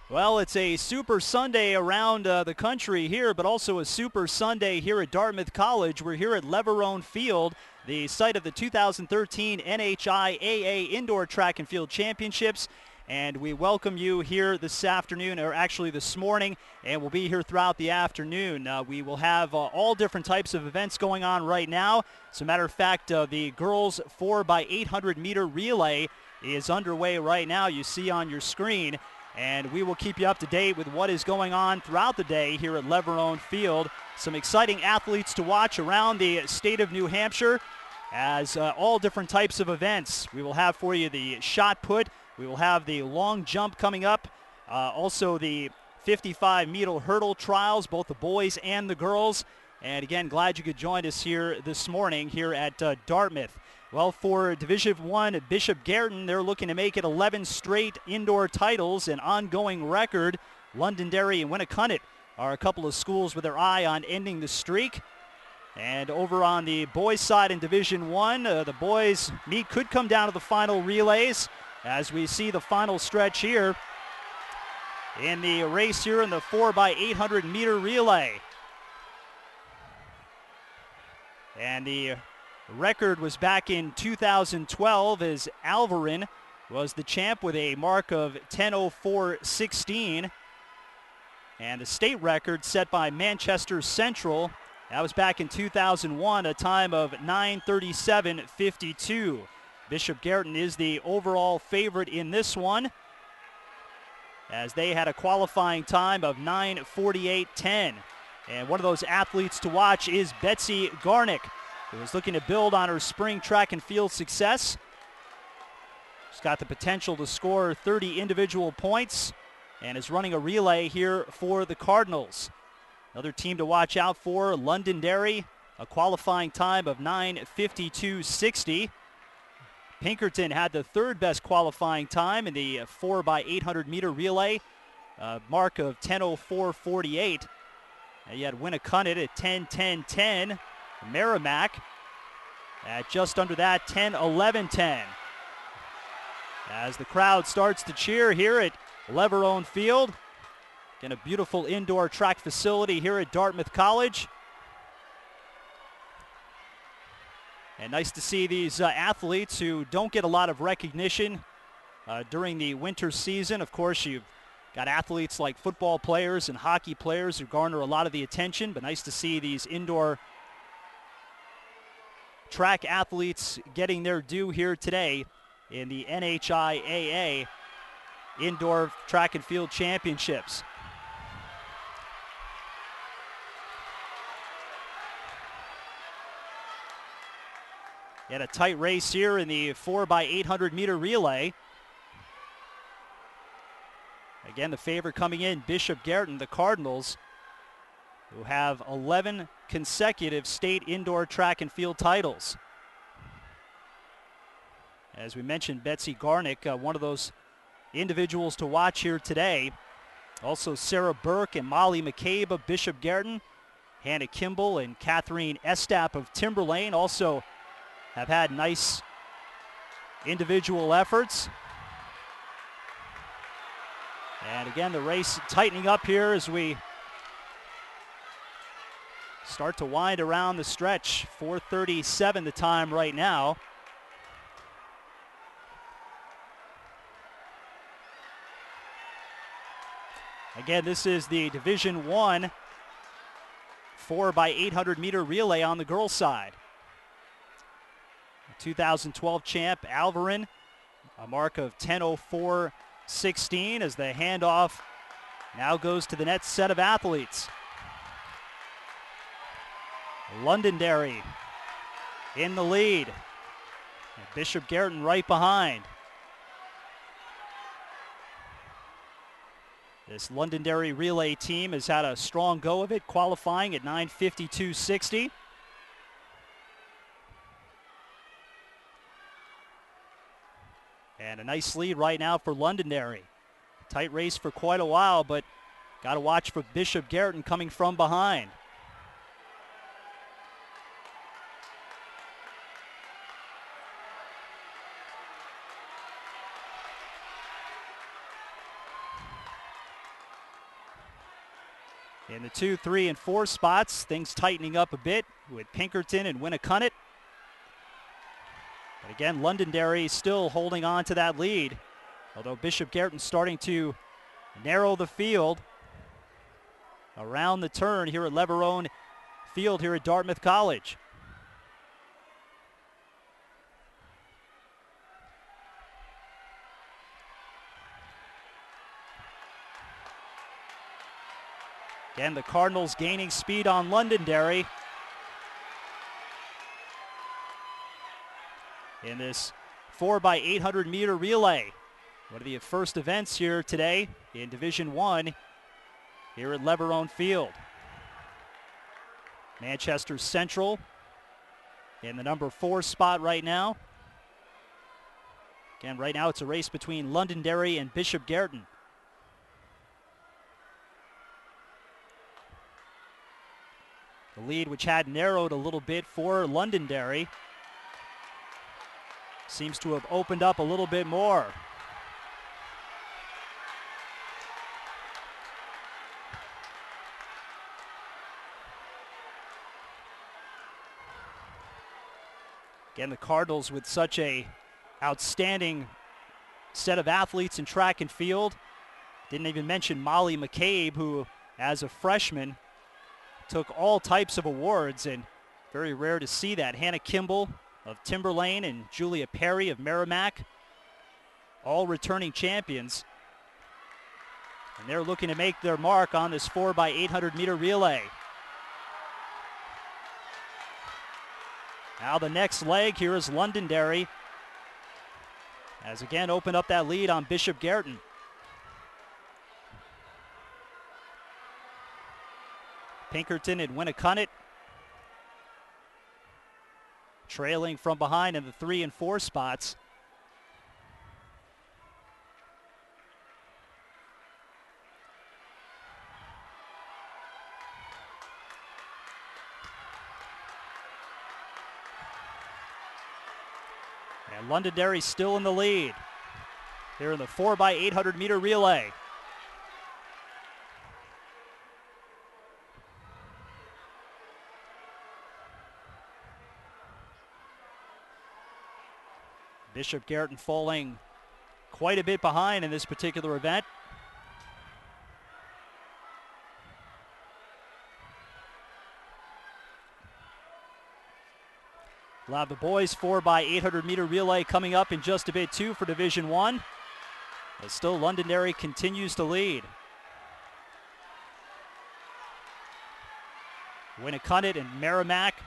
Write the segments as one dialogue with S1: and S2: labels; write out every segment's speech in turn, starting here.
S1: Well, it's a Super Sunday around the country here, but also a Super Sunday here at Dartmouth College. We're here at Leverone Field, the site of the 2013 NHIAA Indoor Track and Field Championships. And we welcome you here this afternoon, or actually this morning, and we'll be here throughout the afternoon. We will have all different types of events going on right now. As a matter of fact, the girls 4x800 meter relay is underway right now. You see on your screen. And we will keep you up to date with what is going on throughout the day here at Leverone Field. Some exciting athletes to watch around the state of New Hampshire as all different types of events. We will have for you the shot put. We will have the long jump coming up. Also the 55-meter hurdle trials, both the boys and the girls. And again, glad you could join us here this morning here at Dartmouth. Well, for Division I, Bishop Garrett, they're looking to make it 11 straight indoor titles, an ongoing record. Londonderry and Winnicott are a couple of schools with their eye on ending the streak. And over on the boys' side in Division I, the boys' meet could come down to the final relays as we see the final stretch here in the race here in the 4x800 meter relay. And the record was back in 2012 as Leverone was the champ with a mark of 10:04:16. And the state record set by Manchester Central, that was back in 2001, a time of 9:37:52. Bishop Garrett is the overall favorite in this one, as they had a qualifying time of 9:48:10. And one of those athletes to watch is Betsy Garnick, who is looking to build on her spring track and field success. She's got the potential to score 30 individual points and is running a relay here for the Cardinals. Another team to watch out for, Londonderry, a qualifying time of 9:52:60. Pinkerton had the third best qualifying time in the 4x800 meter relay, mark of 10:04:48. And you had Winnicott at 10:10:10. Merrimack at just under that, 10:11:10. As the crowd starts to cheer here at Leverone Field. Again, a beautiful indoor track facility here at Dartmouth College. And nice to see these athletes who don't get a lot of recognition during the winter season. Of course, you've got athletes like football players and hockey players who garner a lot of the attention, but nice to see these indoor track athletes getting their due here today in the NHIAA Indoor Track and Field Championships. Yet a tight race here in the 4x800 meter relay. Again, the favorite coming in, Bishop Garrett, the Cardinals, who have 11 consecutive state indoor track and field titles. As we mentioned, Betsy Garnick, one of those individuals to watch here today. Also Sarah Burke and Molly McCabe of Bishop Garrett, Hannah Kimball and Catherine Estap of Timberlane also have had nice individual efforts. And again, the race tightening up here as we start to wind around the stretch. 4:37 the time right now. Again, this is the Division I 4x800 meter relay on the girls' side. 2012 champ Leverone, a mark of 10:04:16 as the handoff now goes to the next set of athletes. Londonderry in the lead. And Bishop Garrett right behind. This Londonderry relay team has had a strong go of it, qualifying at 9:52:60. And a nice lead right now for Londonderry. Tight race for quite a while, but got to watch for Bishop Garrett coming from behind. In the 2, 3, and 4 spots, things tightening up a bit with Pinkerton and Winnicunnet. But again, Londonderry still holding on to that lead, although Bishop Guertin starting to narrow the field around the turn here at Leverone Field here at Dartmouth College. Again, the Cardinals gaining speed on Londonderry in this 4x800 meter relay. One of the first events here today in Division I here at Leverone Field. Manchester Central in the number 4 spot right now. Again, right now it's a race between Londonderry and Bishop Guertin. The lead, which had narrowed a little bit for Londonderry, seems to have opened up a little bit more. Again, the Cardinals with such a outstanding set of athletes in track and field. Didn't even mention Molly McCabe, who as a freshman took all types of awards, and very rare to see that. Hannah Kimball of Timberlane and Julia Perry of Merrimack, all returning champions. And they're looking to make their mark on this 4x800 meter relay. Now the next leg here is Londonderry, has again opened up that lead on Bishop Guertin. Pinkerton and Winnicunnet trailing from behind in the 3 and 4 spots. And Londonderry still in the lead here in the 4x800 meter relay. Bishop Guertin falling quite a bit behind in this particular event. We'll have the boys 4x800 meter relay coming up in just a bit too for Division I. But still Londonderry continues to lead. Winnicunnet and Merrimack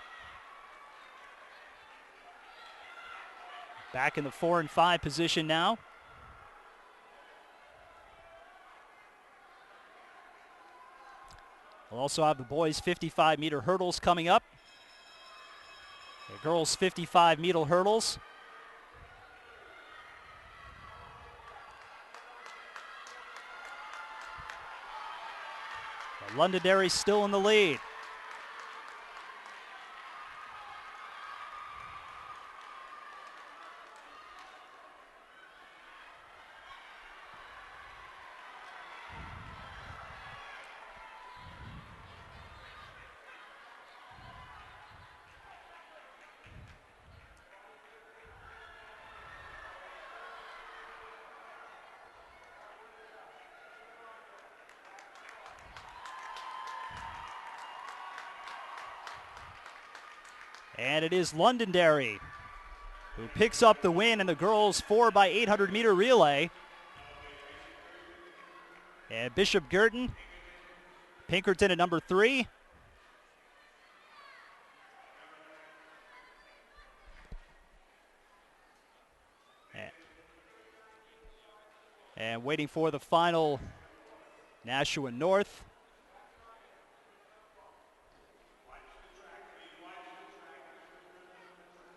S1: back in the 4 and 5 position now. We'll also have the boys 55 meter hurdles coming up. The girls 55 meter hurdles. But Londonderry still in the lead. And it is Londonderry who picks up the win in the girls 4x800 meter relay. And Bishop Guertin, Pinkerton at number 3. And waiting for the final Nashua North.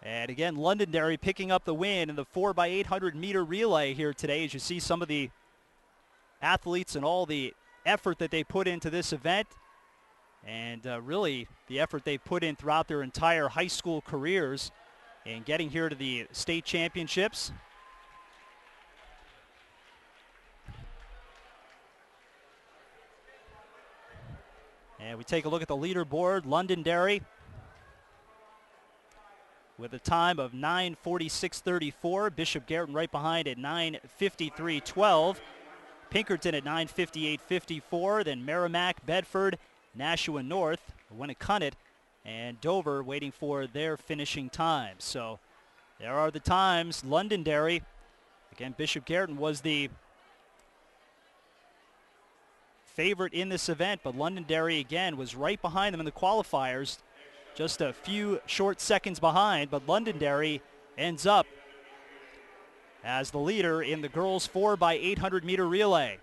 S1: And again, Londonderry picking up the win in the 4x800 meter relay here today, as you see some of the athletes and all the effort that they put into this event, and really the effort they put in throughout their entire high school careers and getting here to the state championships. And we take a look at the leaderboard. Londonderry with a time of 9:46.34. Bishop Garrett right behind at 9:53.12. Pinkerton at 9:58.54. Then Merrimack, Bedford, Nashua North, Winnacunnet, and Dover waiting for their finishing times. So there are the times. Londonderry, again, Bishop Garrett was the favorite in this event, but Londonderry again was right behind them in the qualifiers, just a few short seconds behind, but Londonderry ends up as the leader in the girls 4x800 meter relay.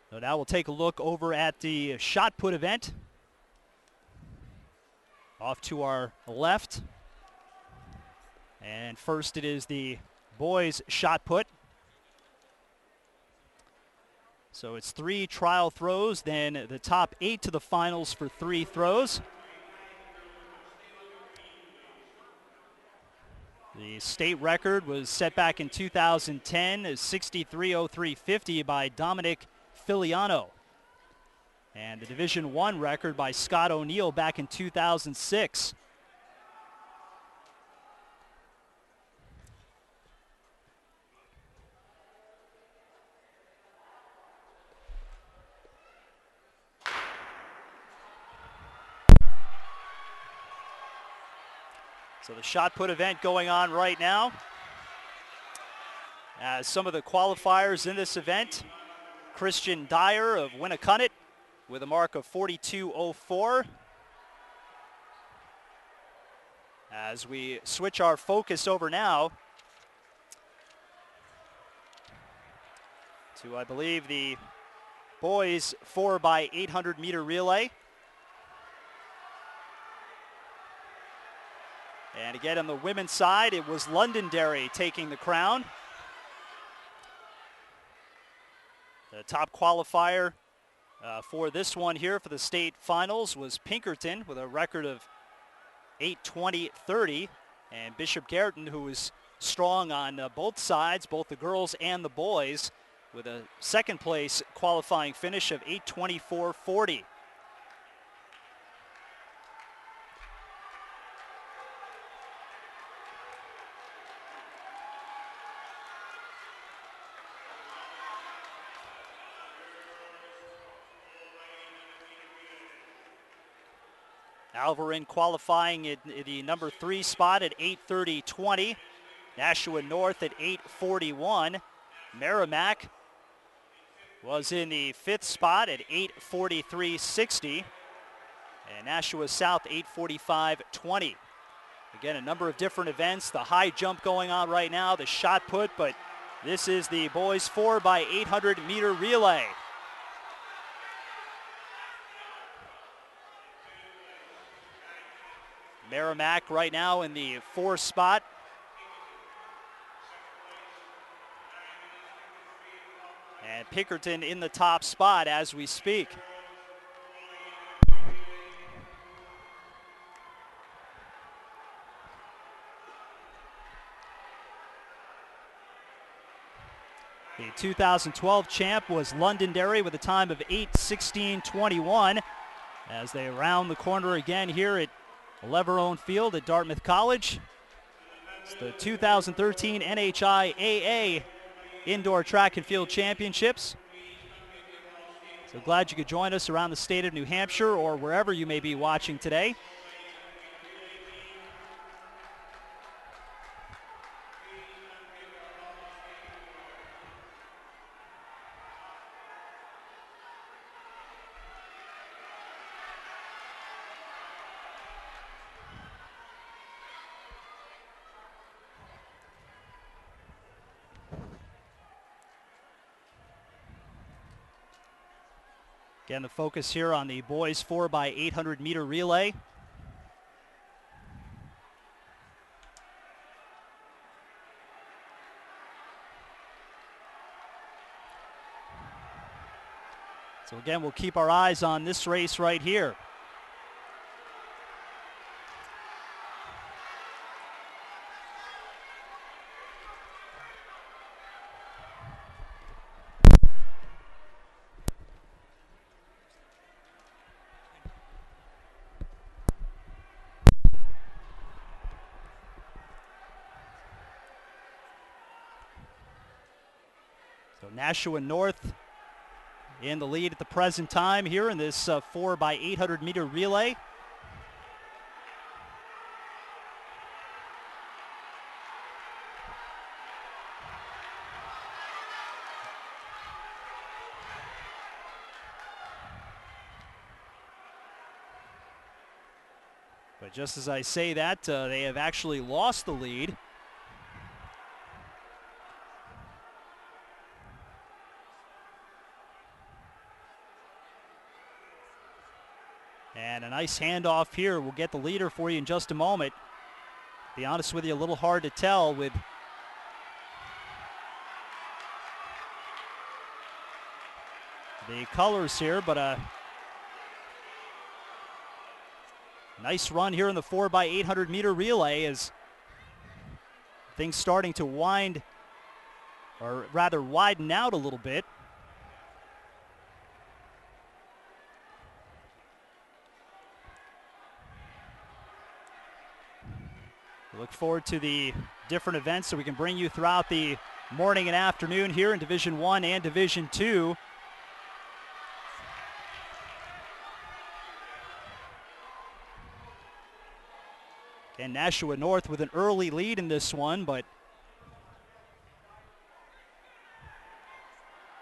S1: So now we'll take a look over at the shot put event. Off to our left. And first it is the boys shot put. So it's 3 trial throws, then the top 8 to the finals for 3 throws. The state record was set back in 2010 as 63.03.50 by Dominic Filiano. And the Division I record by Scott O'Neill back in 2006. So the shot put event going on right now. As some of the qualifiers in this event, Christian Dyer of Winnacunnet with a mark of 42.04. As we switch our focus over now to, I believe, the boys 4x800 meter relay. And again, on the women's side, it was Londonderry taking the crown. The top qualifier for this one here for the state finals was Pinkerton with a record of 8:20.30. And Bishop Garrett, who was strong on both sides, both the girls and the boys, with a second place qualifying finish of 8:24.40. Alvarin qualifying in the number 3 spot at 8:30.20. Nashua North at 8:41. Merrimack was in the 5th spot at 8:43.60. And Nashua South 8:45.20. Again, a number of different events. The high jump going on right now, the shot put, but this is the boys 4x800 meter relay. Merrimack right now in the 4th spot. And Pinkerton in the top spot as we speak. The 2012 champ was Londonderry with a time of 8:16.21 as they round the corner again here at Leverone Field at Dartmouth College. It's the 2013 NHIAA Indoor Track and Field Championships. So glad you could join us around the state of New Hampshire or wherever you may be watching today. Again, the focus here on the boys 4x800 meter relay. So again, we'll keep our eyes on this race right here. So Nashua North in the lead at the present time here in this 4x800 meter relay. But just as I say that, they have actually lost the lead. And a nice handoff here. We'll get the leader for you in just a moment. Be honest with you, a little hard to tell with the colors here, but a nice run here in the 4x800 meter relay as things starting to wind, or rather widen out a little bit. We look forward to the different events that we can bring you throughout the morning and afternoon here in Division I and Division II. And Nashua North with an early lead in this one, but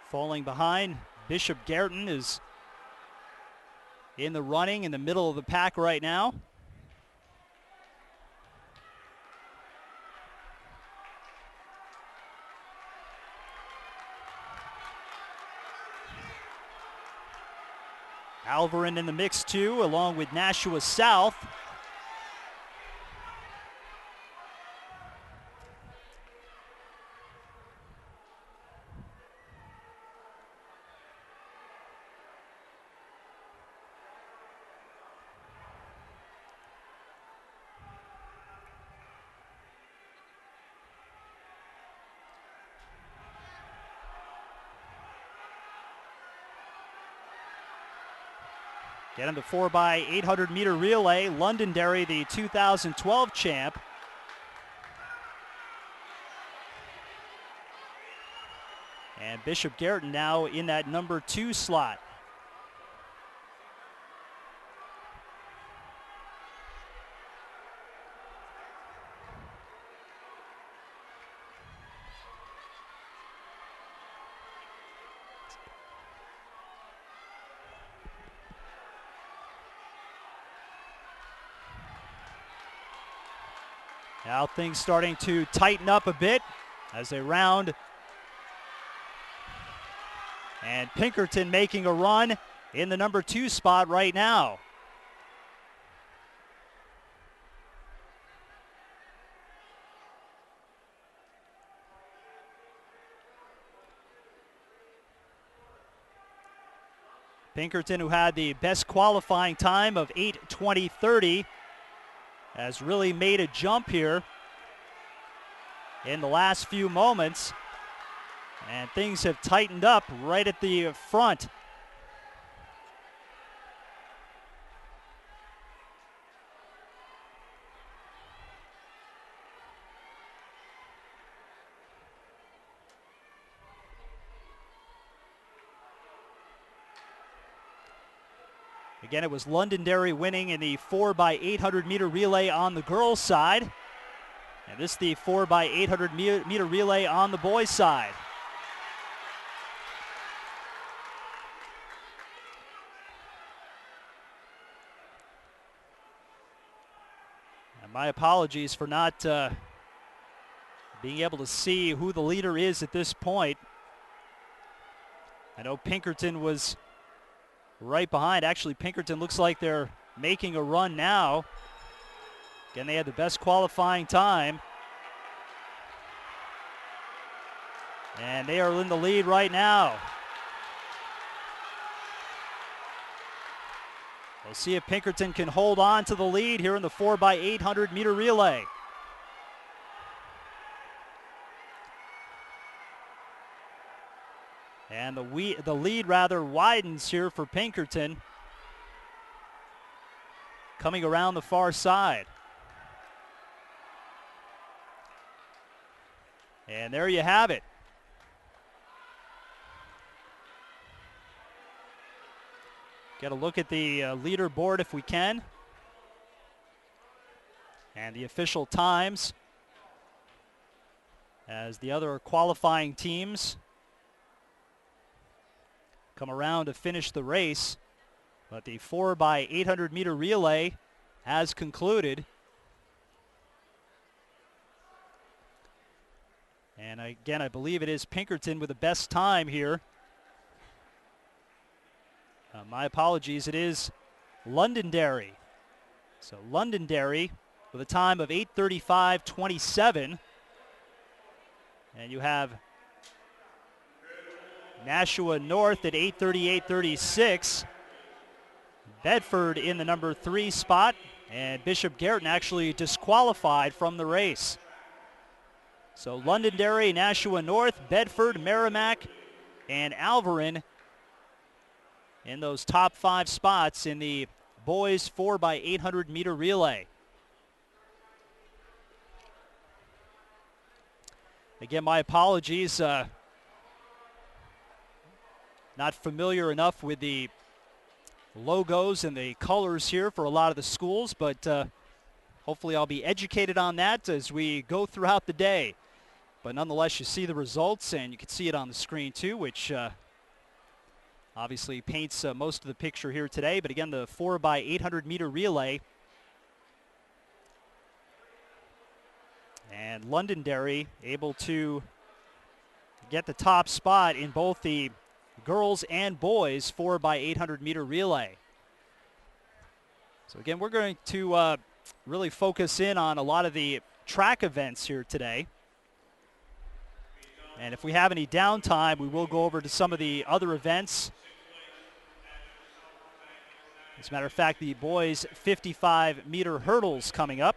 S1: falling behind. Bishop Garreton is in the running in the middle of the pack right now. Alvarin in the mix too, along with Nashua South. Get in the 4x800 meter relay, Londonderry, the 2012 champ. And Bishop Garreton now in that number 2 slot. Now things starting to tighten up a bit as they round. And Pinkerton making a run in the number 2 spot right now. Pinkerton, who had the best qualifying time of 8:20:30, has really made a jump here in the last few moments, and things have tightened up right at the front. Again, it was Londonderry winning in the 4x800 meter relay on the girls' side. And this is the 4x800 meter relay on the boys' side. And my apologies for not being able to see who the leader is at this point. I know Pinkerton was right behind. Actually, Pinkerton looks like they're making a run now. Again, they had the best qualifying time. And they are in the lead right now. We'll see if Pinkerton can hold on to the lead here in the 4x800 meter relay. And the lead rather widens here for Pinkerton, coming around the far side. And there you have it. Get a look at the leaderboard if we can. And the official times as the other qualifying teams come around to finish the race. But the 4x800 meter relay has concluded. And again, I believe it is Pinkerton with the best time here. My apologies, it is Londonderry. So Londonderry with a time of 8:35.27. And you have Nashua North at 8:38.36. Bedford in the number 3 spot, and Bishop Garrett actually disqualified from the race. So Londonderry, Nashua North, Bedford, Merrimack, and Alvarin in those top 5 spots in the boys 4x800 meter relay. Again, my apologies. Not familiar enough with the logos and the colors here for a lot of the schools, but hopefully I'll be educated on that as we go throughout the day. But nonetheless, you see the results, and you can see it on the screen too, which obviously paints most of the picture here today. But again, the 4x800 meter relay. And Londonderry able to get the top spot in both the girls and boys 4x800 meter relay. So again, we're going to really focus in on a lot of the track events here today. And if we have any downtime, we will go over to some of the other events. As a matter of fact, the boys 55 meter hurdles coming up.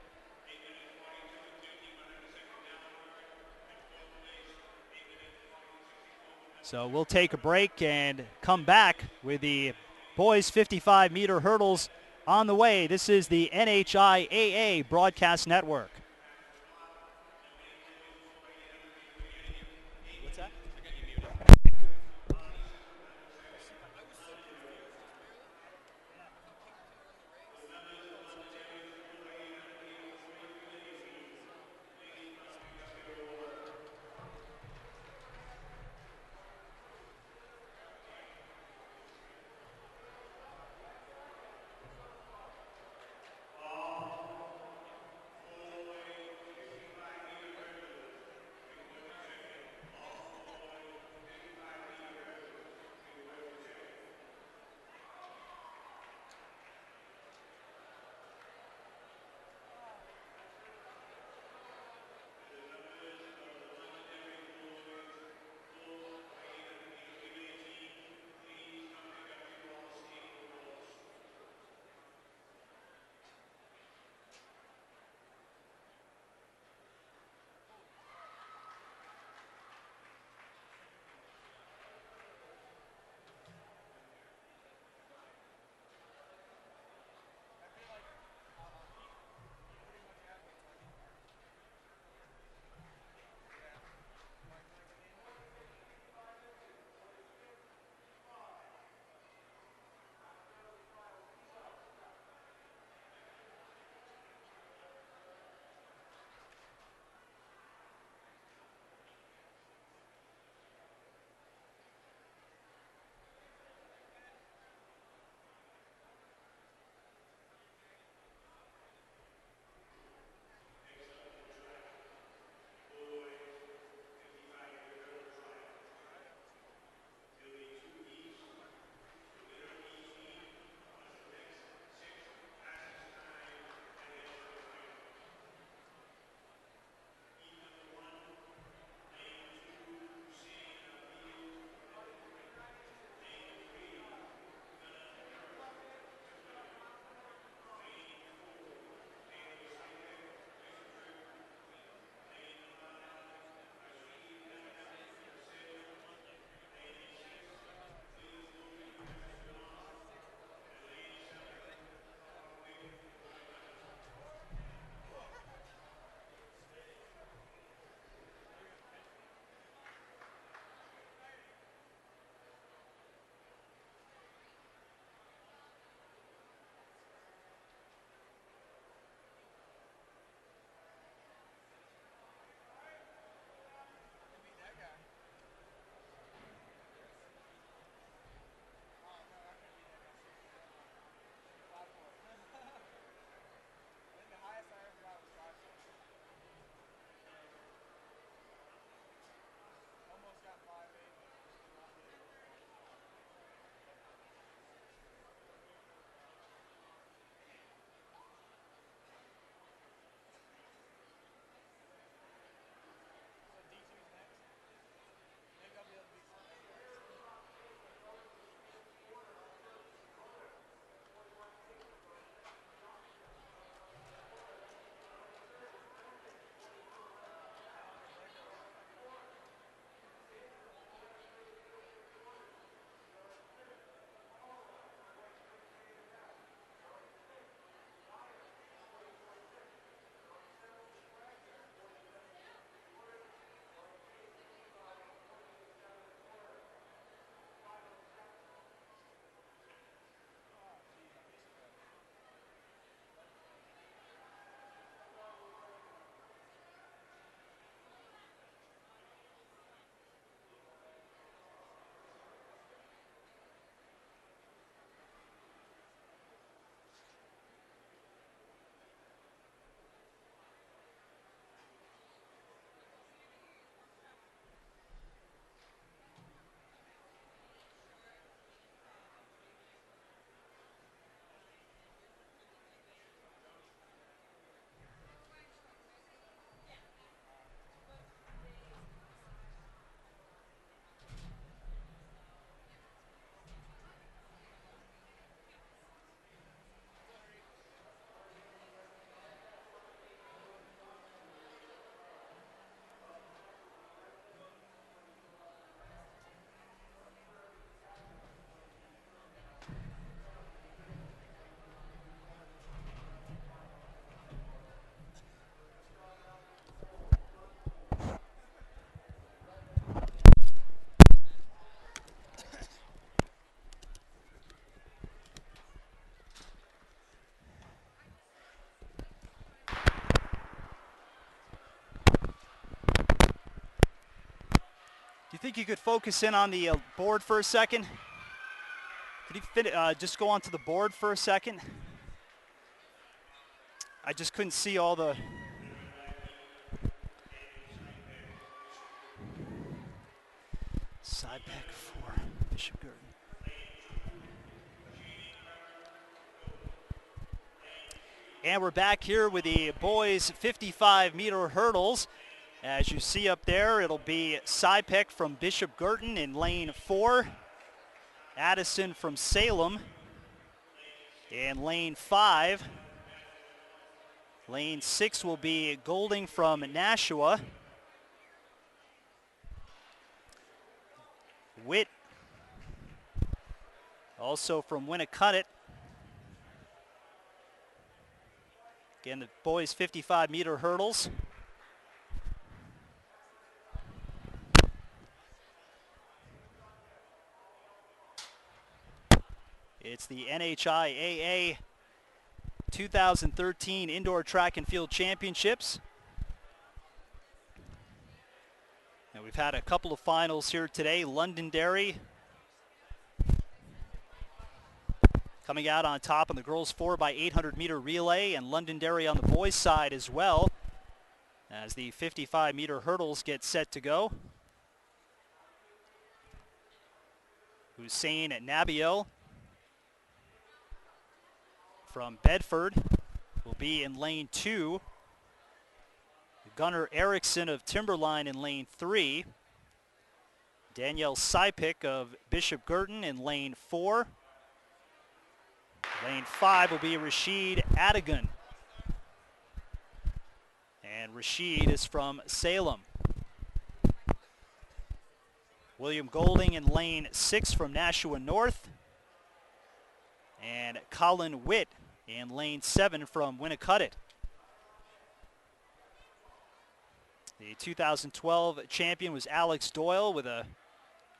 S1: So we'll take a break and come back with the boys 55 meter hurdles on the way. This is the NHIAA Broadcast Network. What's that? you think you could focus in on the board for a second? Could you just go onto the board for a second? I just couldn't see all the... Side back for Bishop Girton. And we're back here with the boys 55-meter hurdles. As you see up there, it'll be Sipek from Bishop Girton in lane 4. Addison from Salem in lane 5. Lane 6 will be Golding from Nashua. Witt also from Winnicott. Again, the boys 55-meter hurdles. It's the NHIAA 2013 Indoor Track and Field Championships. And we've had a couple of finals here today. Londonderry coming out on top on the girls 4x800 meter relay, and Londonderry on the boys side as well, as the 55-meter hurdles get set to go. Hussein Nabiel from Bedford will be in lane 2. Gunnar Erickson of Timberline in lane 3. Danielle Sipek of Bishop Girton in lane 4. Lane 5 will be Rashid Adigan. And Rashid is from Salem. William Golding in lane 6 from Nashua North. And Colin Witt in lane 7 from Winnicott. The 2012 champion was Alex Doyle with a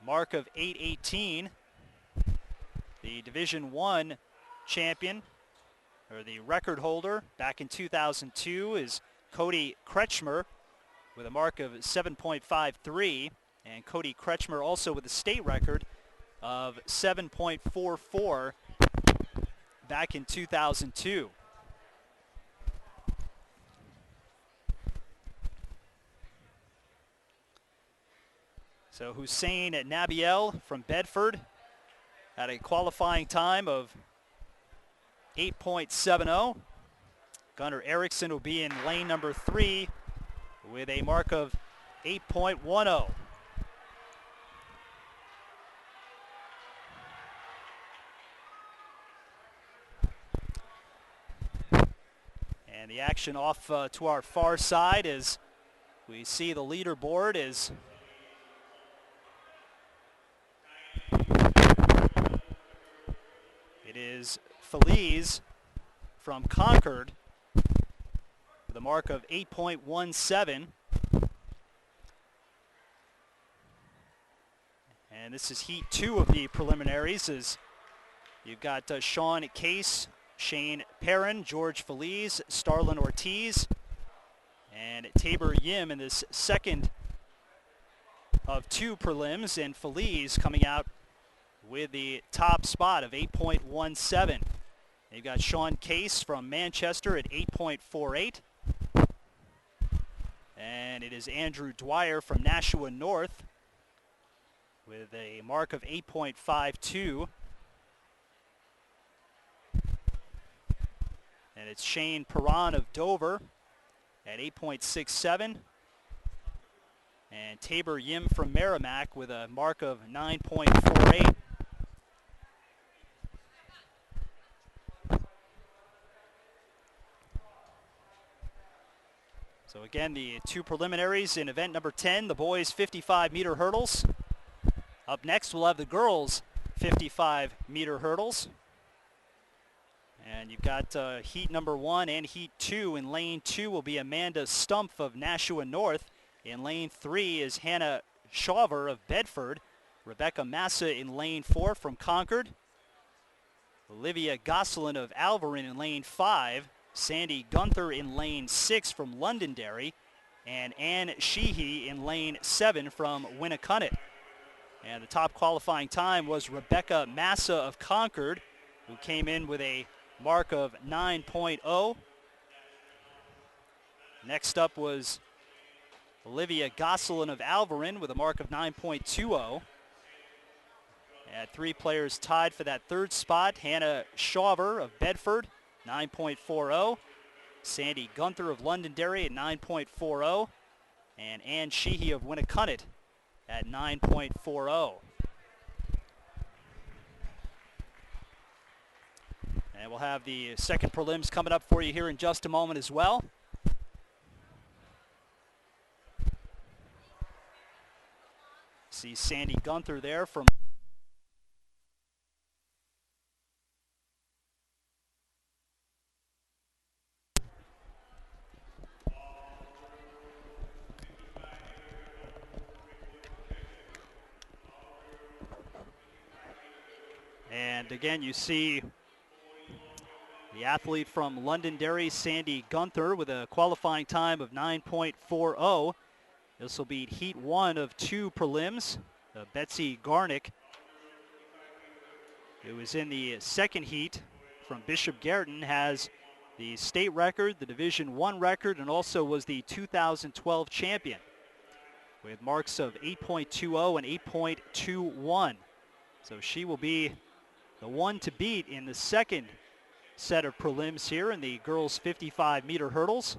S1: mark of 8:18. The Division I champion, or the record holder back in 2002, is Cody Kretschmer with a mark of 7.53. And Cody Kretschmer also with a state record of 7.44 back in 2002. So Hussein Nabiel from Bedford had a qualifying time of 8.70. Gunnar Erickson will be in lane number 3 with a mark of 8.10. And the action off to our far side as we see the leaderboard is it is Feliz from Concord with a mark of 8.17. And this is heat 2 of the preliminaries, as you've got Sean Case, Shane Perrin, George Feliz, Starlin Ortiz, and Tabor Yim in this second of 2 prelims, and Feliz coming out with the top spot of 8.17. You've got Sean Case from Manchester at 8.48. And it is Andrew Dwyer from Nashua North with a mark of 8.52. And it's Shane Perron of Dover at 8.67. And Tabor Yim from Merrimack with a mark of 9.48. So again, the 2 preliminaries in event number 10, the boys 55-meter hurdles. Up next, we'll have the girls 55-meter hurdles. And you've got heat number 1 and heat 2. In lane 2 will be Amanda Stumpf of Nashua North. In lane 3 is Hannah Chauver of Bedford. Rebecca Massa in lane 4 from Concord. Olivia Gosselin of Alvarin in lane 5. Sandy Gunther in lane 6 from Londonderry. And Ann Sheehy in lane 7 from Winnicott. And the top qualifying time was Rebecca Massa of Concord, who came in with a mark of 9.0. Next up was Olivia Gosselin of Alvarin with a mark of 9.20. And 3 players tied for that 3rd spot. Hannah Shawver of Bedford, 9.40. Sandy Gunther of Londonderry at 9.40. And Ann Sheehy of Winnicunnet at 9.40. And we'll have the second prelims coming up for you here in just a moment as well. See Sandy Gunther there from and again you see the athlete from Londonderry, Sandy Gunther, with a qualifying time of 9.40. This will be heat 1 of 2 prelims. Betsy Garnick, who was in the second heat from Bishop Guerin, has the state record, the Division I record, and also was the 2012 champion with marks of 8.20 and 8.21. So she will be the one to beat in the second set of prelims here in the girls 55-meter hurdles.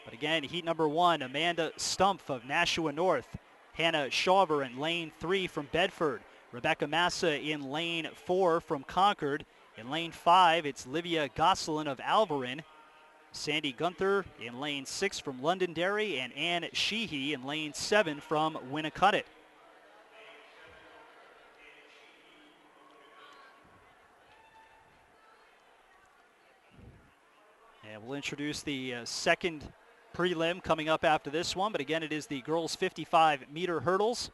S1: But again, heat number 1, Amanda Stumpf of Nashua North, Hannah Shawver in lane 3 from Bedford, Rebecca Massa in lane 4 from Concord. In lane 5, it's Livia Gosselin of Alvarin, Sandy Gunther in lane 6 from Londonderry, and Ann Sheehy in lane 7 from Winnicunnet. And we'll introduce the second prelim coming up after this one, but again, it is the girls 55-meter hurdles.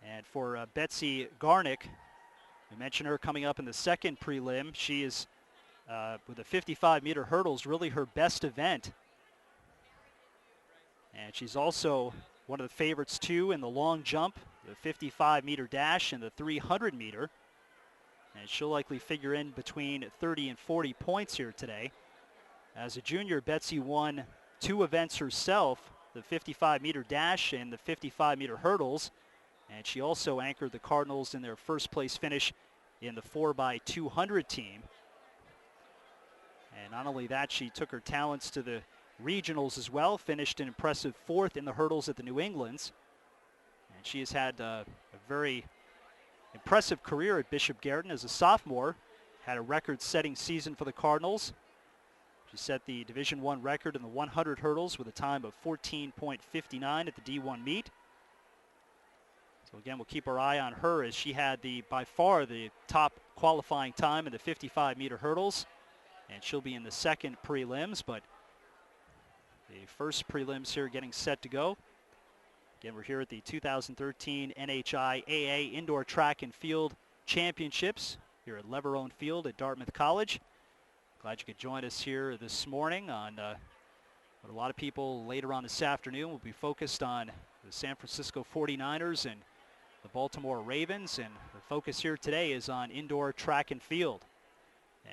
S1: And for Betsy Garnick, we mentioned her coming up in the second prelim. She is, with the 55-meter hurdles, really her best event. And she's also one of the favorites, too, in the long jump, the 55-meter dash, and the 300-meter. And she'll likely figure in between 30 and 40 points here today. As a junior, Betsy won 2 events herself, the 55-meter dash and the 55-meter hurdles. And she also anchored the Cardinals in their first-place finish in the 4x200 team. And not only that, she took her talents to the regionals as well, finished an impressive 4th in the hurdles at the New Englands. And she has had a very impressive career at Bishop Guerin as a sophomore, had a record-setting season for the Cardinals. She set the Division I record in the 100 hurdles with a time of 14.59 at the D1 meet. So again, we'll keep our eye on her as she had by far the top qualifying time in the 55-meter hurdles. And she'll be in the second prelims, but the first prelims here getting set to go. Again, we're here at the 2013 NHIAA Indoor Track and Field Championships here at Leverone Field at Dartmouth College. Glad you could join us here this morning on what a lot of people later on this afternoon will be focused on the San Francisco 49ers and the Baltimore Ravens. And the focus here today is on indoor track and field.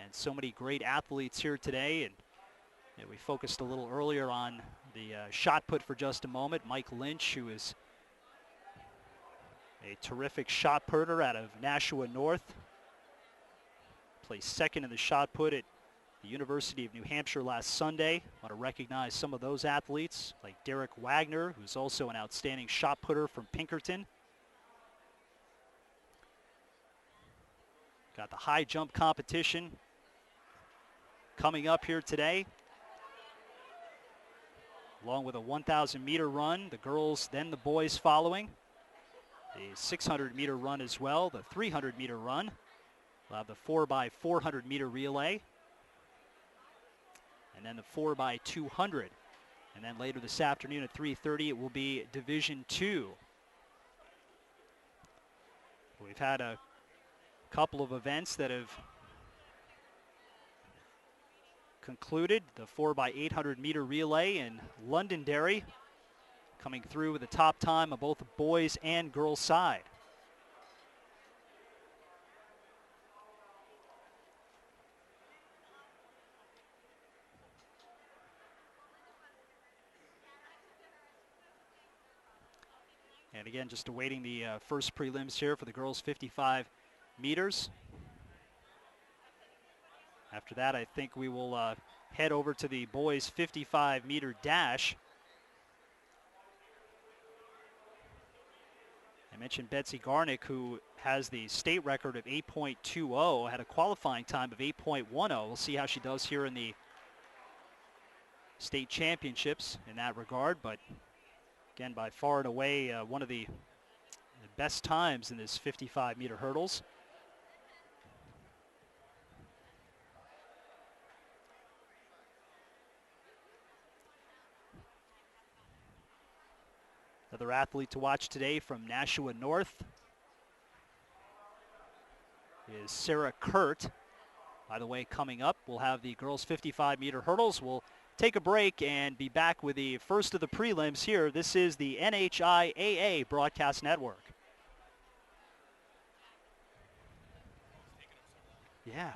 S1: And so many great athletes here today. And we focused a little earlier on the shot put for just a moment. Mike Lynch, who is a terrific shot putter out of Nashua North, placed second in the shot put at the University of New Hampshire last Sunday. I want to recognize some of those athletes, like Derek Wagner, who's also an outstanding shot putter from Pinkerton. Got the high jump competition coming up here today, along with a 1,000-meter run. The girls, then the boys following. The 600-meter run as well, the 300-meter run. We'll have the 4x400-meter relay. And then the 4x200. And then later this afternoon at 3:30, it will be Division II. We've had a couple of events that have concluded. The 4x800 meter relay in Londonderry coming through with the top time of both the boys and girls side. And again, just awaiting the first prelims here for the girls 55 meters. After that, I think we will head over to the boys 55 meter dash. I mentioned Betsy Garnick, who has the state record of 8.20, had a qualifying time of 8.10. We'll see how she does here in the state championships in that regard, but again, by far and away, one of the best times in this 55 meter hurdles. Another athlete to watch today from Nashua North is Sarah Kurt. By the way, coming up, we'll have the girls 55 meter hurdles. We'll take a break and be back with the first of the prelims here. This is the NHIAA Broadcast Network. Yeah.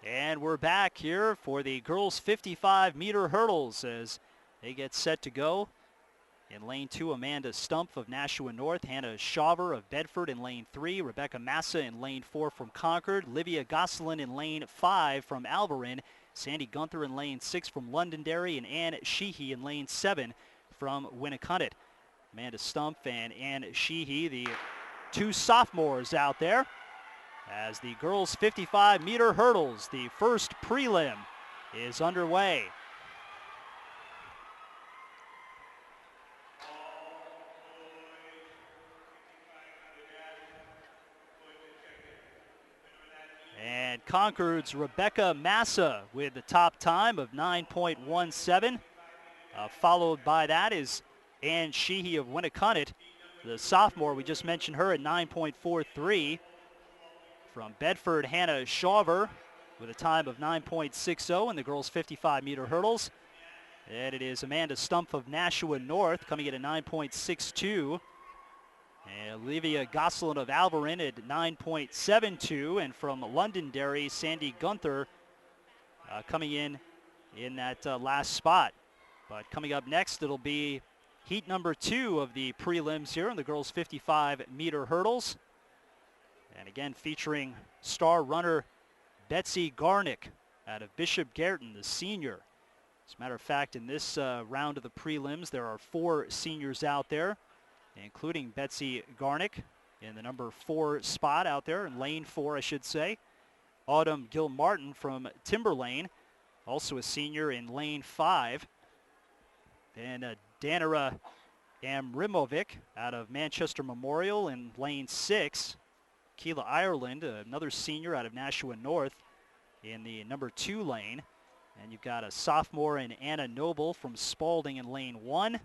S1: And we're back here for the girls 55 meter hurdles as they get set to go. In lane 2, Amanda Stumpf of Nashua North, Hannah Shaver of Bedford in lane 3, Rebecca Massa in lane 4 from Concord, Livia Gosselin in lane 5 from Alvarin, Sandy Gunther in lane 6 from Londonderry, and Ann Sheehy in lane 7 from Winnicott. Amanda Stumpf and Ann Sheehy, the two sophomores out there, as the girls 55 meter hurdles, the first prelim is underway. And Concord's Rebecca Massa with the top time of 9.17. Followed by that is Ann Sheehy of Winnicott, the sophomore. We just mentioned her at 9.43. From Bedford, Hannah Shaver with a time of 9.60 in the girls 55 meter hurdles. And it is Amanda Stumpf of Nashua North coming in at 9.62. And Olivia Gosselin of Alvarin at 9.72. And from Londonderry, Sandy Gunther coming in that last spot. But coming up next, it'll be heat number 2 of the prelims here in the girls 55 meter hurdles. And again, featuring star runner Betsy Garnick out of Bishop Guertin, the senior. As a matter of fact, in this round of the prelims, there are 4 seniors out there, including Betsy Garnick in the number 4 spot out there, in lane 4, I should say. Autumn Gilmartin from Timberlane, also a senior in lane 5. And Danara Amrimovic out of Manchester Memorial in lane 6. Keela Ireland, another senior out of Nashua North, in the number 2 lane. And you've got a sophomore in Anna Noble from Spalding in lane 1.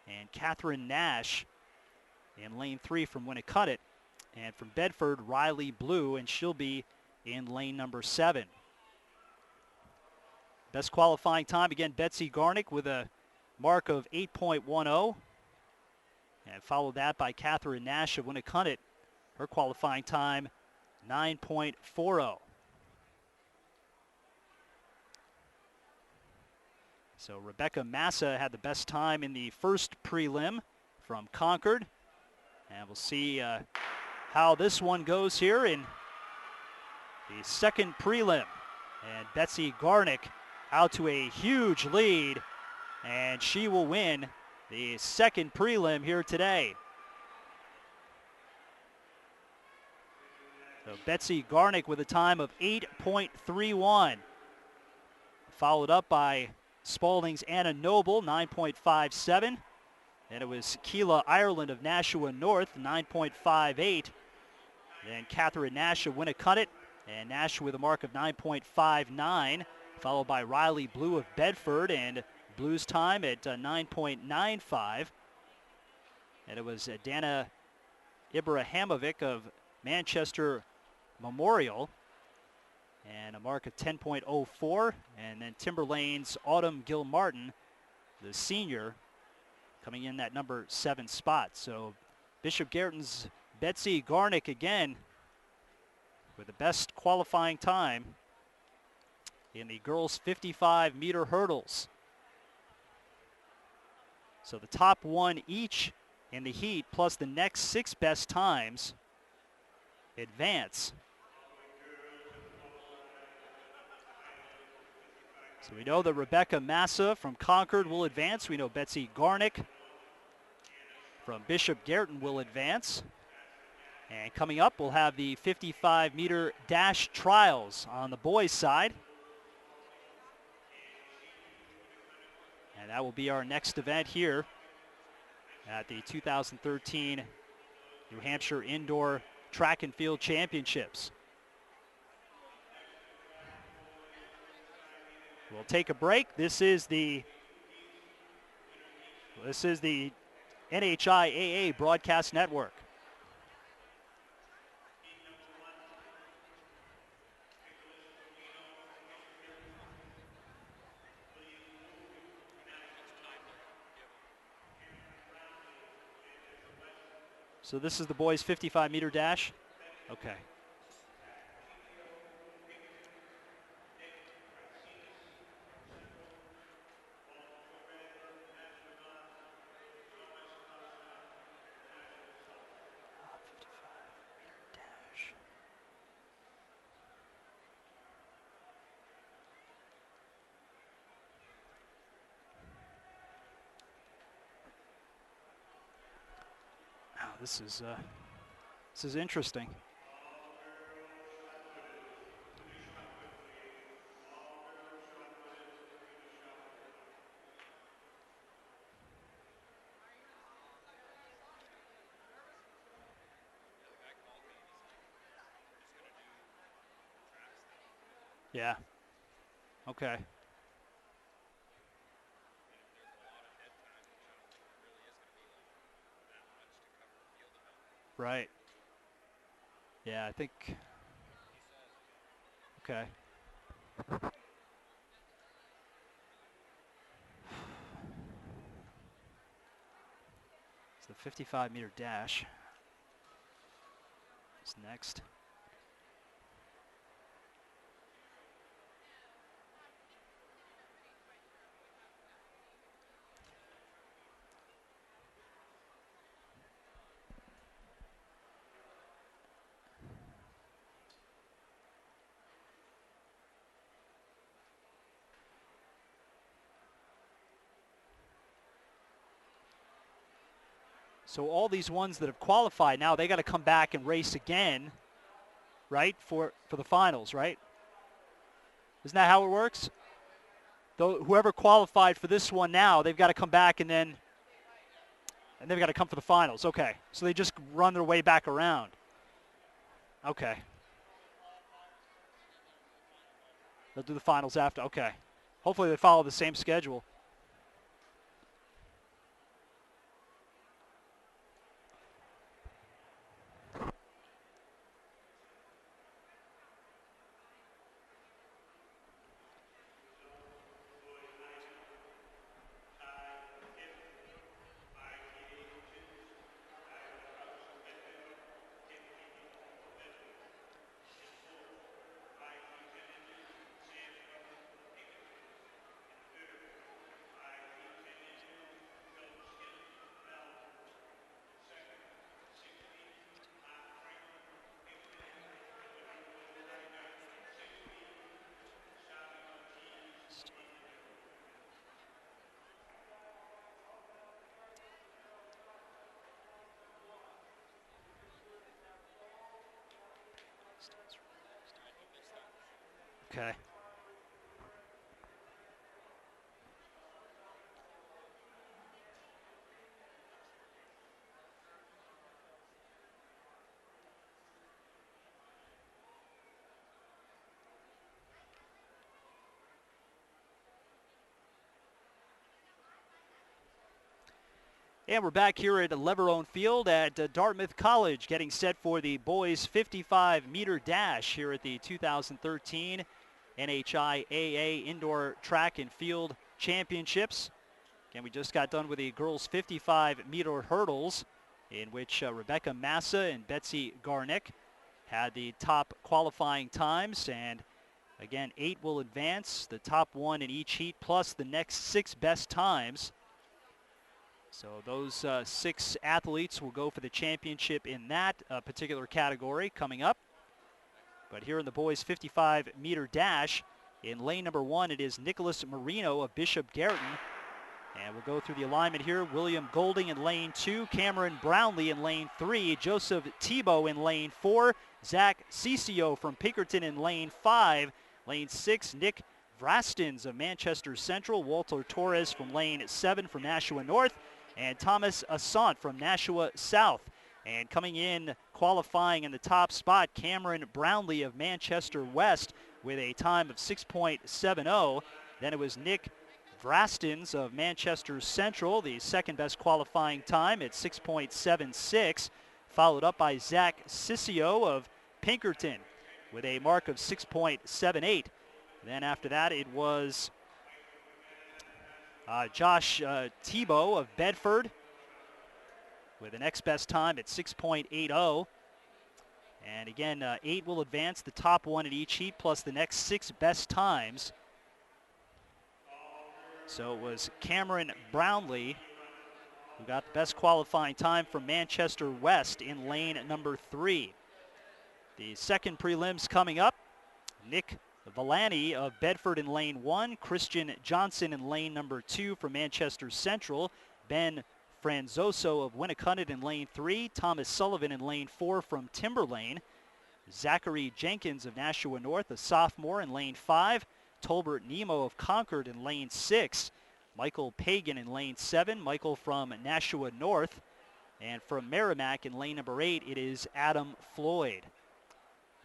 S1: And Catherine Nash in lane 3 from Winnicott. And from Bedford, Riley Blue, and she'll be in lane number 7. Best qualifying time, again, Betsy Garnick with a mark of 8.10. And followed that by Catherine Nash of Winnicott. Her qualifying time, 9.40. So Rebecca Massa had the best time in the first prelim from Concord. And we'll see how this one goes here in the second prelim. And Betsy Garnick out to a huge lead, and she will win the second prelim here today. So Betsy Garnick with a time of 8.31. Followed up by Spalding's Anna Noble, 9.57. And it was Keela Ireland of Nashua North, 9.58. Then Catherine Nash of Winnicott, and Nash with a mark of 9.59. Followed by Riley Blue of Bedford, and Blue's time at 9.95. And it was Dana Ibrahimovic of Manchester Memorial, and a mark of 10.04. And then Timberlane's Autumn Gilmartin, the senior, coming in that number 7 spot. So Bishop Garrett's Betsy Garnick again with the best qualifying time in the girls' 55-meter hurdles. So the top one each in the heat plus the next 6 best times advance. So we know that Rebecca Massa from Concord will advance. We know Betsy Garnick from Bishop Garrett will advance. And coming up, we'll have the 55-meter dash trials on the boys' side. And that will be our next event here at the 2013 New Hampshire Indoor Track and Field Championships. We'll take a break. This is the NHIAA Broadcast Network. So this is the boys' 55-meter dash? Okay. This is interesting. Yeah. Okay. Right. Yeah, I think. Okay. It's the 55-meter dash. What's next? So all these ones that have qualified now, they got to come back and race again, right, for the finals, right? Isn't that how it works? Though whoever qualified for this one now, they've got to come back and then And they've got to come for the finals. Okay. So they just run their way back around. Okay. They'll do the finals after. Okay. Hopefully they follow the same schedule. Okay. And we're back here at Leverone Field at Dartmouth College, getting set for the boys 55-meter dash here at the 2013 NHIAA Indoor Track and Field Championships. Again, we just got done with the girls 55-meter hurdles, in which Rebecca Massa and Betsy Garnick had the top qualifying times. And again, 8 will advance, the top 1 in each heat, plus the next 6 best times. So those 6 athletes will go for the championship in that particular category coming up. But here in the boys 55-meter dash, in lane number 1, it is Nicholas Marino of Bishop Garreton. And we'll go through the alignment here. William Golding in lane 2, Cameron Brownlee in lane 3, Joseph Tebow in lane 4, Zach Cicio from Pinkerton in lane 5, lane 6, Nick Vrastins of Manchester Central, Walter Torres from lane 7 from Nashua North, and Thomas Assant from Nashua South. And coming in qualifying in the top spot, Cameron Brownlee of Manchester West with a time of 6.70. Then it was Nick Vrastins of Manchester Central, the second best qualifying time at 6.76, followed up by Zach Cicio of Pinkerton with a mark of 6.78. Then after that it was Josh Tebow of Bedford with the next best time at 6.80. And again, 8 will advance, the top 1 in each heat, plus the next 6 best times. So it was Cameron Brownlee who got the best qualifying time from Manchester West in lane number 3. The second prelims coming up, Nick Villani of Bedford in lane 1, Christian Johnson in lane number 2 from Manchester Central, Ben Franzoso of Winnacunnet in lane 3, Thomas Sullivan in lane 4 from Timberlane, Zachary Jenkins of Nashua North, a sophomore, in lane 5, Tolbert Nemo of Concord in lane 6, Michael Pagan in lane 7, Michael from Nashua North, and from Merrimack in lane number 8, it is Adam Floyd.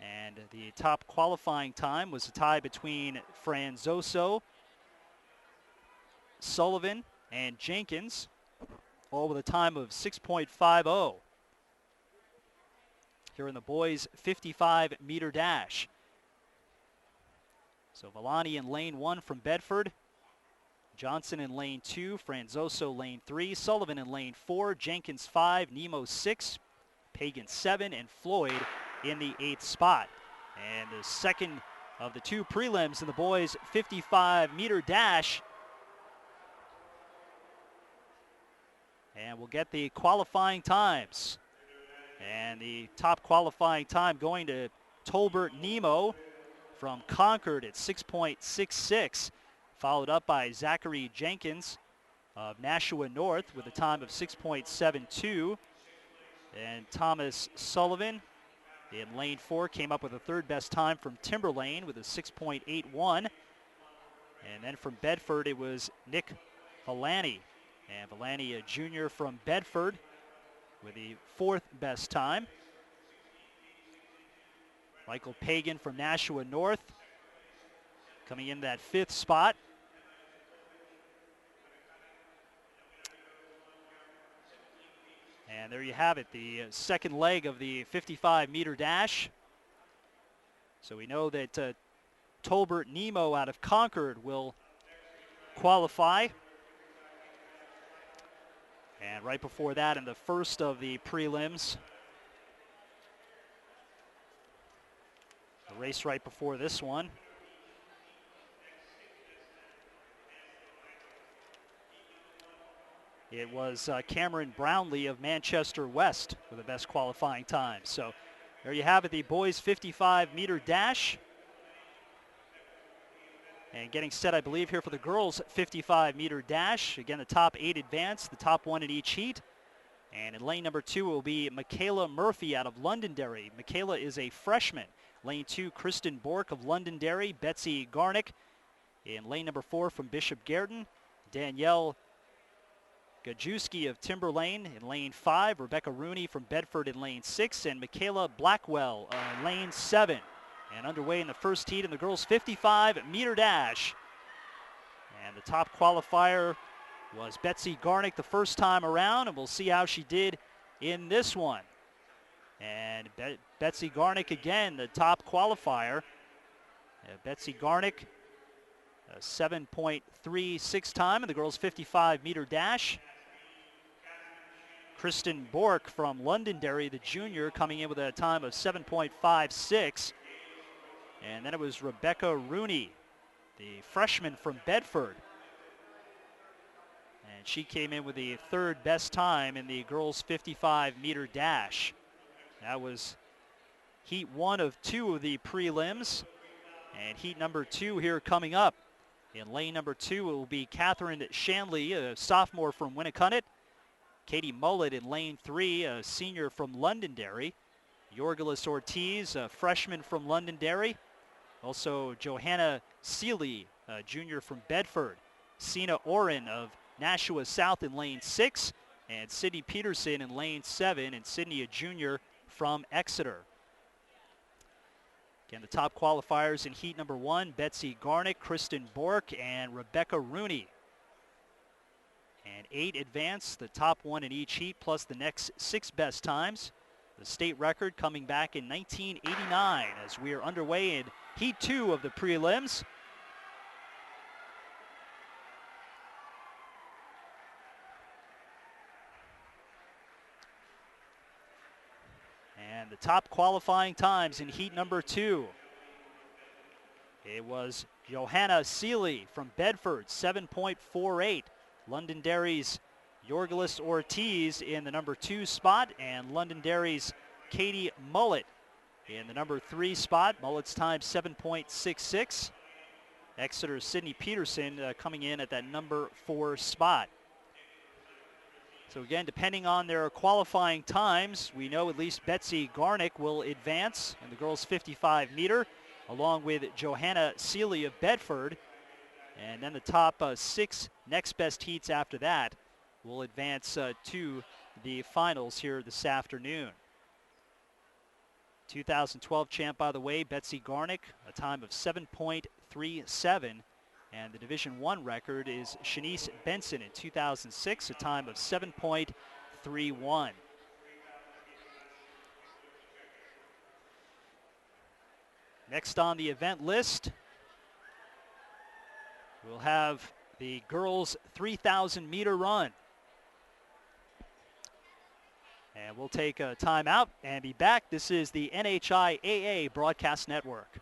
S1: And the top qualifying time was a tie between Franzoso, Sullivan, and Jenkins, all with a time of 6.50 here in the boys 55-meter dash. So Villani in lane 1 from Bedford, Johnson in lane 2, Franzoso lane 3, Sullivan in lane 4, Jenkins 5, Nemo 6, Pagan 7, and Floyd in the 8th spot. And the second of the 2 prelims in the boys 55-meter dash. And we'll get the qualifying times. And the top qualifying time going to Tolbert Nemo from Concord at 6.66, followed up by Zachary Jenkins of Nashua North with a time of 6.72. And Thomas Sullivan in lane 4 came up with a third best time from Timberlane with a 6.81. And then from Bedford it was Nick Villani. And Villani, a junior from Bedford, with the 4th best time. Michael Pagan from Nashua North coming in that 5th spot. And there you have it, the second leg of the 55-meter dash. So we know that Tolbert Nemo out of Concord will qualify. And right before that, in the first of the prelims, the race right before this one, it was Cameron Brownlee of Manchester West with the best qualifying time. So there you have it, the boys 55-meter dash. And getting set, I believe, here for the girls 55-meter dash. Again, the top 8 advance, the top 1 in each heat. And in lane number 2 will be Michaela Murphy out of Londonderry. Michaela is a freshman. Lane 2, Kristen Bork of Londonderry. Betsy Garnick in lane number 4 from Bishop Guertin. Danielle Gajewski of Timberlane in lane 5. Rebecca Rooney from Bedford in lane 6. And Michaela Blackwell in lane 7. And underway in the first heat in the girls 55-meter dash. And the top qualifier was Betsy Garnick the first time around, and we'll see how she did in this one. And Betsy Garnick again, the top qualifier. Betsy Garnick, a 7.36 time in the girls 55-meter dash. Kristen Bork from Londonderry, the junior, coming in with a time of 7.56. And then it was Rebecca Rooney, the freshman from Bedford. And she came in with the 3rd best time in the girls 55-meter dash. That was heat 1 of 2 of the prelims. And heat number 2 here coming up. In lane number 2 will be Catherine Shanley, a sophomore from Winnicott. Katie Mullet in lane 3, a senior from Londonderry. Yorgelis Ortiz, a freshman from Londonderry. Also Johanna Seeley, a junior from Bedford. Sina Oren of Nashua South in lane 6. And Sydney Peterson in lane 7. And Sydney, a junior from Exeter. Again, the top qualifiers in heat number 1, Betsy Garnick, Kristen Bork, and Rebecca Rooney. And 8 advance, the top 1 in each heat, plus the next 6 best times. The state record coming back in 1989 as we are underway in heat 2 of the prelims. And the top qualifying times in heat number 2. It was Johanna Seeley from Bedford, 7.48. Londonderry's Yorgelis Ortiz in the number 2 spot, and Londonderry's Katie Mullet in the number 3 spot. Mullet's time 7.66. Exeter's Sydney Peterson coming in at that number 4 spot. So again, depending on their qualifying times, we know at least Betsy Garnick will advance in the girls 55-meter, along with Johanna Seeley of Bedford. And then the top 6 next best heats after that will advance to the finals here this afternoon. 2012 champ, by the way, Betsy Garnick, a time of 7.37. And the Division I record is Shanice Benson in 2006, a time of 7.31. Next on the event list, we'll have the girls 3,000-meter run. And we'll take a timeout and be back. This is the NHIAA Broadcast Network.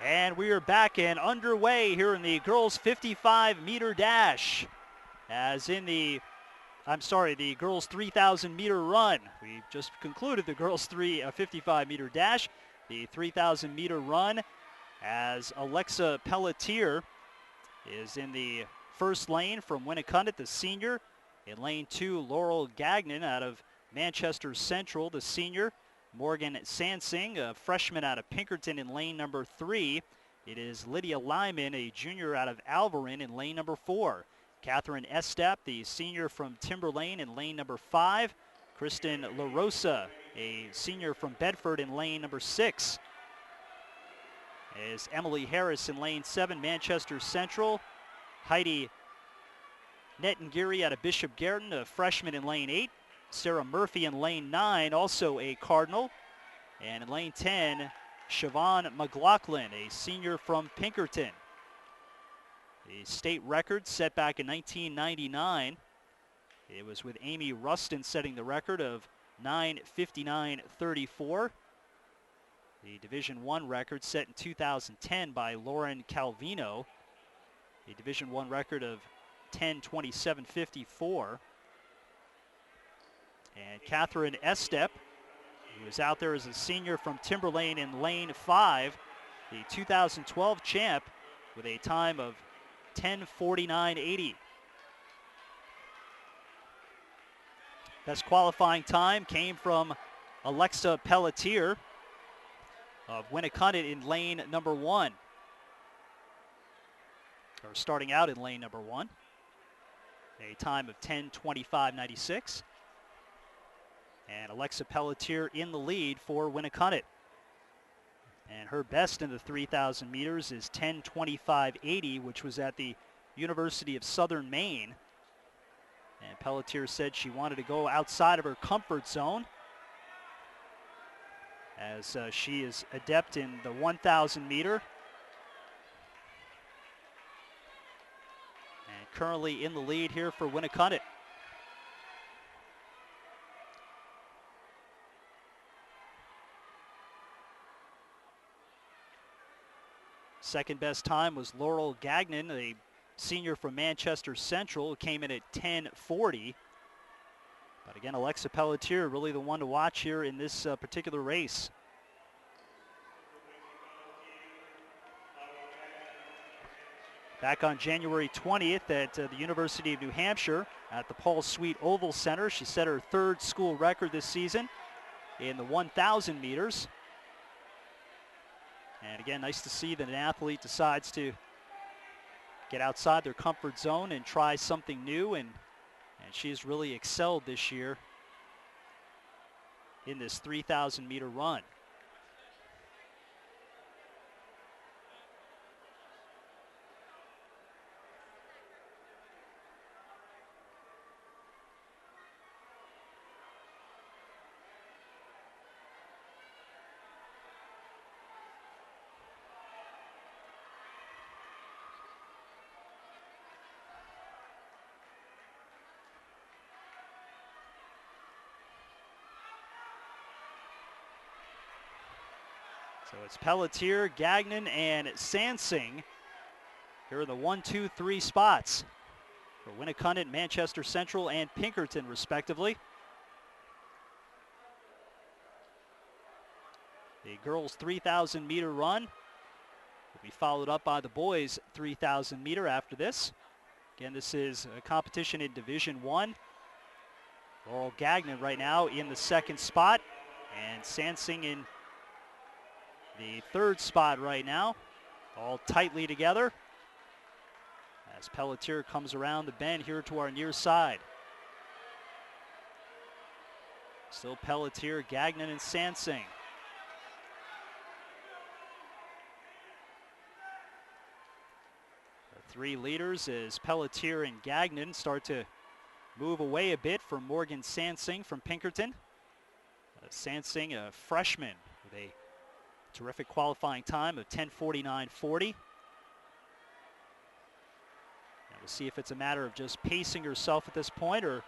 S1: And we are back and underway here in the girls 55-meter dash. As in the girls 3,000-meter run. We just concluded the girls 55-meter dash. The 3,000-meter run as Alexa Pelletier is in the first lane from Winnacunnet, the senior. In lane 2, Laurel Gagnon out of Manchester Central, the senior. Morgan Sansing, a freshman out of Pinkerton, in lane number 3. It is Lydia Lyman, a junior out of Alvarin, in lane number 4. Catherine Estep, the senior from Timberlane, in lane number 5. Kristen LaRosa, a senior from Bedford, in lane number 6. Is Emily Harris in lane 7, Manchester Central. Heidi Nettengiri out of Bishop Garden, a freshman, in lane 8. Sarah Murphy in lane 9, also a Cardinal. And in lane 10, Siobhan McLaughlin, a senior from Pinkerton. The state record set back in 1999. It was with Amy Rustin setting the record of 9:59.34. The Division I record set in 2010 by Lauren Calvino. A Division I record of 10:27.54. And Catherine Estep, who is out there as a senior from Timberlane, in lane 5, the 2012 champ, with a time of 10:49.80. Best qualifying time came from Alexa Pelletier of Winnacunnet in lane number 1. Or starting out in lane number 1. A time of 10:25.96. And Alexa Pelletier in the lead for Winnacunnet. And her best in the 3,000 meters is 10:25.80, which was at the University of Southern Maine. And Pelletier said she wanted to go outside of her comfort zone, as she is adept in the 1,000 meter. And currently in the lead here for Winnacunnet. Second best time was Laurel Gagnon, a senior from Manchester Central, who came in at 10:40. But again, Alexa Pelletier really the one to watch here in this particular race. Back on January 20th at the University of New Hampshire at the Paul Sweet Oval Center, she set her 3rd school record this season in the 1,000 meters. And again, nice to see that an athlete decides to get outside their comfort zone and try something new, and she's really excelled this year in this 3,000 meter run. So it's Pelletier, Gagnon, and Sansing here are the 1, 2, 3 spots for Winnacunnet, Manchester Central, and Pinkerton, respectively. The girls' 3,000 meter run will be followed up by the boys' 3,000 meter after this. Again, this is a competition in Division I. Laurel Gagnon right now in the second spot, and Sansing in the third spot right now, all tightly together as Pelletier comes around the bend here to our near side. Still Pelletier, Gagnon, and Sansing. The three leaders as Pelletier and Gagnon start to move away a bit from Morgan Sansing from Pinkerton. Sansing, a freshman with a terrific qualifying time of 10:49.40. Now we'll see if it's a matter of just pacing herself at this point, or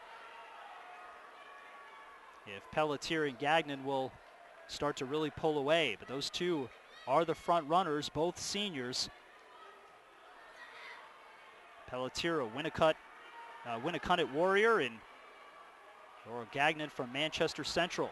S1: if Pelletier and Gagnon will start to really pull away. But those two are the front runners, both seniors. Pelletier, a Winnicott Warrior, and Laurel Gagnon from Manchester Central.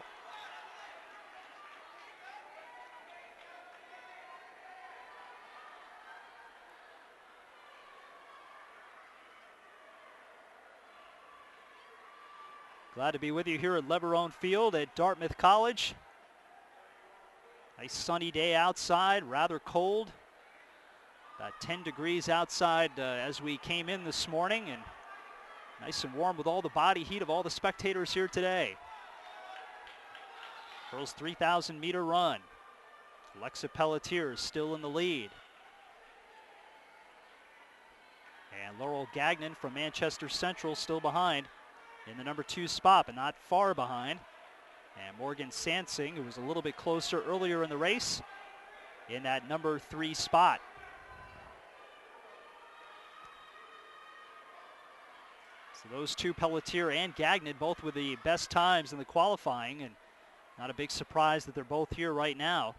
S1: Glad to be with you here at Leverone Field at Dartmouth College. Nice sunny day outside, rather cold. About 10 degrees outside as we came in this morning, and nice and warm with all the body heat of all the spectators here today. Girls 3,000 meter run. Alexa Pelletier is still in the lead. And Laurel Gagnon from Manchester Central still behind in the number 2 spot, but not far behind. And Morgan Sansing, who was a little bit closer earlier in the race, in that number 3 spot. So those two, Pelletier and Gagnon, both with the best times in the qualifying, and not a big surprise that they're both here right now.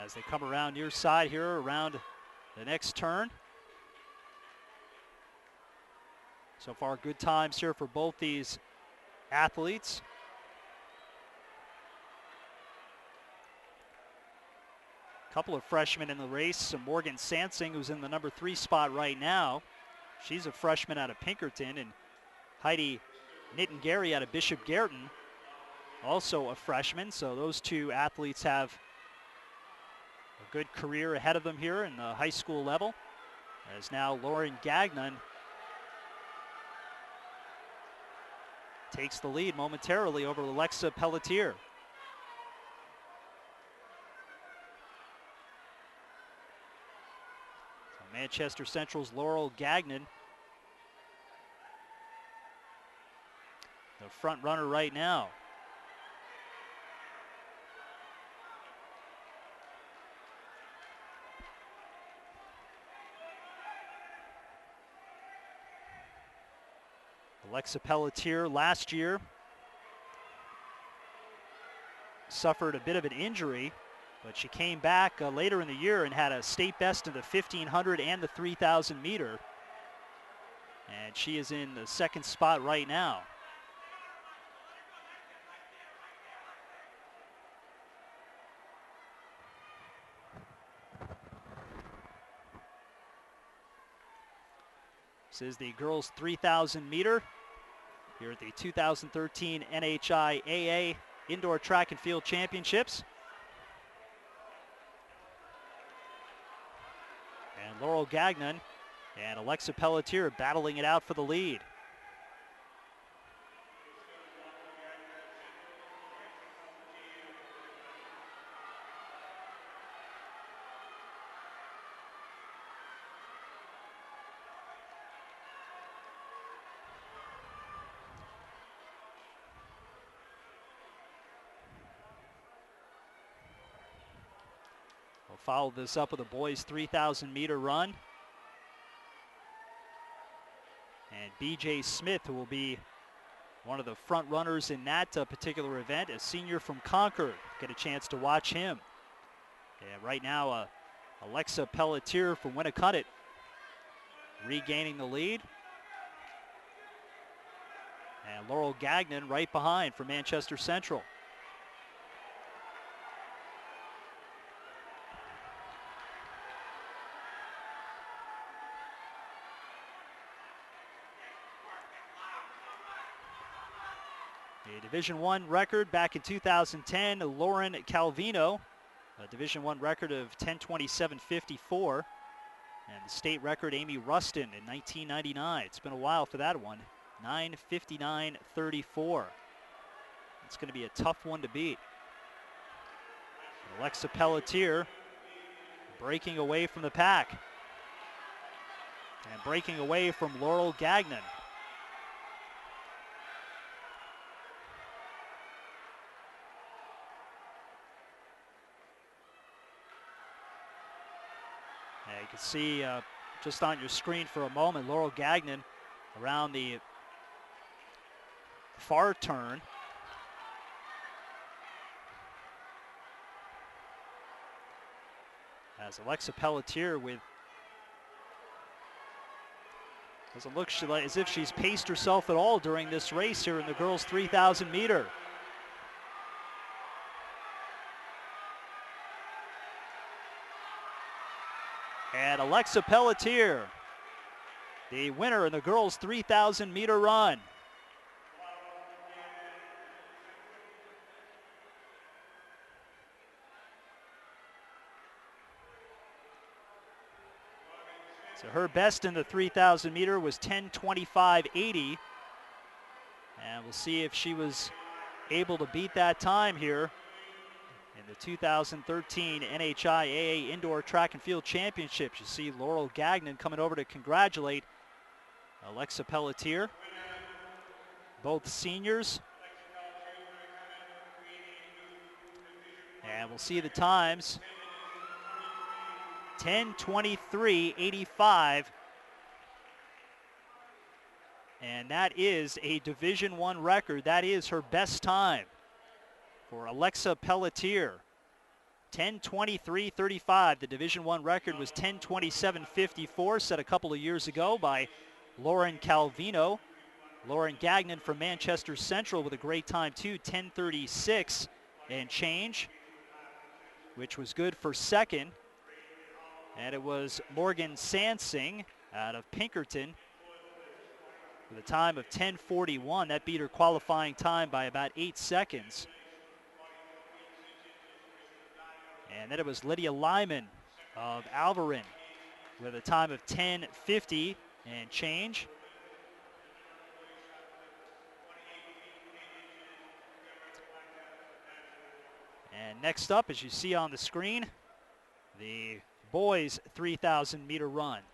S1: As they come around near side here around the next turn. So far, good times here for both these athletes. Couple of freshmen in the race. So Morgan Sansing, who's in the number 3 spot right now. She's a freshman out of Pinkerton, and Heidi Nittengary out of Bishop Guertin, also a freshman. So those two athletes have a good career ahead of them here in the high school level. As now Lauren Gagnon takes the lead momentarily over Alexa Pelletier. So Manchester Central's Laurel Gagnon, the front runner right now. Alexa Pelletier last year suffered a bit of an injury, but she came back later in the year and had a state best in the 1,500 and the 3,000 meter. And she is in the second spot right now. This is the girls 3,000 meter here at the 2013 NHIAA Indoor Track and Field Championships. And Laurel Gagnon and Alexa Pelletier battling it out for the lead. We'll follow this up with a boys 3,000 meter run. And BJ Smith, who will be one of the front runners in that particular event, a senior from Concord. Get a chance to watch him. And right now, Alexa Pelletier from Winnicott regaining the lead. And Laurel Gagnon right behind for Manchester Central. A Division I record back in 2010, Lauren Calvino, a Division I record of 10:27.54. And the state record, Amy Rustin in 1999. It's been a while for that one, 9:59.34. It's going to be a tough one to beat. Alexa Pelletier breaking away from the pack. And breaking away from Laurel Gagnon. Yeah, you can see just on your screen for a moment, Laurel Gagnon around the far turn. As Alexa Pelletier with, doesn't look as if she's paced herself at all during this race here in the girls' 3,000 meter. And Alexa Pelletier, the winner in the girls' 3,000 meter run. So her best in the 3,000 meter was 10:25.80. And we'll see if she was able to beat that time here in the 2013 NHIAA Indoor Track and Field Championships. You see Laurel Gagnon coming over to congratulate Alexa Pelletier. Both seniors. And we'll see the times. 10:23.85. And that is a Division I record. That is her best time for Alexa Pelletier. 10:23.35. The Division I record was 10:27.54, set a couple of years ago by Lauren Calvino. Lauren Gagnon from Manchester Central with a great time too, 10:36 and change, which was good for second. And it was Morgan Sansing out of Pinkerton with a time of 10:41. That beat her qualifying time by about 8 seconds. And then it was Lydia Lyman of Alvarin with a time of 10:50 and change. And next up, as you see on the screen, the boys' 3,000 meter run.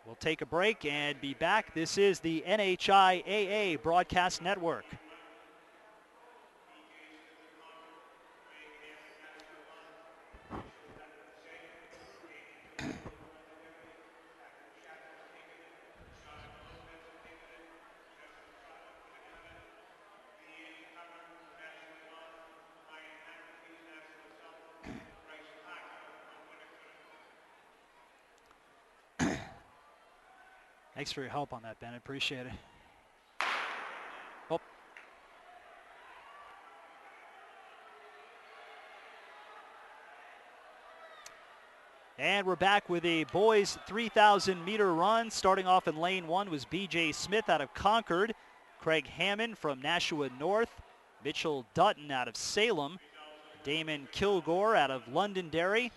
S1: We'll take a break and be back. This is the NHIAA Broadcast Network. Thanks for your help on that, Ben. I appreciate it. Oh. And we're back with a boys 3,000 meter run. Starting off in lane 1 was BJ Smith out of Concord, Craig Hammond from Nashua North, Mitchell Dutton out of Salem, Damon Kilgore out of Londonderry,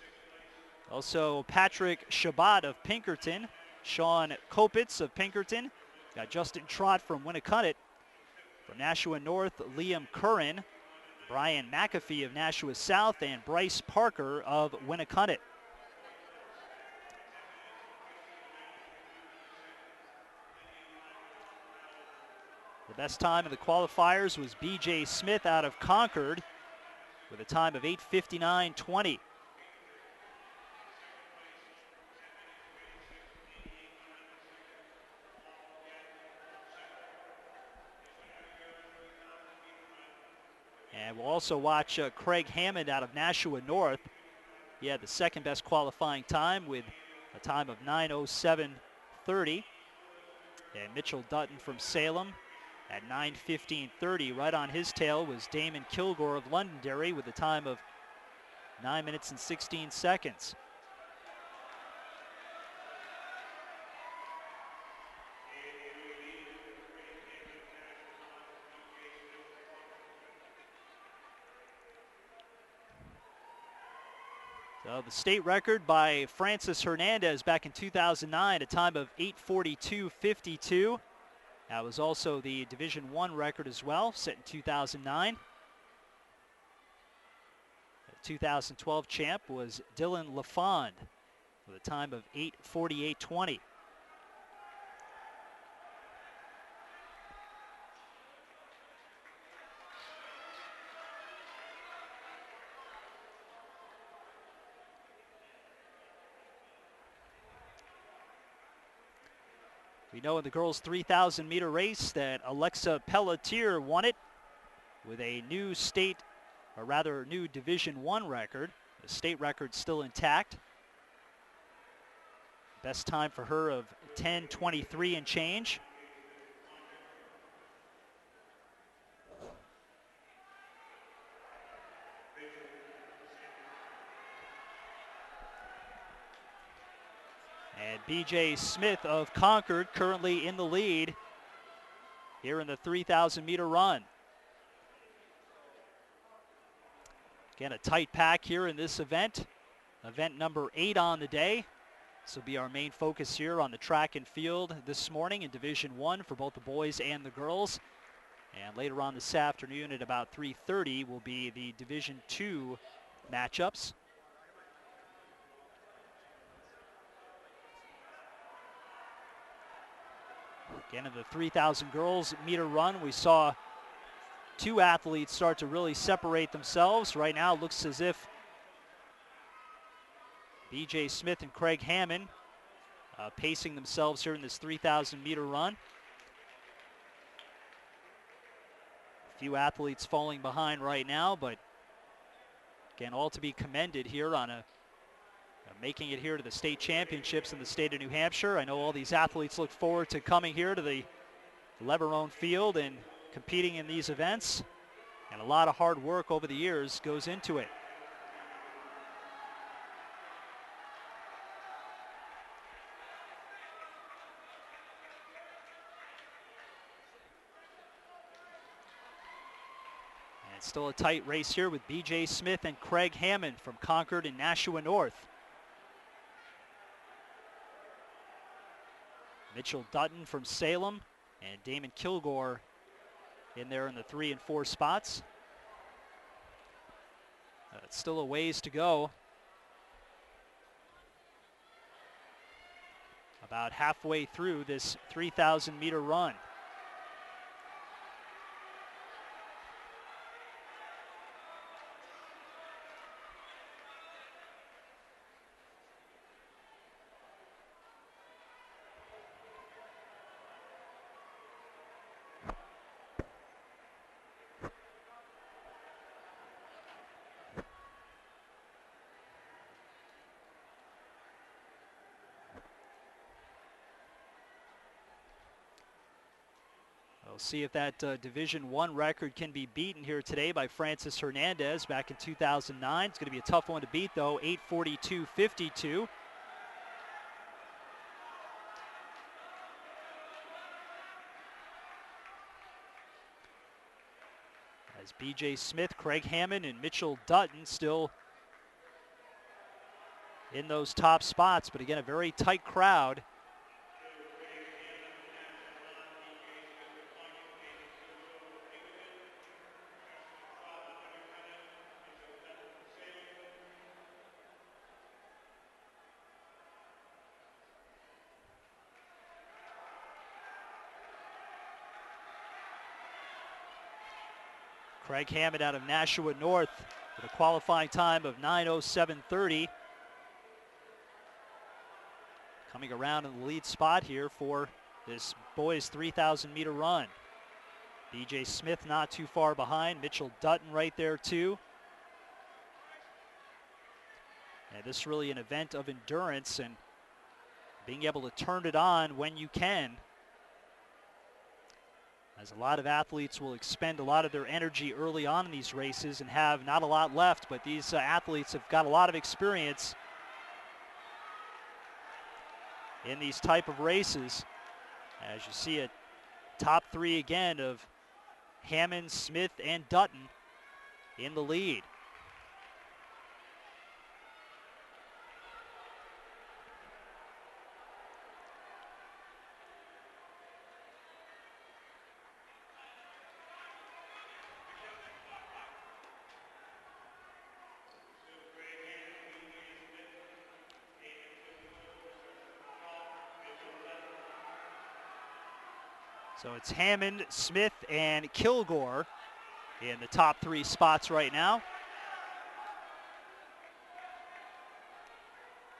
S1: also Patrick Shabbat of Pinkerton, Sean Kopitz of Pinkerton. Got Justin Trott from Winnicott. From Nashua North, Liam Curran, Brian McAfee of Nashua South, and Bryce Parker of Winnicott. The best time of the qualifiers was BJ Smith out of Concord with a time of 8:59.20. And we'll also watch Craig Hammond out of Nashua North. He had the second best qualifying time with a time of 9:07.30. And Mitchell Dutton from Salem at 9:15.30. Right on his tail was Damon Kilgore of Londonderry with a time of 9 minutes and 16 seconds. So the state record by Francis Hernandez back in 2009, a time of 8:42.52. That was also the Division I record as well, set in 2009. The 2012 champ was Dylan LaFond with a time of 8:48.20. We know in the girls' 3,000 meter race that Alexa Pelletier won it with a new state, or rather new Division I record. The state record still intact. Best time for her of 10:23 and change. And BJ Smith of Concord currently in the lead here in the 3,000 meter run. Again, a tight pack here in this event. Event number 8 on the day. This will be our main focus here on the track and field this morning in Division I for both the boys and the girls. And later on this afternoon at about 3:30 will be the Division II matchups. Again, in the 3,000 girls meter run, we saw 2 athletes start to really separate themselves. Right now it looks as if BJ Smith and Craig Hammond pacing themselves here in this 3,000 meter run. A few athletes falling behind right now, but again, all to be commended here on making it here to the state championships in the state of New Hampshire. I know all these athletes look forward to coming here to the Leverone field and competing in these events, and a lot of hard work over the years goes into it. And it's still a tight race here with BJ Smith and Craig Hammond from Concord and Nashua North. Mitchell Dutton from Salem and Damon Kilgore in there in the 3 and 4 spots. It's still a ways to go. About halfway through this 3,000 meter run. We'll see if that Division I record can be beaten here today by Francis Hernandez back in 2009. It's going to be a tough one to beat, though, 8:42.52. As BJ Smith, Craig Hammond, and Mitchell Dutton still in those top spots, but again, a very tight crowd. Craig Hammond out of Nashua North with a qualifying time of 9:07.30. Coming around in the lead spot here for this boys 3,000 meter run. BJ Smith not too far behind. Mitchell Dutton right there too. And this is really an event of endurance and being able to turn it on when you can. As a lot of athletes will expend a lot of their energy early on in these races and have not a lot left, but these athletes have got a lot of experience in these type of races. As you see, a top 3 again of Hammond, Smith, and Dutton in the lead. So it's Hammond, Smith, and Kilgore in the top 3 spots right now.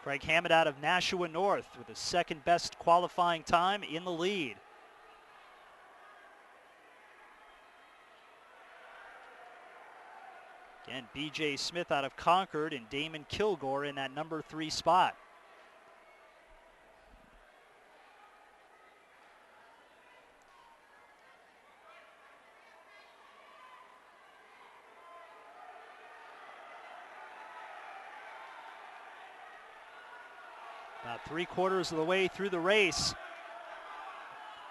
S1: Craig Hammond out of Nashua North with the second best qualifying time in the lead. Again, B.J. Smith out of Concord and Damon Kilgore in that number 3 spot. About 3/4 of the way through the race.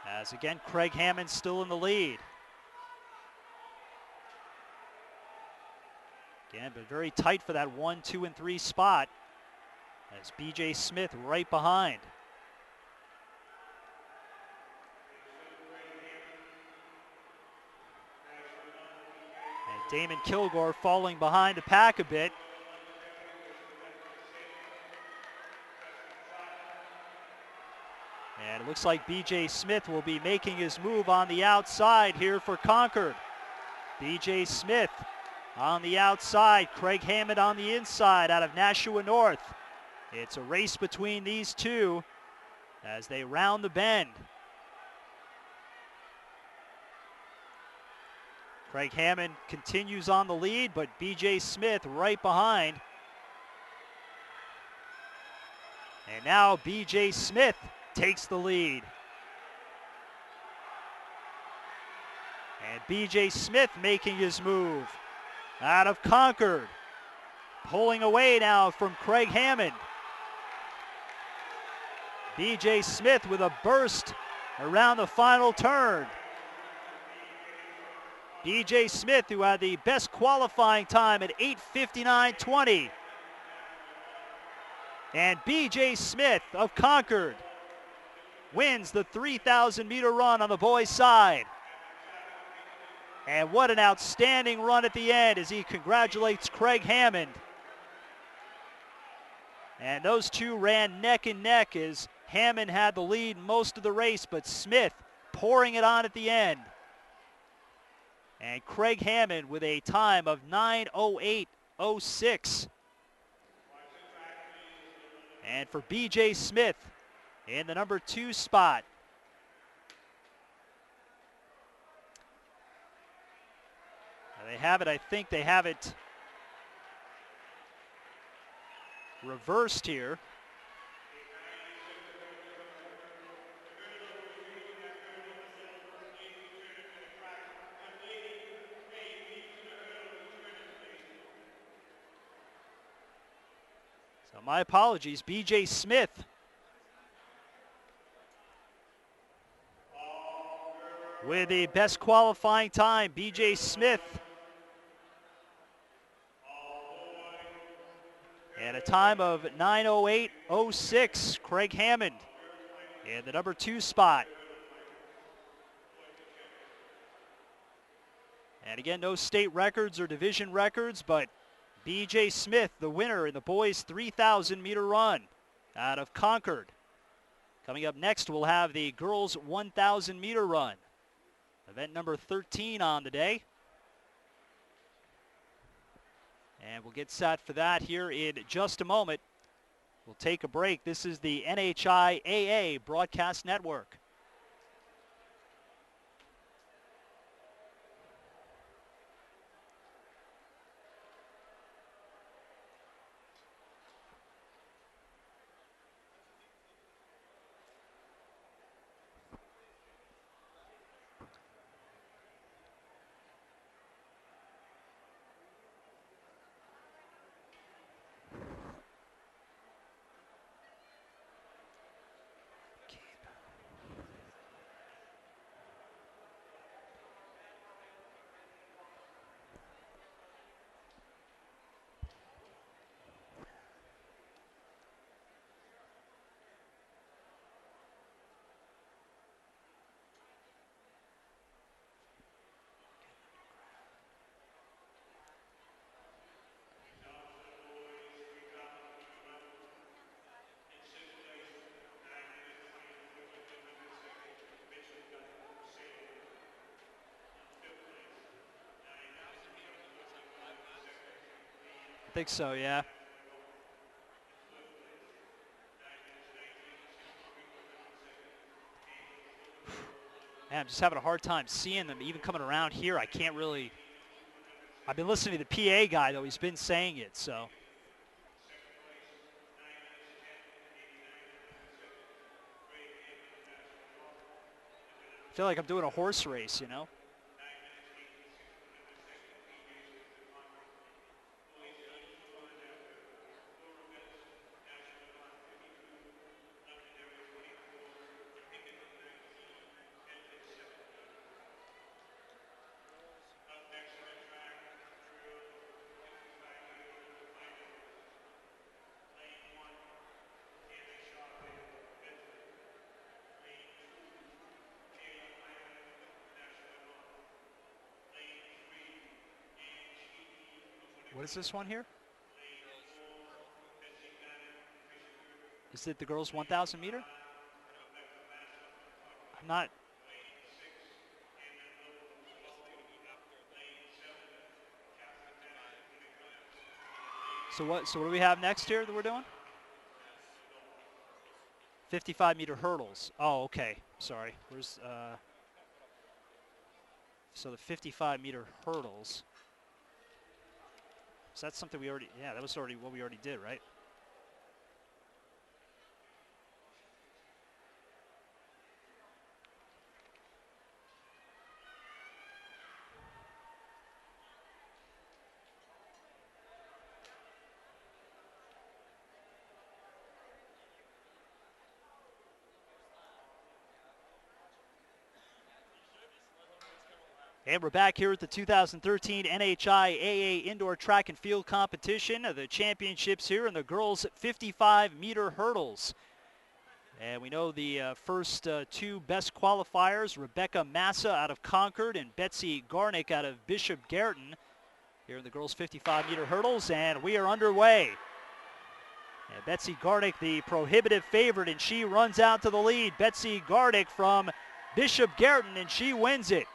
S1: As again, Craig Hammond still in the lead. Again, but very tight for that 1, 2, and 3 spot. As B.J. Smith right behind. And Damon Kilgore falling behind the pack a bit. And it looks like B.J. Smith will be making his move on the outside here for Concord. B.J. Smith on the outside, Craig Hammond on the inside out of Nashua North. It's a race between these two as they round the bend. Craig Hammond continues on the lead, but B.J. Smith right behind. And now B.J. Smith takes the lead. And B.J. Smith making his move out of Concord. Pulling away now from Craig Hammond. B.J. Smith with a burst around the final turn. B.J. Smith, who had the best qualifying time at 8:59.20. And B.J. Smith of Concord wins the 3,000-meter run on the boys' side. And what an outstanding run at the end as he congratulates Craig Hammond. And those two ran neck and neck as Hammond had the lead most of the race, but Smith pouring it on at the end. And Craig Hammond with a time of 9:08.06. And for B.J. Smith in the number 2 spot. Now they have it, I think they have it reversed here. So my apologies, B.J. Smith with the best qualifying time. B.J. Smith and a time of 9:08.06. Craig Hammond in the number 2 spot. And again, no state records or division records, but B.J. Smith, the winner in the boys' 3,000-meter run out of Concord. Coming up next, we'll have the girls' 1,000-meter run. Event number 13 on the day. And we'll get set for that here in just a moment. We'll take a break. This is the NHIAA Broadcast Network. I think so, yeah. Man, I'm just having a hard time seeing them even coming around here. I can't really. I've been listening to the PA guy, though. He's been saying it, so. I feel like I'm doing a horse race, you know? What is this one here? Is it the girls 1,000 meter? I'm not. So what do we have next here that we're doing? 55-meter hurdles. Oh, okay. Sorry. Where's so the 55-meter hurdles. So that's something we already. Yeah, that was already what we already did, right? And we're back here at the 2013 NHIAA Indoor Track and Field Competition. The championships here in the girls' 55-meter hurdles. And we know the first two best qualifiers, Rebecca Massa out of Concord and Betsy Garnick out of Bishop Garreton, here in the girls' 55-meter hurdles, and we are underway. And Betsy Garnick, the prohibitive favorite, and she runs out to the lead. Betsy Garnick from Bishop Garreton, and she wins it.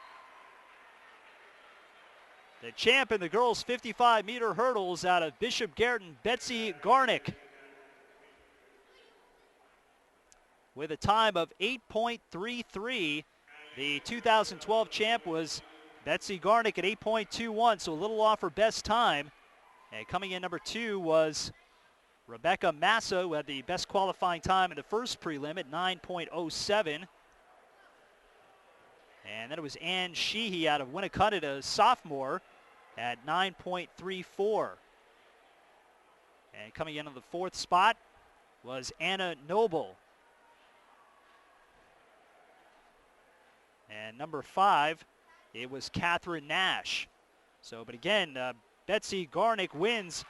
S1: The champ in the girls' 55-meter hurdles out of Bishop Garreton, Betsy Garnick, with a time of 8.33. The 2012 champ was Betsy Garnick at 8.21, so a little off her best time. And coming in number 2 was Rebecca Massa, who had the best qualifying time in the first prelim at 9.07. And then it was Ann Sheehy out of Winnicott, a sophomore, at 9.34. And coming in on the 4th spot was Anna Noble. And number 5, it was Catherine Nash. So, but again, Betsy Garnick wins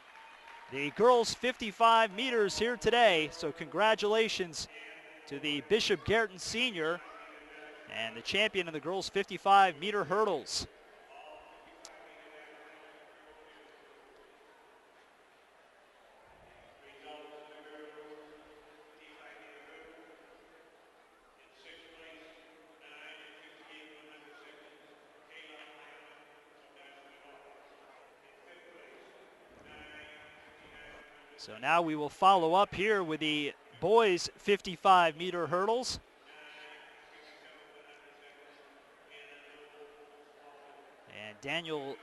S1: the girls' 55 meters here today. So congratulations to the Bishop Garreton senior and the champion of the girls' 55-meter hurdles. So now we will follow up here with the boys' 55-meter hurdles. And Daniel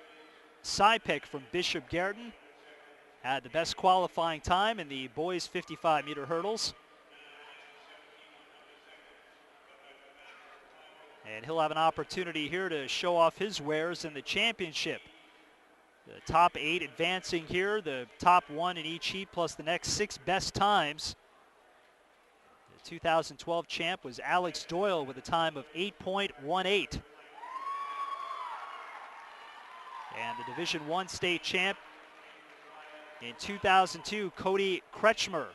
S1: Sypek from Bishop Garreton had the best qualifying time in the boys' 55-meter hurdles. And he'll have an opportunity here to show off his wares in the championship. The top 8 advancing here, the top 1 in each heat plus the next 6 best times. The 2012 champ was Alex Doyle with a time of 8.18. And the Division I state champ in 2002, Cody Kretschmer,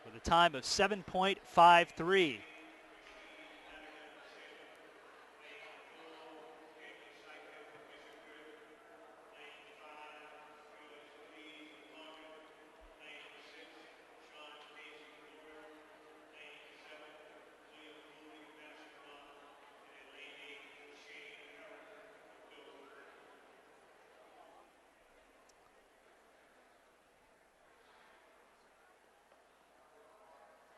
S1: with a time of 7.53.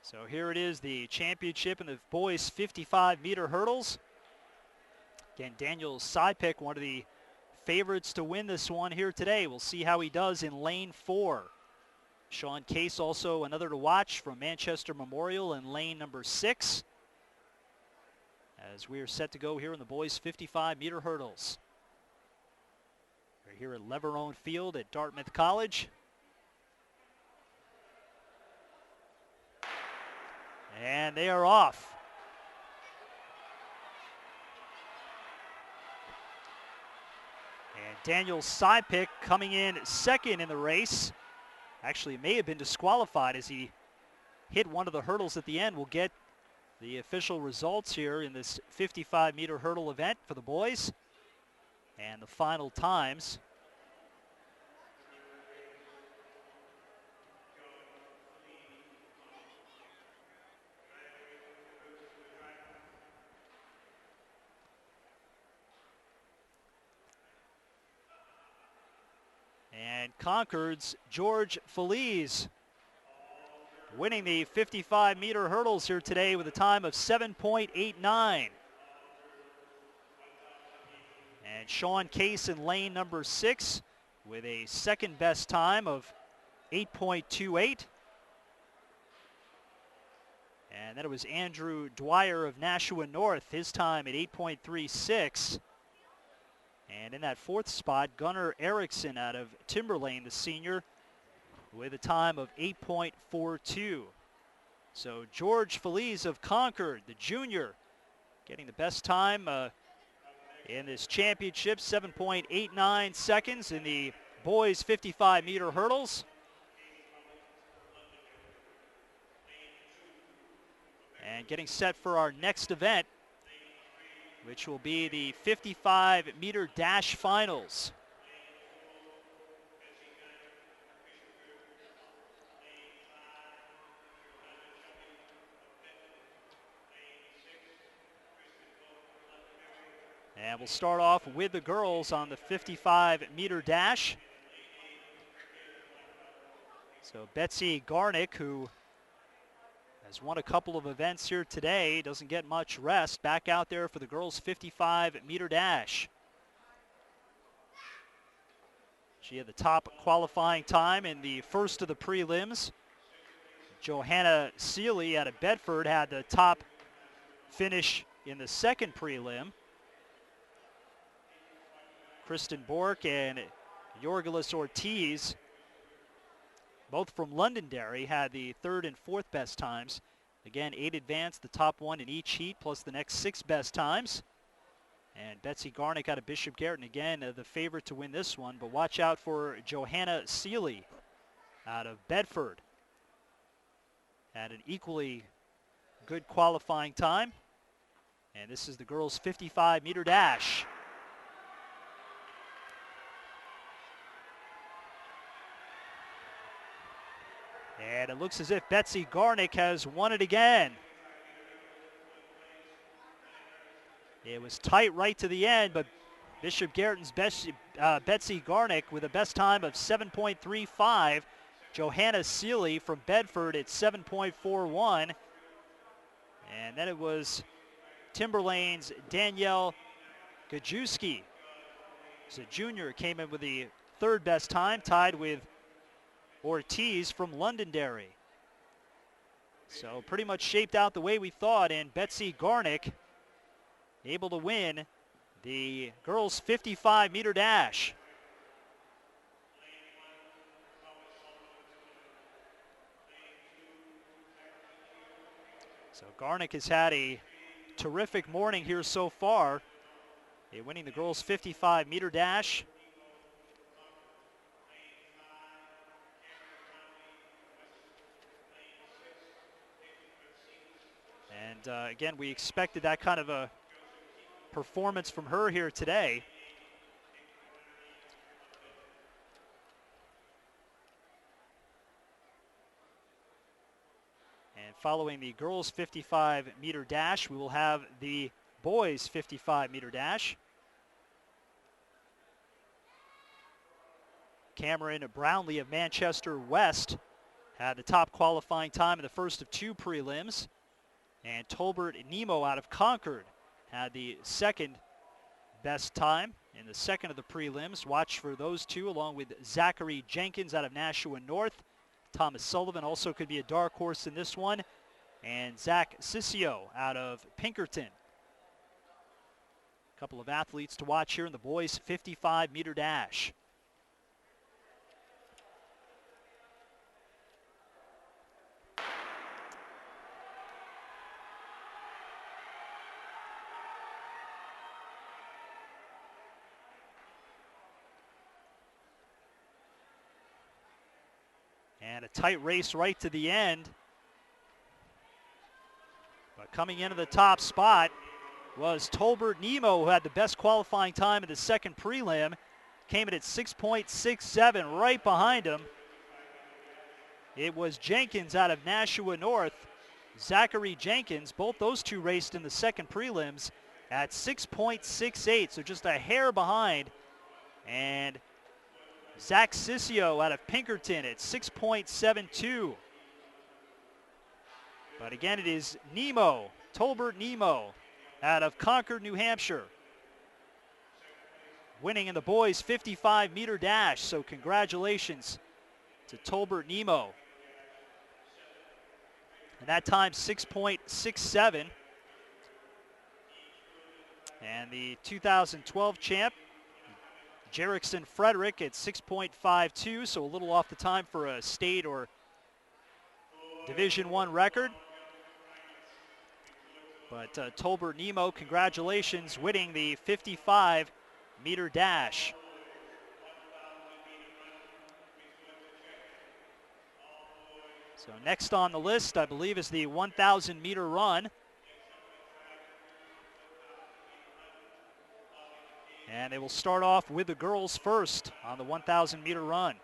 S1: So here it is, the championship in the boys 55-meter hurdles. Again, Daniel Sypick, one of the favorites to win this one here today. We'll see how he does in lane 4. Sean Case also another to watch from Manchester Memorial in lane number 6. As we are set to go here in the boys 55-meter hurdles. We're here at Leverone Field at Dartmouth College. And they are off. And Daniel Sypick coming in second in the race. Actually may have been disqualified as he hit one of the hurdles at the end. We'll get the official results here in this 55-meter hurdle event for the boys and the final times. And Concord's George Feliz winning the 55-meter hurdles here today with a time of 7.89. And Sean Case in lane number 6 with a second best time of 8.28. And then it was Andrew Dwyer of Nashua North, his time at 8.36. And in that fourth spot, Gunnar Erickson out of Timberlane, the senior, with a time of 8.42. So George Feliz of Concord, the junior, getting the best time in this championship, 7.89 seconds in the boys 55-meter hurdles. And getting set for our next event, which will be the 55-meter dash finals. And we'll start off with the girls on the 55-meter dash. So Betsy Garnick, who has won a couple of events here today, doesn't get much rest, back out there for the girls' 55-meter dash. She had the top qualifying time in the first of the prelims. Johanna Seeley out of Bedford had the top finish in the second prelim. Kristen Bork and Yorgelis Ortiz, both from Londonderry, had the third and fourth best times. Again, 8 advanced, the top one in each heat, plus the next 6 best times. And Betsy Garnick out of Bishop Garrett, again, the favorite to win this one. But watch out for Johanna Seeley out of Bedford. Had an equally good qualifying time. And this is the girls' 55-meter dash. And it looks as if Betsy Garnick has won it again. It was tight right to the end, but Bishop Garrett's Betsy Garnick with a best time of 7.35. Johanna Seeley from Bedford at 7.41. And then it was Timberlane's Danielle Gajewski. So junior came in with the third best time, tied with Ortiz from Londonderry. So pretty much shaped out the way we thought, and Betsy Garnick able to win the girls' 55-meter dash. So Garnick has had a terrific morning here so far, winning the girls' 55-meter dash. And again, we expected that kind of a performance from her here today. And following the girls' 55-meter dash, we will have the boys' 55-meter dash. Cameron Brownlee of Manchester West had the top qualifying time in the first of two prelims. And Tolbert Nemo out of Concord had the second best time in the second of the prelims. Watch for those two along with Zachary Jenkins out of Nashua North. Thomas Sullivan also could be a dark horse in this one. And Zach Ciccio out of Pinkerton. A couple of athletes to watch here in the boys' 55-meter dash. And a tight race right to the end. But coming into the top spot was Tolbert Nemo, who had the best qualifying time in the second prelim. Came in at 6.67. Right behind him, it was Jenkins out of Nashua North. Zachary Jenkins, both those two raced in the second prelims at 6.68, so just a hair behind. And Zach Ciccio out of Pinkerton at 6.72. But again, it is Nemo, Tolbert Nemo, out of Concord, New Hampshire, winning in the boys' 55-meter dash. So congratulations to Tolbert Nemo. And that time 6.67. And the 2012 champ, Jerickson Frederick, at 6.52, so a little off the time for a state or Division I record. But Tolbert Nemo, congratulations, winning the 55-meter dash. So next on the list, I believe, is the 1,000-meter run. And they will start off with the girls first on the 1,000-meter run.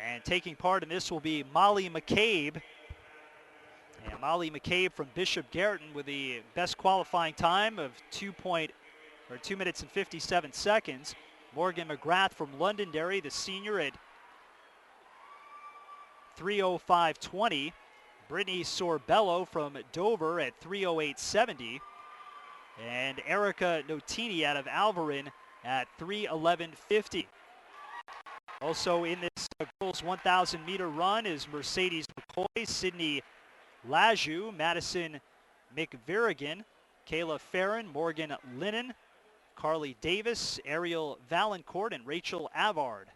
S1: And taking part in this will be Molly McCabe. And Molly McCabe from Bishop Garreton with the best qualifying time of 2 minutes and 57 seconds. Morgan McGrath from Londonderry, the senior, at 3:05.20. Brittany Sorbello from Dover at 3:08.70. And Erica Notini out of Alvarin at 3:11.50. Also in this girls 1,000-meter run is Mercedes McCoy, Sydney Laju, Madison McVirigan, Kayla Farron, Morgan Linnon, Carly Davis, Ariel Valancourt, and Rachel Avard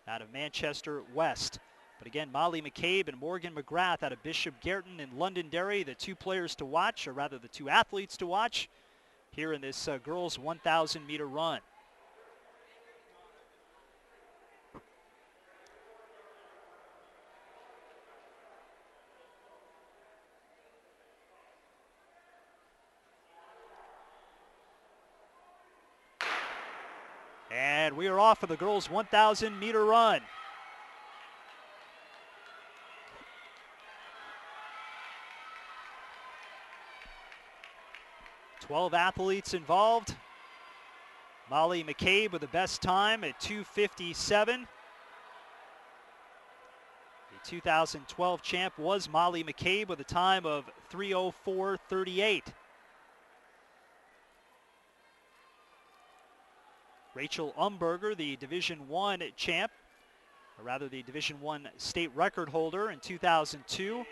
S1: out of Manchester West. But again, Molly McCabe and Morgan McGrath out of Bishop Garreton and Londonderry, the two players to watch, or rather the two athletes to watch here in this girls 1,000-meter run. And we are off for the girls 1,000-meter run. Twelve athletes involved. Molly McCabe with the best time at 2:57. The 2012 champ was Molly McCabe with a time of 3:04.38. Rachel Umberger, the Division I champ, or rather the Division I state record holder in 2002.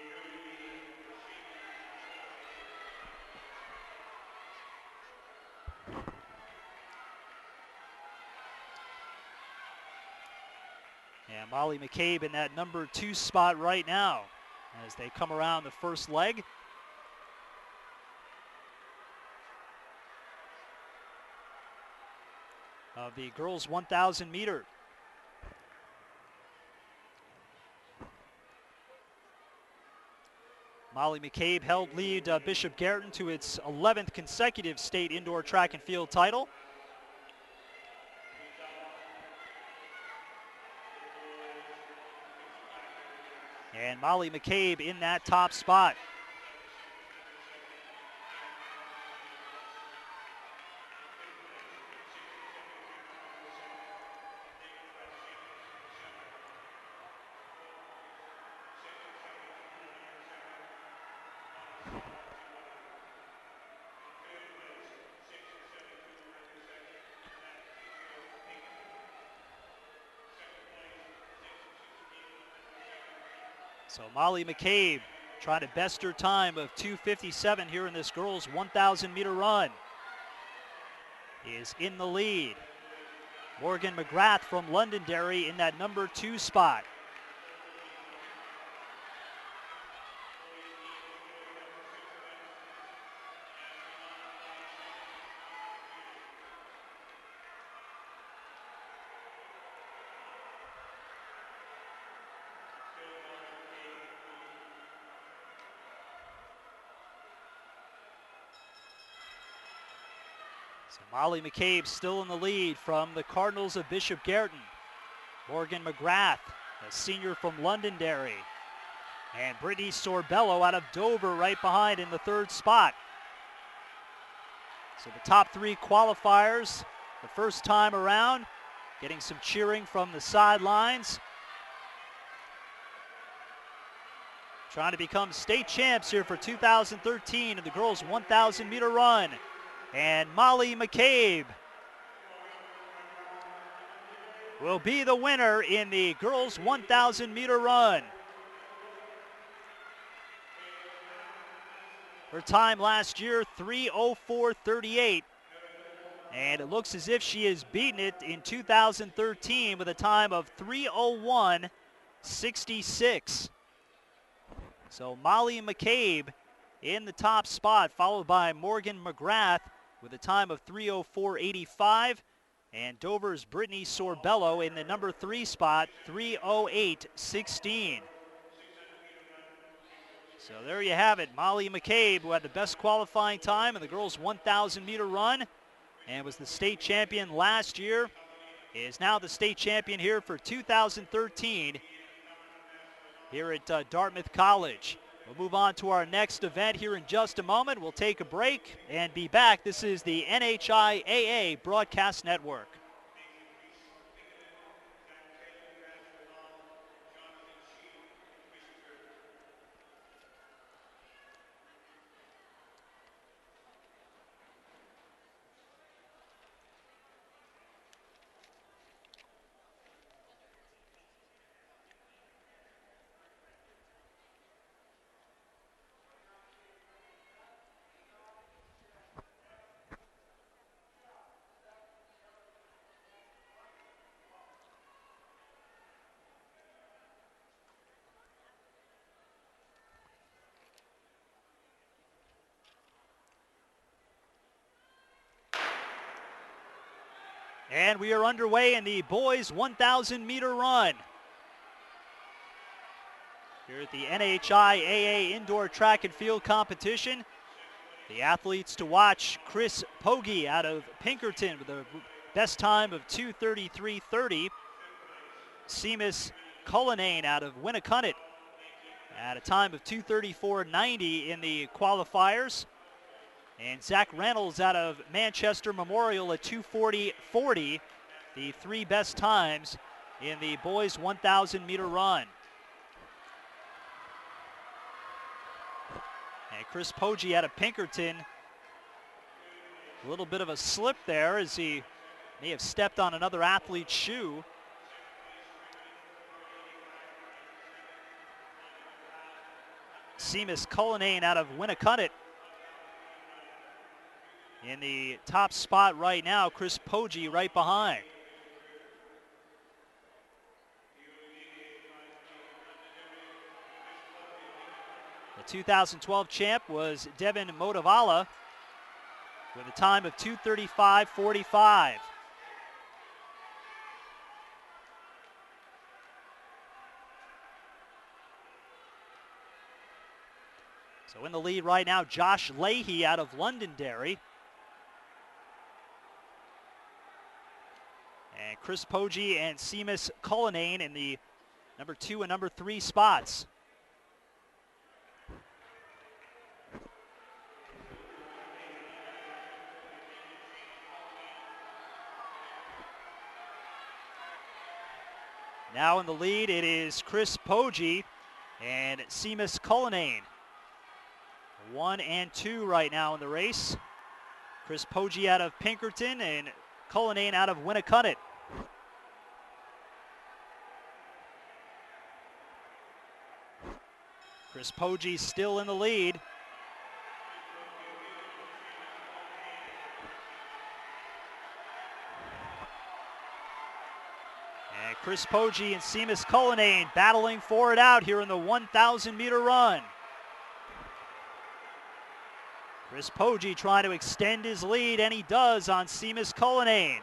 S1: And Molly McCabe in that number 2 spot right now as they come around the first leg. Of the girls 1,000 meter. Molly McCabe held lead Bishop Garreton to its 11th consecutive state indoor track and field title. And Molly McCabe in that top spot. So Molly McCabe trying to best her time of 2:57 here in this girls 1,000 meter run is in the lead. Morgan McGrath from Londonderry in that number 2 spot. So Molly McCabe still in the lead from the Cardinals of Bishop Guertin. Morgan McGrath, a senior from Londonderry. And Brittany Sorbello out of Dover right behind in the 3rd spot. So the top 3 qualifiers the first time around, getting some cheering from the sidelines. Trying to become state champs here for 2013 in the girls 1,000 meter run. And Molly McCabe will be the winner in the girls 1,000 meter run. Her time last year, 3:04:38. And it looks as if she has beaten it in 2013 with a time of 3:01:66. So Molly McCabe in the top spot, followed by Morgan McGrath with a time of 3:04:85. And Dover's Brittany Sorbello in the number 3 spot, 3:08:16. So there you have it. Molly McCabe, who had the best qualifying time in the girls 1,000 meter run and was the state champion last year, is now the state champion here for 2013 here at Dartmouth College. We'll move on to our next event here in just a moment. We'll take a break and be back. This is the NHIAA Broadcast Network. And we are underway in the boys 1,000 meter run here at the NHIAA Indoor Track and Field Competition. The athletes to watch: Chris Pogge out of Pinkerton with a best time of 2:33:30. Seamus Cullinane out of Winnicott at a time of 2:34:90 in the qualifiers. And Zach Reynolds out of Manchester Memorial at 2:40:40, the 3 best times in the boys 1,000 meter run. And Chris Pogge out of Pinkerton, a little bit of a slip there as he may have stepped on another athlete's shoe. Seamus Cullinane out of Winnicott in the top spot right now. Chris Pogge right behind. The 2012 champ was Devin Modavala with a time of 2:35:45. So in the lead right now, Josh Leahy out of Londonderry. And Chris Pogge and Seamus Cullinane in the number 2 and number 3 spots. Now in the lead, it is Chris Pogge and Seamus Cullinane. 1 and 2 right now in the race. Chris Pogge out of Pinkerton and Cullinane out of Winnicott. Chris Poggi still in the lead. And Chris Poggi and Seamus Cullinane battling for it out here in the 1,000-meter run. Chris Poggi trying to extend his lead, and he does on Seamus Cullinane.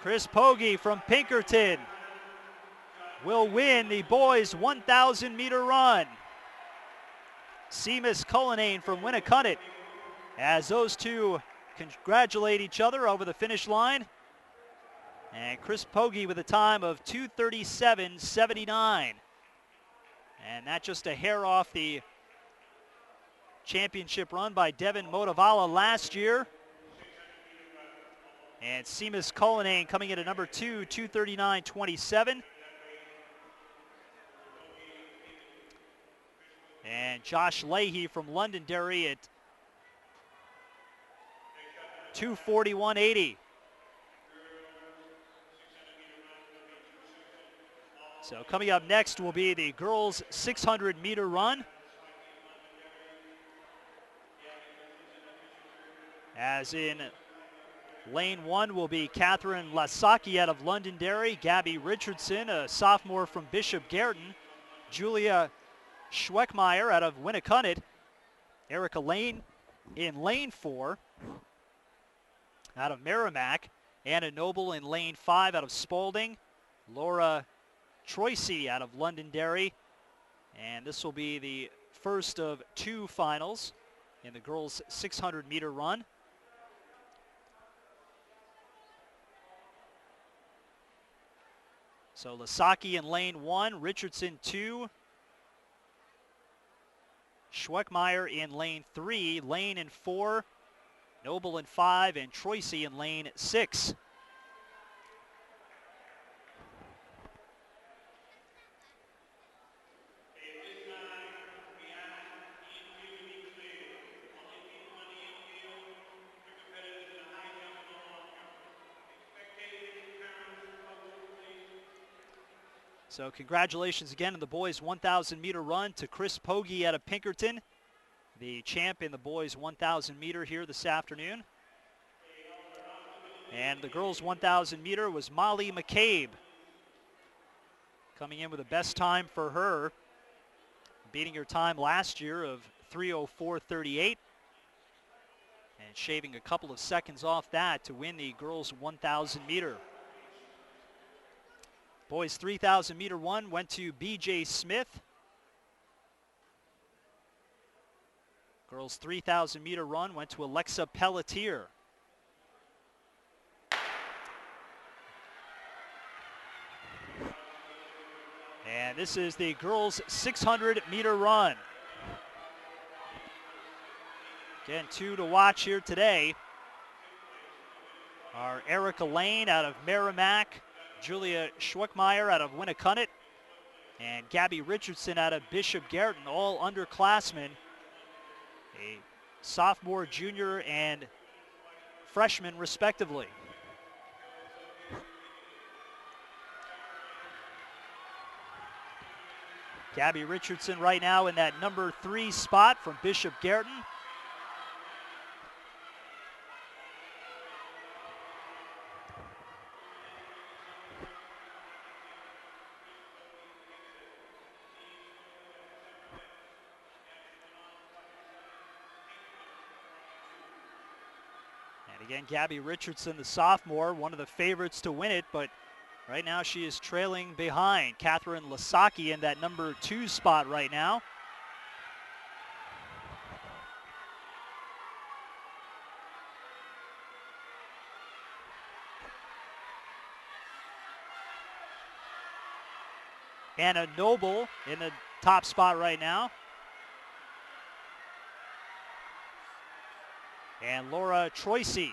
S1: Chris Poggi from Pinkerton will win the boys' 1,000-meter run. Seamus Cullinane from Winnicott, as those two congratulate each other over the finish line. And Chris Poggi with a time of 2:37.79. And that's just a hair off the championship run by Devin Motivala last year. And Seamus Cullinane coming in at number 2, 2:39.27. And Josh Leahy from Londonderry at 2:41.80. So coming up next will be the girls' 600-meter run. As in lane 1 will be Catherine Lasaki out of Londonderry, Gabby Richardson, a sophomore from Bishop Guertin, Julia Schweckmeyer out of Winnicott, Erica Lane in lane 4 out of Merrimack, Anna Noble in lane 5 out of Spalding, Laura Troisi out of Londonderry, and this will be the first of 2 finals in the girls' 600-meter run. So Lasaki in lane 1, Richardson 2, Schweckmeyer in lane 3, Lane in 4, Noble in 5, and Troisi in lane 6. So congratulations again on the boys' 1,000-meter run to Chris Poggi out of Pinkerton, the champ in the boys' 1,000-meter here this afternoon. And the girls' 1,000-meter was Molly McCabe, coming in with the best time for her, beating her time last year of 3:04.38, and shaving a couple of seconds off that to win the girls' 1,000-meter. Boys' 3,000-meter one went to B.J. Smith. Girls' 3,000-meter run went to Alexa Pelletier. And this is the girls' 600-meter run. Again, 2 to watch here today are Erica Lane out of Merrimack, Julia Schweckmeyer out of Winnicott, and Gabby Richardson out of Bishop Guertin, all underclassmen, a sophomore, junior, and freshman respectively. Gabby Richardson right now in that number 3 spot from Bishop Guertin. Again, Gabby Richardson, the sophomore, one of the favorites to win it, but right now she is trailing behind Catherine Lasaki in that number 2 spot right now. Anna Noble in the top spot right now. And Laura Troisi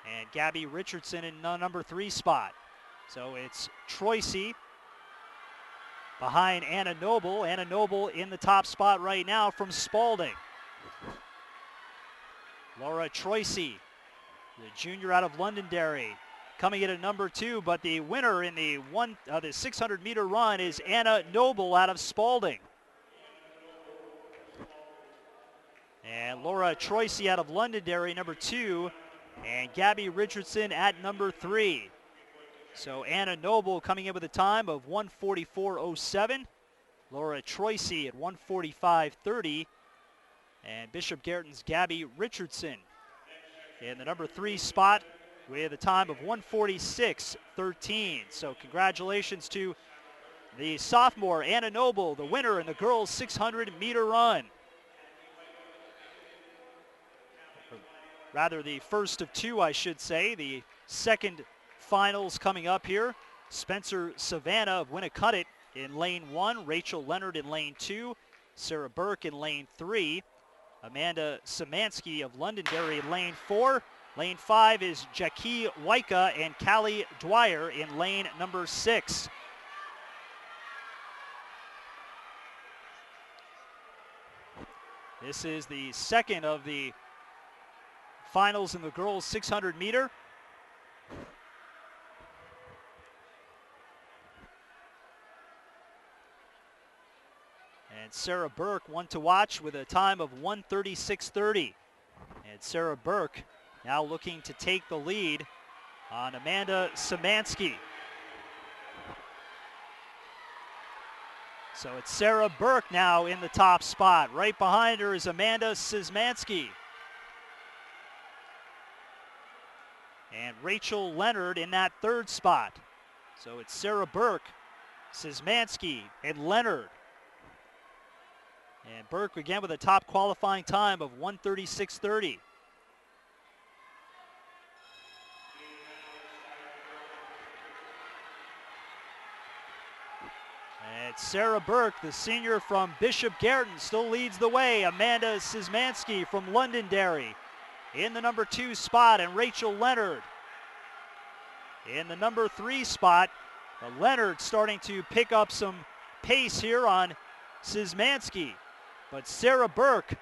S1: and Gabby Richardson in the number 3 spot. So it's Troisi behind Anna Noble. Anna Noble in the top spot right now from Spalding. Laura Troisi, the junior out of Londonderry, coming in at number 2, but the winner in the 600-meter run is Anna Noble out of Spalding. And Laura Troisi out of Londonderry, number 2, and Gabby Richardson at number 3. So Anna Noble coming in with a time of 1:44.07. Laura Troisi at 1:45.30. And Bishop Garreton's Gabby Richardson in the number 3 spot with a time of 1:46.13. So congratulations to the sophomore Anna Noble, the winner in the girls 600-meter run. Rather, the first of 2, I should say. The second finals coming up here. Spencer Savannah of Winnicuttet in lane 1, Rachel Leonard in lane 2, Sarah Burke in lane 3, Amanda Szymanski of Londonderry in lane 4. Lane 5 is Jackie Waika and Callie Dwyer in lane number 6. This is the second of the finals in the girls 600 meter. And Sarah Burke, one to watch with a time of 1:36.30. And Sarah Burke now looking to take the lead on Amanda Szymanski. So it's Sarah Burke now in the top spot. Right behind her is Amanda Szymanski. And Rachel Leonard in that 3rd spot. So it's Sarah Burke, Szymanski, and Leonard. And Burke again with a top qualifying time of 1:36.30. And Sarah Burke, the senior from Bishop Garreton, still leads the way. Amanda Szymanski from Londonderry in the number 2 spot, and Rachel Leonard in the number 3 spot. But Leonard starting to pick up some pace here on Szymanski. But Sarah Burke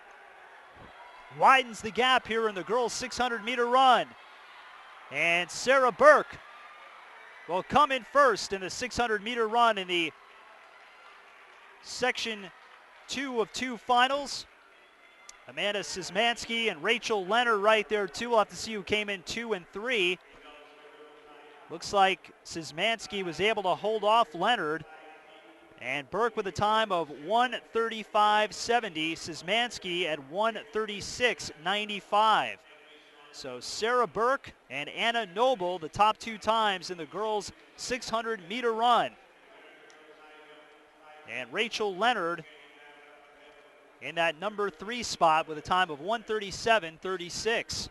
S1: widens the gap here in the girls 600-meter run. And Sarah Burke will come in first in the 600-meter run in the section 2 of 2 finals. Amanda Szymanski and Rachel Leonard right there too. We'll have to see who came in 2 and 3. Looks like Szymanski was able to hold off Leonard. And Burke with a time of 1:35.70. Szymanski at 1:36.95. So Sarah Burke and Anna Noble, the top 2 times in the girls 600-meter run. And Rachel Leonard in that number 3 spot with a time of 1:37.36.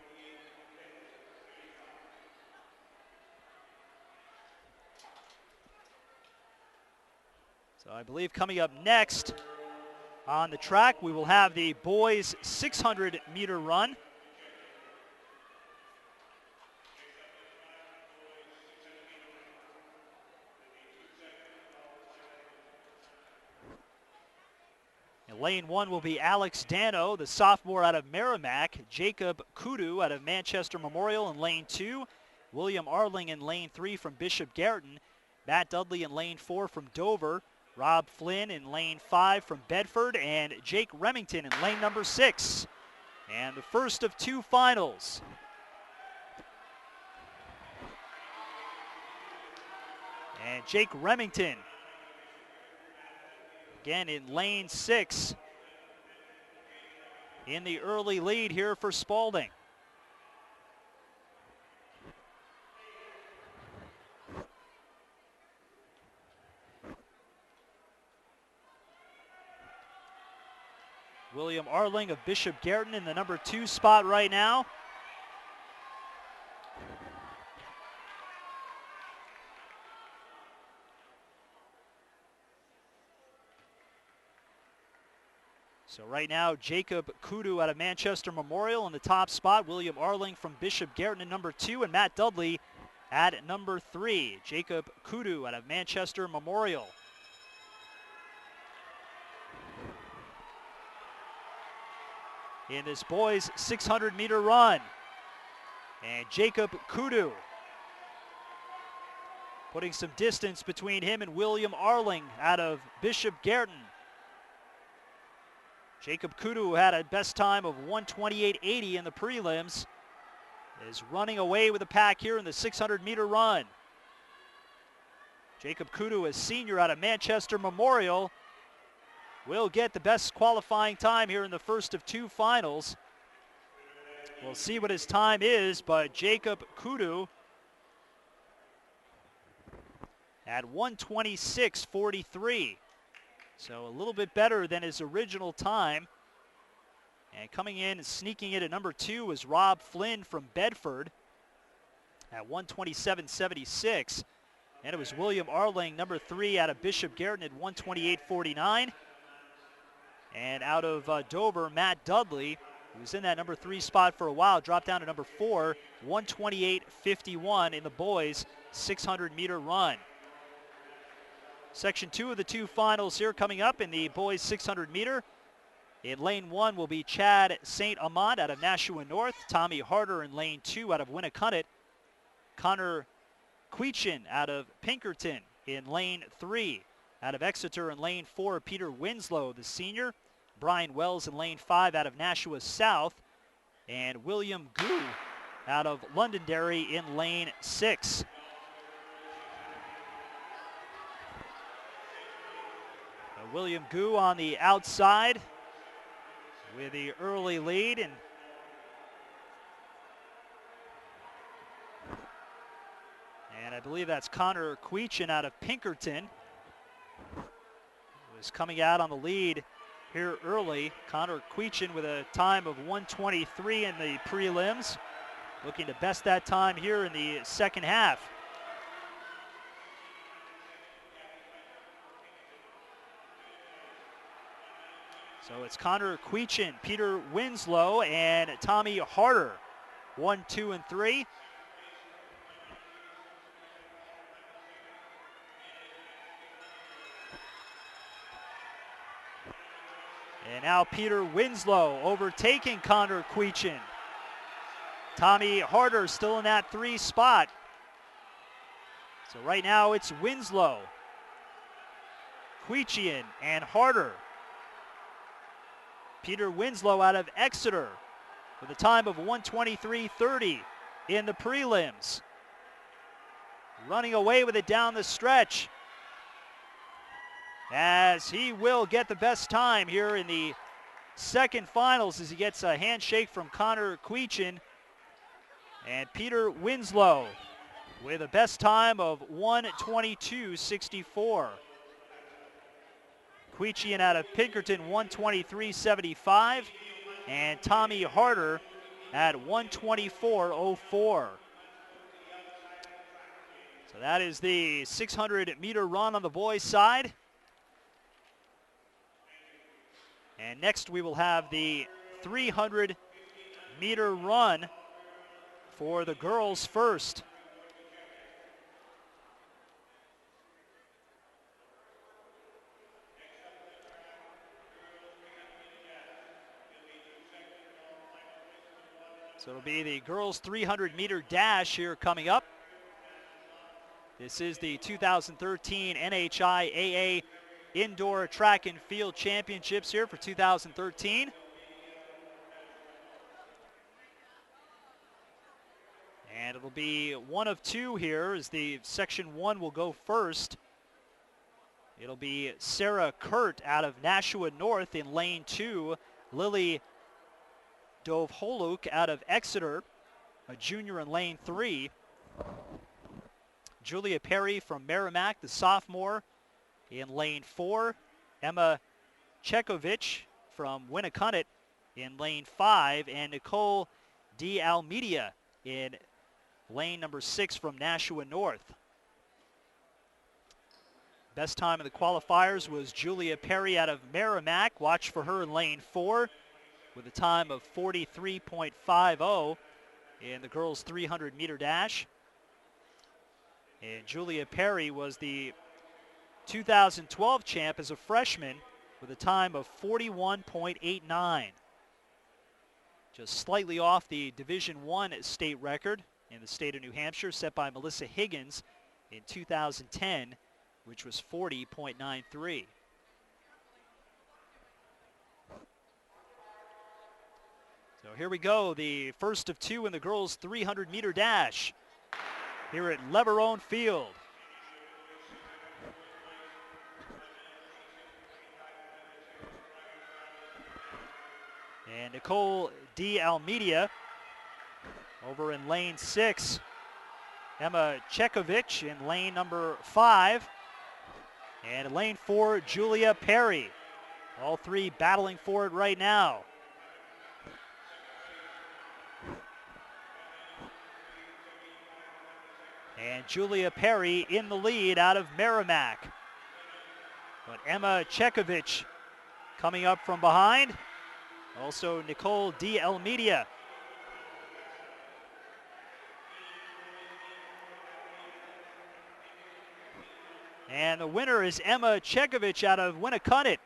S1: So I believe coming up next on the track, we will have the boys 600-meter run. In lane 1 will be Alex Dano, the sophomore out of Merrimack. Jacob Kudu out of Manchester Memorial in lane 2. William Arling in lane 3 from Bishop Garreton. Matt Dudley in lane 4 from Dover. Rob Flynn in lane 5 from Bedford, and Jake Remington in lane number 6. And the first of 2 finals. And Jake Remington again in lane 6 in the early lead here for Spalding. William Arling of Bishop Garreton in the number 2 spot right now. So right now, Jacob Kudu out of Manchester Memorial in the top spot. William Arling from Bishop Garreton in number 2, and Matt Dudley at number 3. Jacob Kudu out of Manchester Memorial. In this boys 600-meter run. And Jacob Kudu putting some distance between him and William Arling out of Bishop Guertin. Jacob Kudu had a best time of 1:28.80 in the prelims, is running away with the pack here in the 600-meter run. Jacob Kudu, a senior out of Manchester Memorial, will get the best qualifying time here in the first of two finals. We'll see what his time is, but Jacob Kudu at 1:26.43. So a little bit better than his original time. And coming in and sneaking in at number 2 is Rob Flynn from Bedford at 1:27.76. And it was William Arling, number 3 out of Bishop Guertin at 1:28.49. And out of Dover, Matt Dudley, who was in that number 3 spot for a while, dropped down to number 4, 1:28.51 in the boys' 600-meter run. Section 2 of the two finals here coming up in the boys 600-meter. In lane 1 will be Chad St. Amant out of Nashua North, Tommy Harder in lane 2 out of Winnicott, Connor Queechin out of Pinkerton in lane 3, out of Exeter in lane 4, Peter Winslow, the senior, Brian Wells in lane 5 out of Nashua South, and William Gu out of Londonderry in lane 6. William Gu on the outside with the early lead, and I believe that's Connor Queechin out of Pinkerton, who is coming out on the lead here early. Connor Queechin with a time of 1:23 in the prelims, looking to best that time here in the second half. So it's Connor Queechin, Peter Winslow, and Tommy Harder, 1, 2, and 3. And now Peter Winslow overtaking Connor Queechin. Tommy Harder still in that 3 spot. So right now it's Winslow, Queechin, and Harder. Peter Winslow out of Exeter with a time of 1:23.30 in the prelims. Running away with it down the stretch, as he will get the best time here in the second finals as he gets a handshake from Connor Queechin. And Peter Winslow with a best time of 1:22.64. Queechin out of Pinkerton, 1:23.75, and Tommy Harder at 1:24.04. So that is the 600-meter run on the boys' side. And next we will have the 300-meter run for the girls first. So it'll be the girls 300-meter dash here coming up. This is the 2013 NHIAA Indoor Track and Field Championships here for 2013. And it'll be one of two here as the section 1 will go first. It'll be Sarah Kurt out of Nashua North in lane 2, Lily Dovholuk out of Exeter, a junior in lane 3. Julia Perry from Merrimack, the sophomore, in lane 4. Emma Chekovich from Winnicott in lane 5. And Nicole D. Almeida in lane number 6 from Nashua North. Best time in the qualifiers was Julia Perry out of Merrimack. Watch for her in lane 4. With a time of 43.50 in the girls 300-meter dash. And Julia Perry was the 2012 champ as a freshman with a time of 41.89. Just slightly off the Division I state record in the state of New Hampshire set by Melissa Higgins in 2010, which was 40.93. So here we go, the first of two in the girls' 300-meter dash here at Leverone Field. And Nicole D'Almeida over in lane 6. Emma Chekovich in lane number 5. And in lane 4, Julia Perry. All three battling for it right now. And Julia Perry in the lead out of Merrimack. But Emma Chekovich coming up from behind. Also Nicole D'Almeida. And the winner is Emma Chekovich out of Winnacunnet,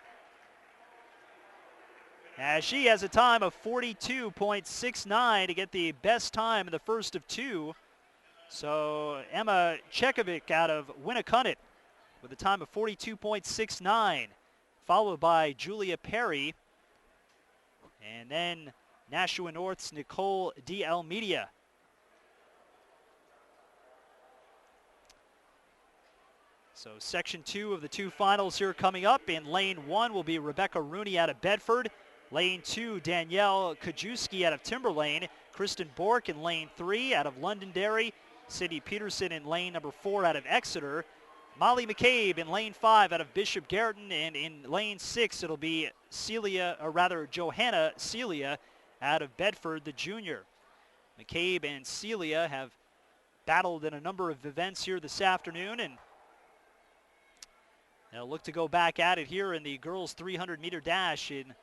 S1: as she has a time of 42.69 to get the best time in the first of two. So Emma Chekovich out of Winnacunnet with a time of 42.69, followed by Julia Perry, and then Nashua North's Nicole D'Almeida. So section 2 of the two finals here coming up. In lane 1 will be Rebecca Rooney out of Bedford. Lane 2, Danielle Kajewski out of Timberlane. Kristen Bork in lane 3 out of Londonderry. Sydney Peterson in lane number 4 out of Exeter. Molly McCabe in lane 5 out of Bishop Garreton. And in lane 6 it'll be Johanna Celia out of Bedford, the junior. McCabe and Celia have battled in a number of events here this afternoon, and they'll look to go back at it here in the girls' 300-meter dash in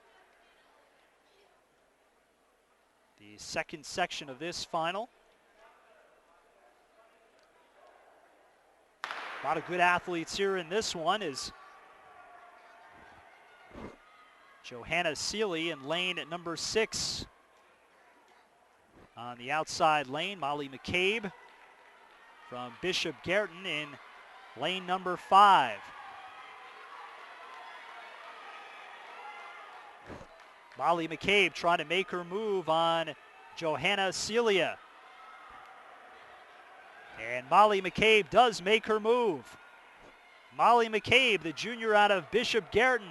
S1: the second section of this final. A lot of good athletes here in this one is Johanna Seeley in lane number 6. On the outside lane, Molly McCabe from Bishop Garreton in lane number 5. Molly McCabe trying to make her move on Johanna Celia. And Molly McCabe does make her move. Molly McCabe, the junior out of Bishop Garreton,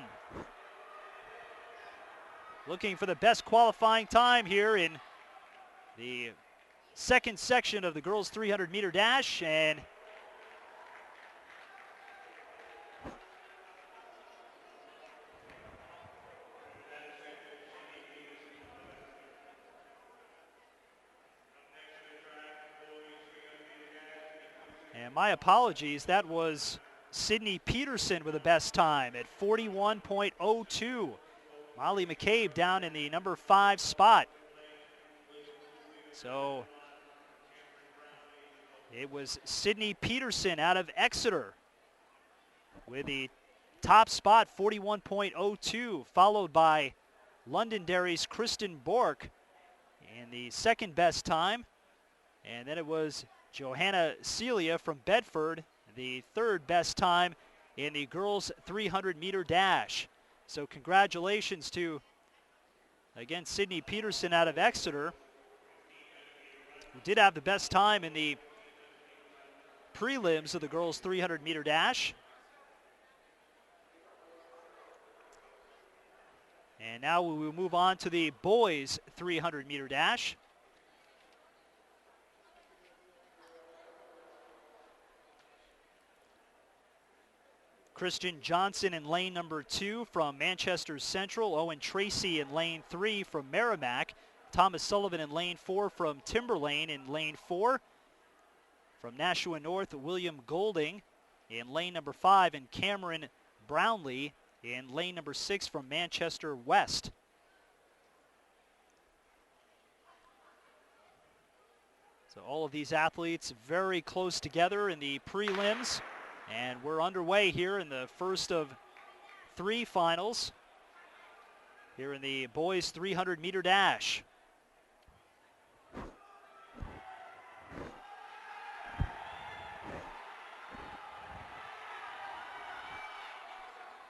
S1: looking for the best qualifying time here in the second section of the girls' 300-meter dash. And my apologies, that was Sydney Peterson with the best time at 41.02. Molly McCabe down in the number 5 spot. So it was Sydney Peterson out of Exeter with the top spot, 41.02, followed by Londonderry's Kristen Bork in the second best time. And then it was Johanna Celia from Bedford, the third best time in the girls' 300-meter dash. So congratulations to, again, Sydney Peterson out of Exeter, who did have the best time in the prelims of the girls' 300-meter dash. And now we will move on to the boys' 300-meter dash. Christian Johnson in lane number 2 from Manchester Central. Owen Tracy in lane 3 from Merrimack. Thomas Sullivan in lane 4 from Timberlane in lane 4. From Nashua North, William Golding in lane number 5, and Cameron Brownlee in lane number 6 from Manchester West. So all of these athletes very close together in the prelims. And we're underway here in the first of 3 finals here in the boys' 300-meter dash.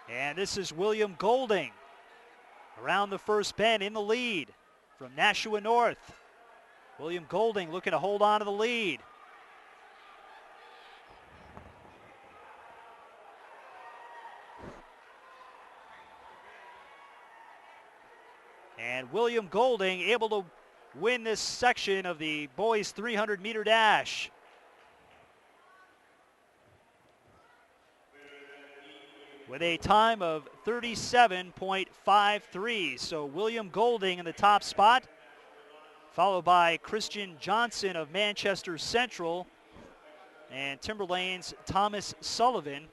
S1: And this is William Golding around the first bend in the lead from Nashua North. William Golding looking to hold on to the lead. And William Golding able to win this section of the boys 300-meter dash. With a time of 37.53. So William Golding in the top spot, followed by Christian Johnson of Manchester Central and Timberlane's Thomas Sullivan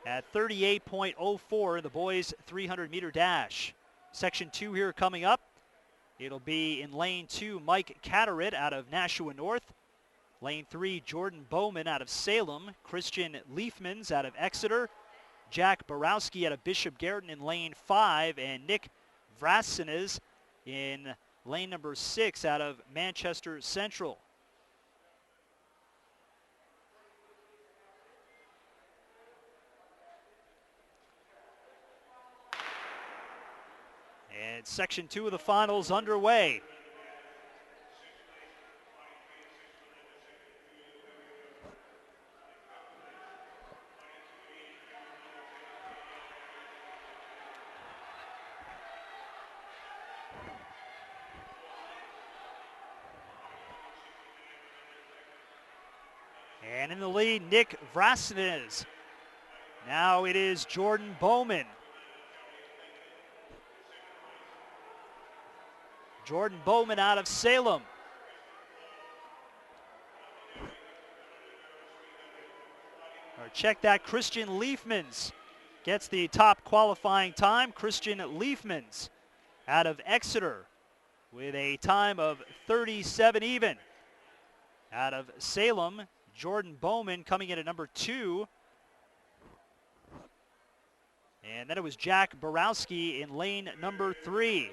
S1: at 38.04 in the boys 300-meter dash. Section 2 here coming up. It'll be in lane 2, Mike Catterit out of Nashua North. Lane 3, Jordan Bowman out of Salem. Christian Leafmans out of Exeter. Jack Borowski out of Bishop Garrett in lane 5. And Nick Vrasines in lane number 6 out of Manchester Central. And section 2 of the finals underway. And in the lead, Nick Vrasines. Now it is Jordan Bowman. Jordan Bowman out of Salem. Or check that, Christian Leafmans gets the top qualifying time. Christian Leafmans out of Exeter with a time of 37 even. Out of Salem, Jordan Bowman coming in at number 2. And then it was Jack Borowski in lane number 3.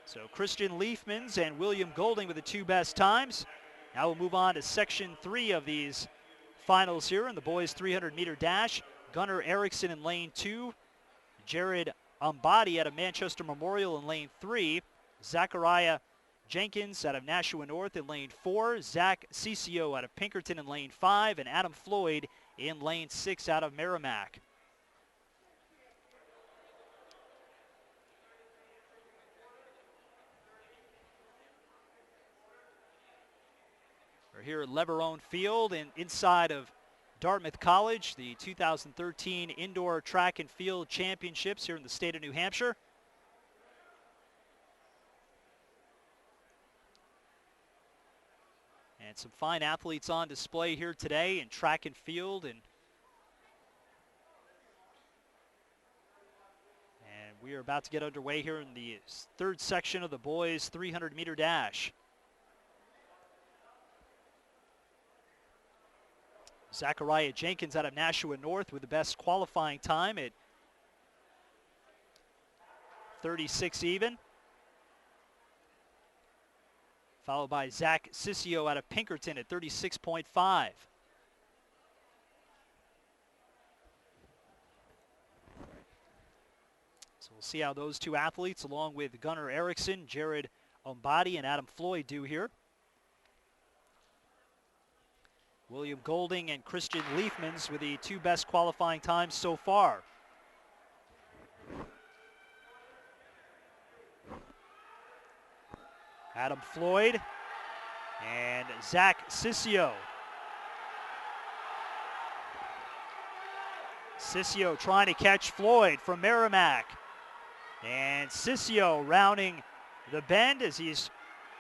S1: So Christian Leafmans and William Golding with the 2 best times. Now we'll move on to section 3 of these finals here in the boys 300-meter dash. Gunnar Erickson in lane 2. Jared Umbadi out of Manchester Memorial in lane 3. Zachariah Jenkins out of Nashua North in lane 4. Zach Cicio out of Pinkerton in lane 5. And Adam Floyd in lane 6 out of Merrimack. We're here at Leverone Field and inside of Dartmouth College, the 2013 Indoor Track and Field Championships here in the state of New Hampshire. And some fine athletes on display here today in track and field. And we are about to get underway here in the 3rd section of the boys 300-meter dash. Zachariah Jenkins out of Nashua North with the best qualifying time at 36 even. Followed by Zach Cicio out of Pinkerton at 36.5. So we'll see how those 2 athletes, along with Gunnar Erickson, Jared Umbadi, and Adam Floyd do here. William Golding and Christian Leafmans with the 2 best qualifying times so far. Adam Floyd and Zach Cicio. Cicio trying to catch Floyd from Merrimack. And Cicio rounding the bend as he's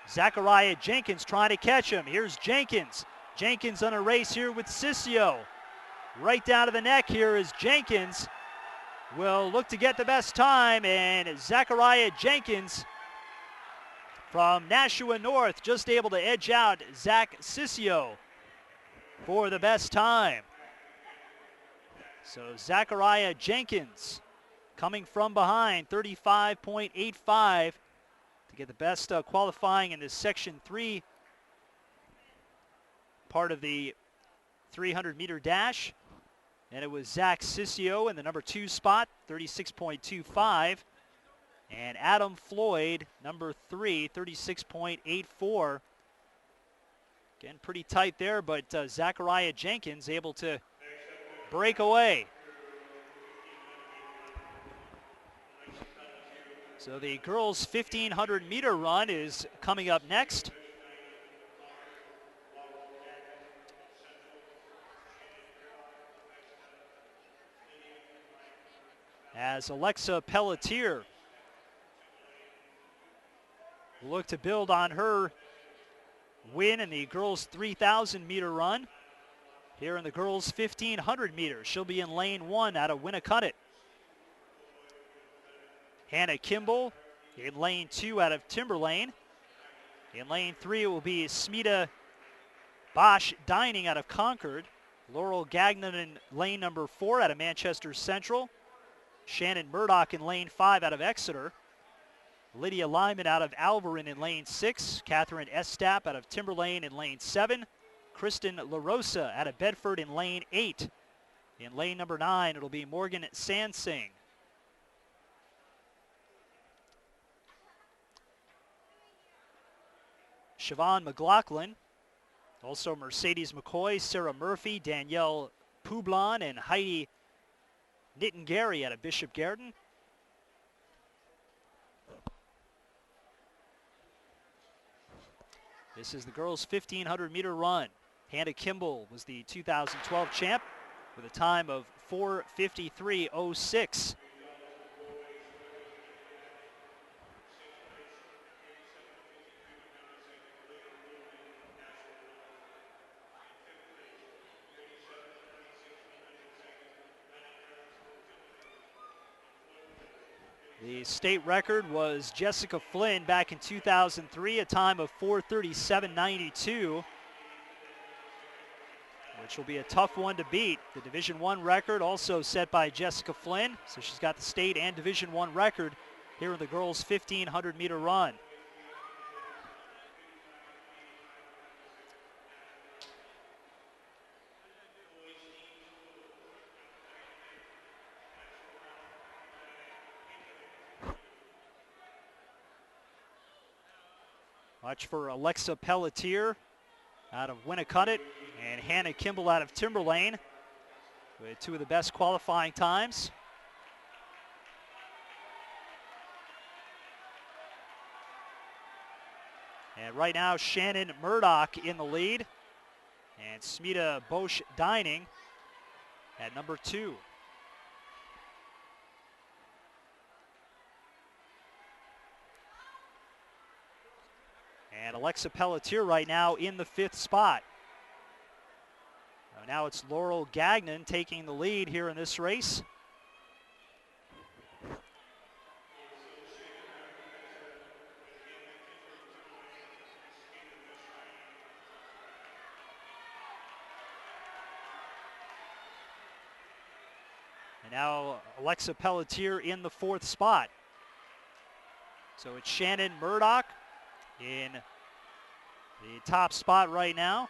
S1: Zachariah Jenkins trying to catch him. Here's Jenkins. Jenkins on a race here with Cicio. Right down to the neck here is Jenkins. Will look to get the best time, and Zachariah Jenkins from Nashua North just able to edge out Zach Cicio for the best time. So Zachariah Jenkins coming from behind, 35.85 to get the best qualifying in this section 3 part of the 300-meter dash. And it was Zach Sissio in the number 2 spot, 36.25. And Adam Floyd, number 3, 36.84. Again, pretty tight there, but Zachariah Jenkins able to break away. So the girls' 1,500 meter run is coming up next. As Alexa Pelletier will look to build on her win in the girls' 3,000 meter run. Here in the girls' 1,500 meters, she'll be in lane 1 out of Winnicott. Hannah Kimball in lane 2 out of Timberlane. In lane 3, it will be Smita Bosch Dining out of Concord. Laurel Gagnon in lane number 4 out of Manchester Central. Shannon Murdoch in lane 5 out of Exeter. Lydia Lyman out of Alvarin in lane 6. Catherine Estap out of Timberlane in lane 7. Kristen LaRosa out of Bedford in lane 8. In lane number 9, it'll be Morgan Sansing. Siobhan McLaughlin. Also Mercedes McCoy, Sarah Murphy, Danielle Poublon, and Heidi Nittengary out of Bishop Garden. This is the girls' 1,500 meter run. Hannah Kimball was the 2012 champ with a time of 4:53.06. The state record was Jessica Flynn back in 2003, a time of 4:37.92, which will be a tough one to beat. The Division I record also set by Jessica Flynn, so she's got the state and Division I record here in the girls' 1,500 meter run. Watch for Alexa Pelletier out of Winnicott and Hannah Kimball out of Timberlane with 2 of the best qualifying times. And right now, Shannon Murdoch in the lead and Smita Bosch Dining at number 2. And Alexa Pelletier right now in the 5th spot. Now it's Laurel Gagnon taking the lead here in this race. And now Alexa Pelletier in the 4th spot. So it's Shannon Murdoch in the top spot right now,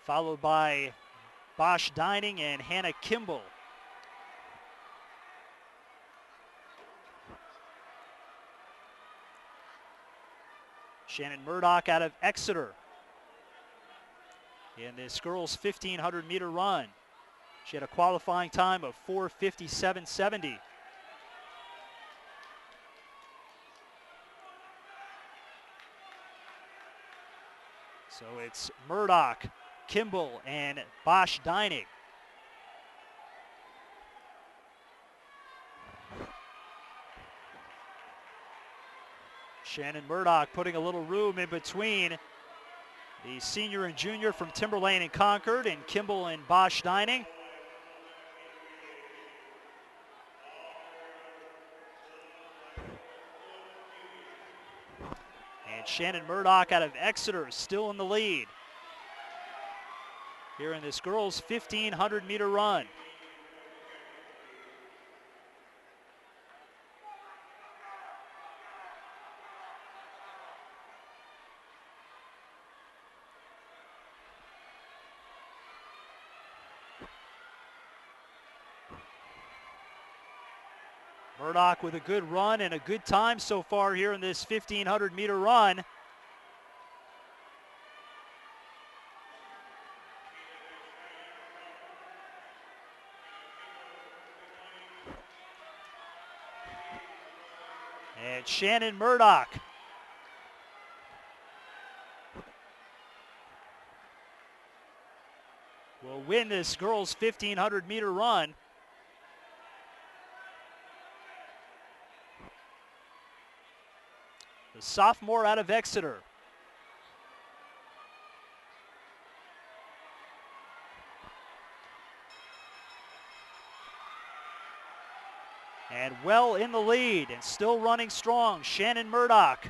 S1: followed by Bosch Dining and Hannah Kimball. Shannon Murdoch out of Exeter in this girls' 1,500 meter run. She had a qualifying time of 4:57.70. So it's Murdoch, Kimball, and Bosch Dining. Shannon Murdoch putting a little room in between the senior and junior from Timberlane and Concord, and Kimball and Bosch Dining. And Shannon Murdoch out of Exeter still in the lead here in this girls' 1,500 meter run. Murdoch with a good run and a good time so far here in this 1,500-meter run. And Shannon Murdoch will win this girls' 1,500-meter run. The sophomore out of Exeter. And well in the lead and still running strong, Shannon Murdoch.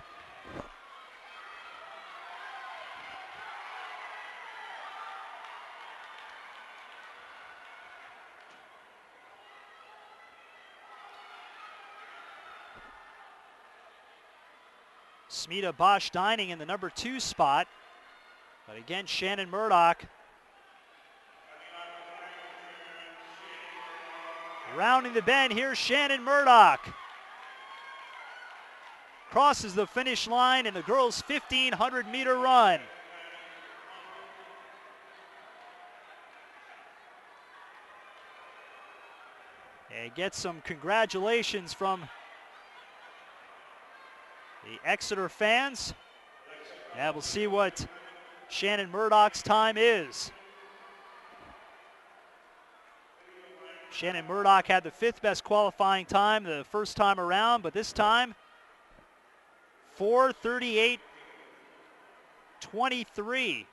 S1: Smita Bosch Dining in the number 2 spot. But again, Shannon Murdoch rounding the bend. Here's Shannon Murdoch. Crosses the finish line in the girls' 1,500-meter run. And gets some congratulations from the Exeter fans. And we'll see what Shannon Murdoch's time is. Shannon Murdoch had the 5th best qualifying time the first time around, but this time 4:38.23,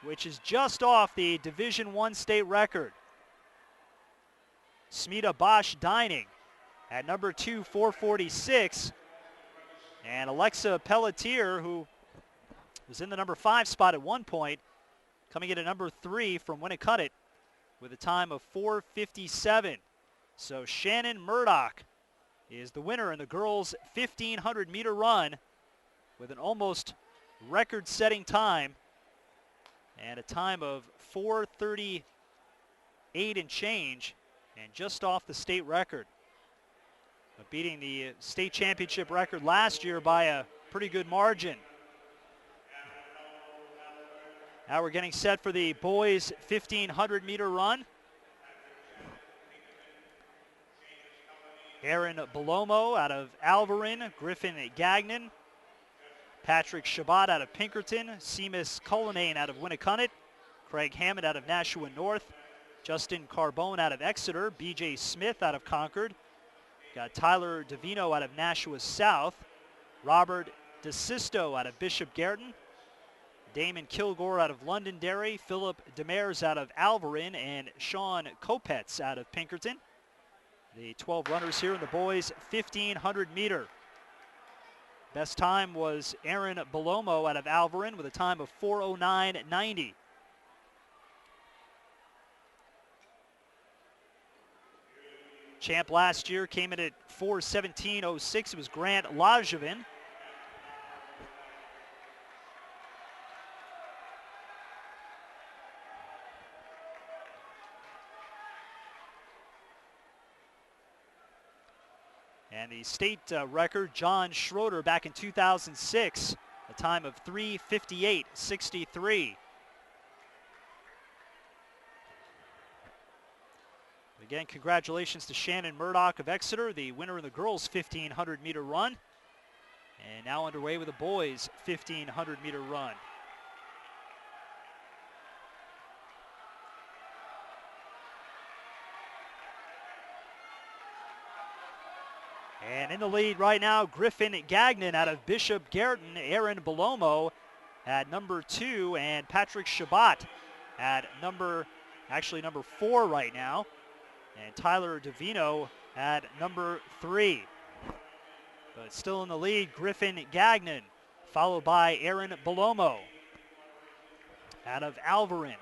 S1: which is just off the Division I state record. Smita Bosch Dining at number 2, 4:46. And Alexa Pelletier, who was in the number 5 spot at one point, coming in at number 3 from Winnicott with a time of 4:57. So Shannon Murdoch is the winner in the girls' 1,500-meter run with an almost record-setting time and a time of 4:38 and change, and just off the state record, but beating the state championship record last year by a pretty good margin. Now we're getting set for the boys' 1,500-meter run. Aaron Belomo out of Alvarin, Griffin Gagnon, Patrick Shabbat out of Pinkerton, Seamus Cullinane out of Winnicott, Craig Hammond out of Nashua North, Justin Carbone out of Exeter, BJ Smith out of Concord, got Tyler Davino out of Nashua South, Robert DeSisto out of Bishop Guertin, Damon Kilgore out of Londonderry, Philip Demers out of Alvarin, and Sean Kopetz out of Pinkerton. The 12 runners here in the boys' 1,500-meter. Best time was Aaron Belomo out of Alvarin with a time of 4:09.90. Champ last year came in at 4:17.06. It was Grant Lajavin. And the state record, John Schroeder back in 2006, a time of 3:58.63. Again, congratulations to Shannon Murdoch of Exeter, the winner in the girls' 1,500-meter run. And now underway with the boys' 1,500-meter run. And in the lead right now, Griffin Gagnon out of Bishop Guertin, Aaron Belomo at number 2, and Patrick Shabbat at number 4 right now. And Tyler Davino at number 3. But still in the lead, Griffin Gagnon, followed by Aaron Belomo out of Alvarin.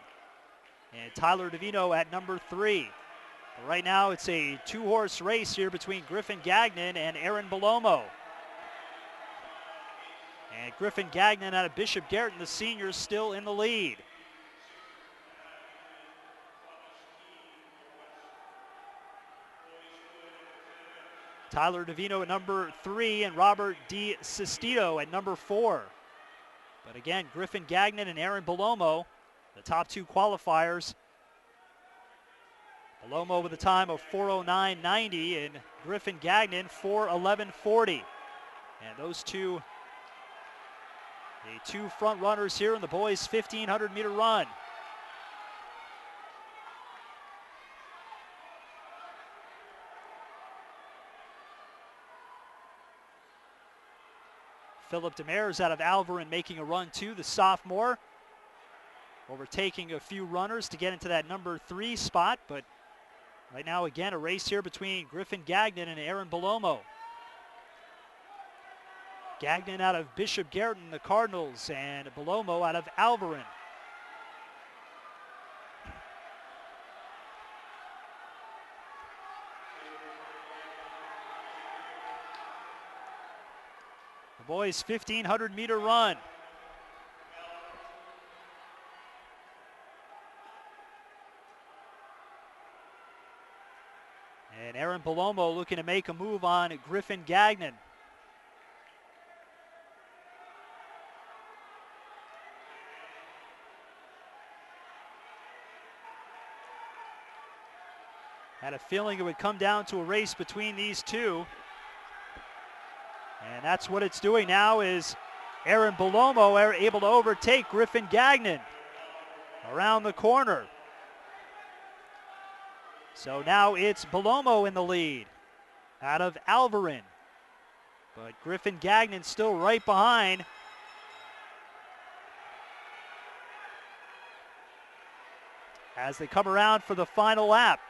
S1: And Tyler Davino at number 3. But right now it's a 2-horse race here between Griffin Gagnon and Aaron Belomo. And Griffin Gagnon out of Bishop Guertin, the senior, still in the lead. Tyler Davino at number 3 and Robert D. Sestito at number 4. But again, Griffin Gagnon and Aaron Belomo, the top 2 qualifiers. Belomo with a time of 4:09.90 and Griffin Gagnon 4:11.40. And those two, the 2 front runners here in the boys' 1,500 meter run. Philip Demers out of Alverin making a run too, the sophomore. Overtaking a few runners to get into that number 3 spot, but right now again a race here between Griffin Gagnon and Aaron Belomo. Gagnon out of Bishop Garrett, the Cardinals, and Belomo out of Alverin. The boys' 1,500 meter run. And Aaron Belomo looking to make a move on Griffin Gagnon. Had a feeling it would come down to a race between these two. And that's what it's doing now, is Aaron Belomo able to overtake Griffin Gagnon around the corner. So now it's Belomo in the lead out of Alverin. But Griffin Gagnon still right behind. As they come around for the final lap.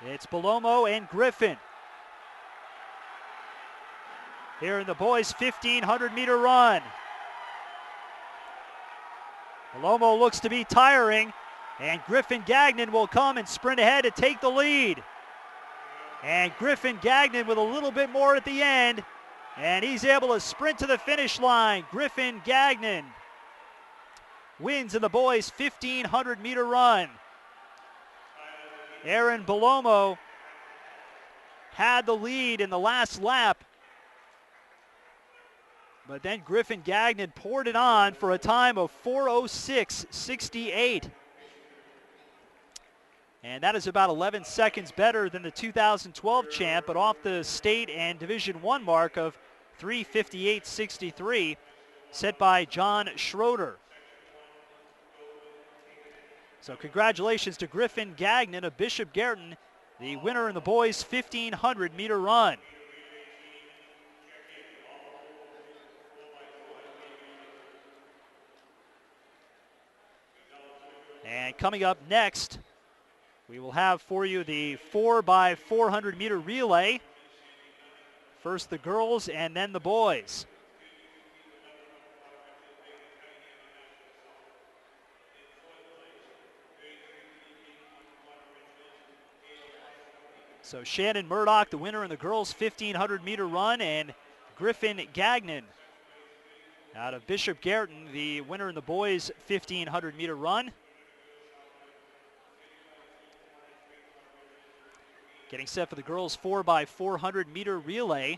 S1: It's Belomo and Griffin here in the boys' 1,500 meter run. Belomo looks to be tiring, and Griffin Gagnon will come and sprint ahead to take the lead. And Griffin Gagnon with a little bit more at the end, and he's able to sprint to the finish line. Griffin Gagnon wins in the boys' 1,500 meter run. Aaron Belomo had the lead in the last lap, but then Griffin Gagnon poured it on for a time of 4:06.68. And that is about 11 seconds better than the 2012 champ, but off the state and Division I mark of 3:58.63 set by John Schroeder. So congratulations to Griffin Gagnon of Bishop Garrett, the winner in the boys' 1,500 meter run. And coming up next, we will have for you the 4x400 meter relay. First the girls and then the boys. So Shannon Murdoch, the winner in the girls' 1,500 meter run, and Griffin Gagnon out of Bishop Garrett, the winner in the boys' 1,500 meter run. Getting set for the girls' 4x400 meter relay.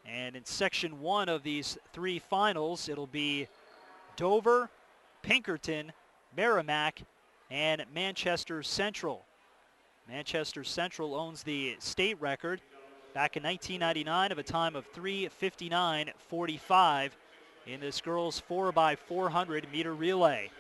S1: And in section 1 of these 3 finals, it'll be Dover, Pinkerton, Merrimack, and Manchester Central. Manchester Central owns the state record back in 1999 of a time of 3:59.45 in this girls' 4x400 meter relay.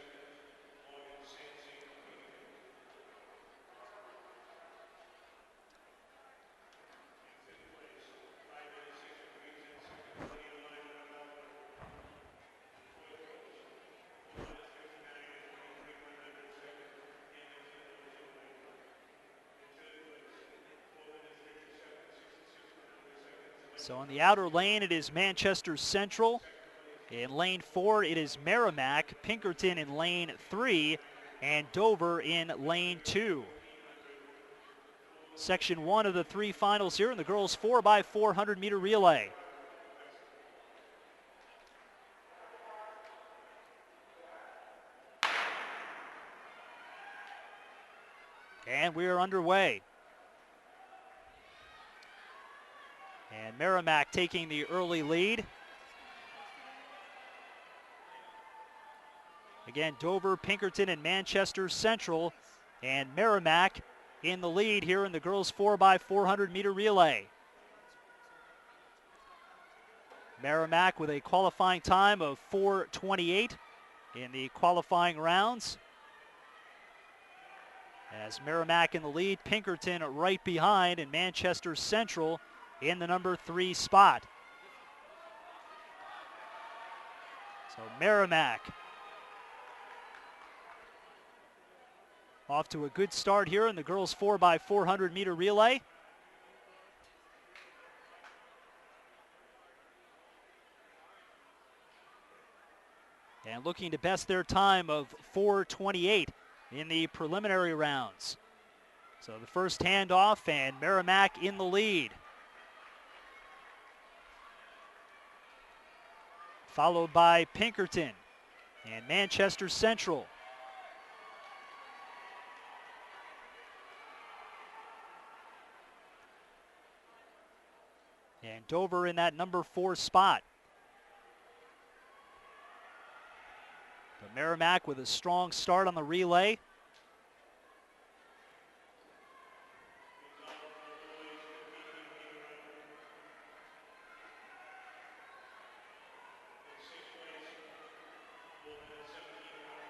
S1: So on the outer lane, it is Manchester Central. In lane 4, it is Merrimack, Pinkerton in lane 3, and Dover in lane 2. Section 1 of the 3 finals here in the girls' 4x400 meter relay. And we are underway. And Merrimack taking the early lead. Again, Dover, Pinkerton, and Manchester Central. And Merrimack in the lead here in the girls 4x400 meter relay. Merrimack with a qualifying time of 4:28 in the qualifying rounds. As Merrimack in the lead, Pinkerton right behind, and Manchester Central in the number 3 spot. So Merrimack off to a good start here in the girls 4x400 meter relay. And looking to best their time of 4:28 in the preliminary rounds. So the first handoff, and Merrimack in the lead. Followed by Pinkerton and Manchester Central. And Dover in that number 4 spot. But Merrimack with a strong start on the relay.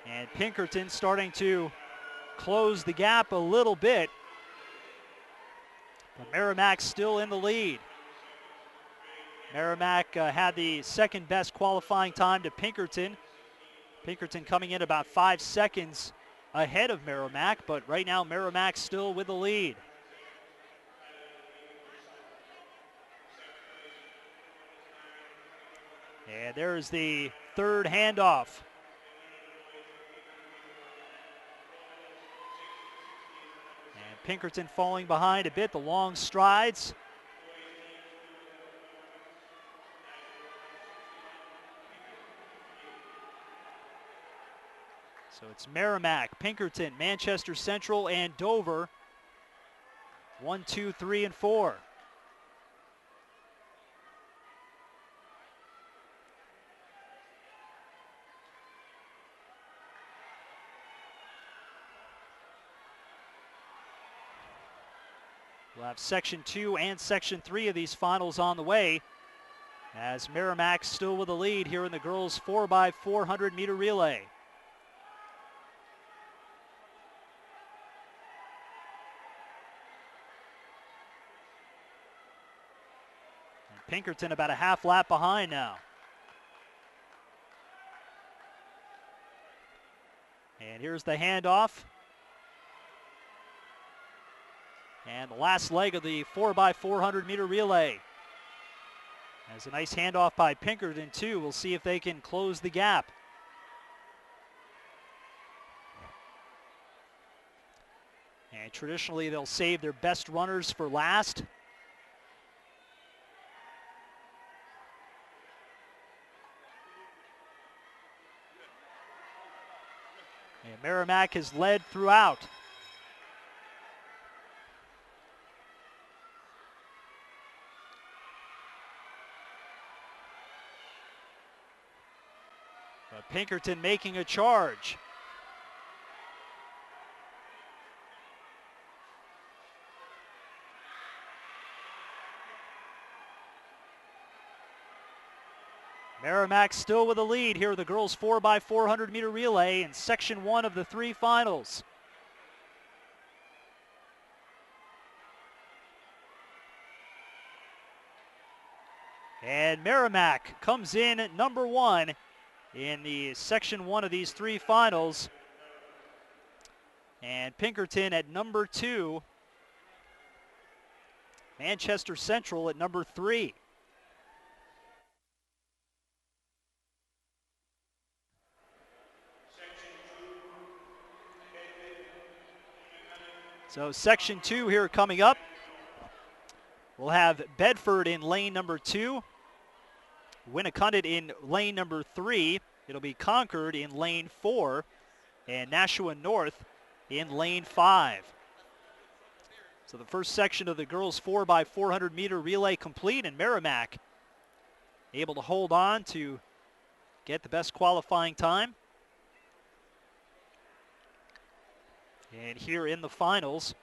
S1: And Pinkerton starting to close the gap a little bit. But Merrimack still in the lead. Merrimack had the second best qualifying time to Pinkerton. Pinkerton coming in about 5 seconds ahead of Merrimack, but right now Merrimack still with the lead. And there's the third handoff. And Pinkerton falling behind a bit, the long strides. So it's Merrimack, Pinkerton, Manchester Central, and Dover. 1, 2, 3, and 4. We'll have Section 2 and Section 3 of these finals on the way, as Merrimack still with the lead here in the girls 4x400 meter relay. Pinkerton about a half lap behind now. And here's the handoff. And the last leg of the 4x400 meter relay. There's a nice handoff by Pinkerton too. We'll see if they can close the gap. And traditionally they'll save their best runners for last. And Merrimack has led throughout. But Pinkerton making a charge. Merrimack still with the lead here, the girls 4x400 meter relay in Section 1 of the 3 finals. And Merrimack comes in at number 1 in the Section 1 of these 3 finals. And Pinkerton at number 2. Manchester Central at number 3. So Section 2 here coming up. We'll have Bedford in lane number 2. Winnacunnet in lane number 3. It'll be Concord in lane 4. And Nashua North in lane 5. So the first section of the girls 4x400 meter relay complete, and Merrimack able to hold on to get the best qualifying time. And here in the finals.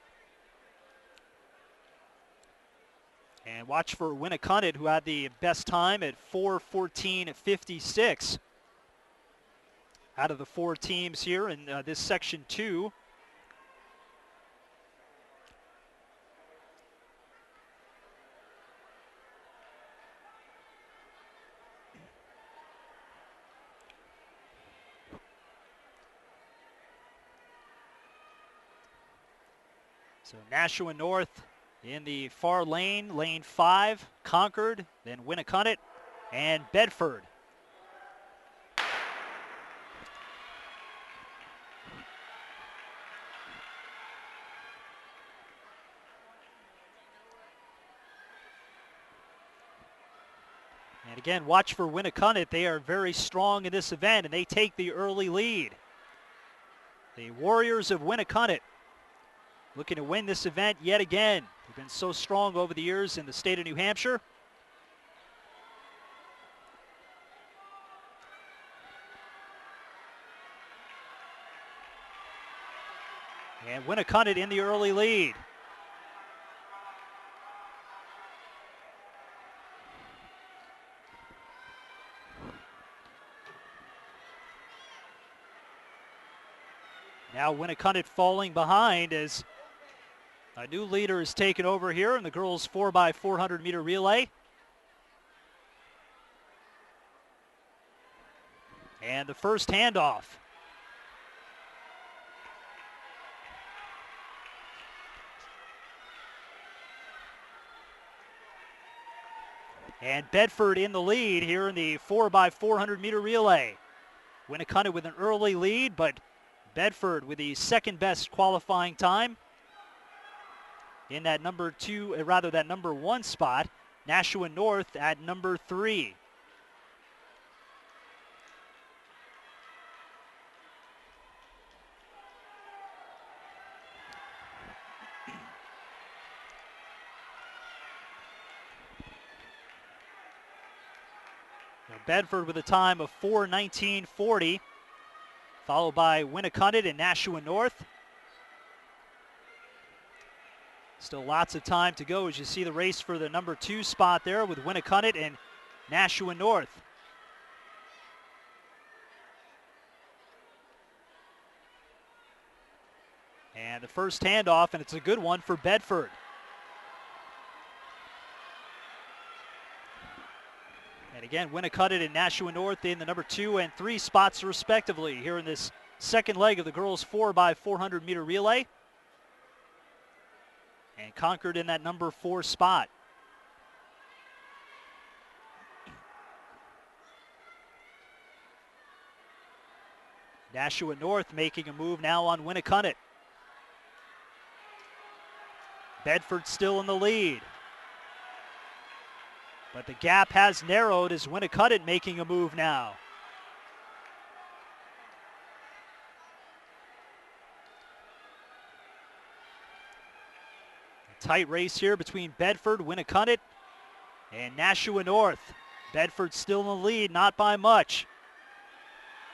S1: And watch for Winnicott, who had the best time at 4:14.56 out of the four teams here in this section 2. So Nashua North in the far lane, lane 5, Concord, then Winnicott and Bedford. And again, watch for Winnicott. They are very strong in this event, and they take the early lead. The Warriors of Winnicott looking to win this event yet again. They've been so strong over the years in the state of New Hampshire. And Winnicott in the early lead. Now Winnicott falling behind as a new leader is taken over here in the girls 4x400 meter relay. And the first handoff. And Bedford in the lead here in the 4x400 meter relay. Winnicott with an early lead, but Bedford with the second best qualifying time in that number 1 spot. Nashua North at number 3. Bedford with a time of 4:19.40, followed by Winnicott and Nashua North. Still lots of time to go as you see the race for the number 2 spot there with Winnicott and Nashua North. And the first handoff, and it's a good one for Bedford. And again, Winnicott and Nashua North in the number 2 and 3 spots respectively here in this second leg of the girls 4x400 meter relay. And Concord in that number 4 spot. Nashua North making a move now on Winnicott. Bedford still in the lead. But the gap has narrowed as Winnicott making a move now. A tight race here between Bedford, Winnicott, and Nashua North. Bedford still in the lead, not by much.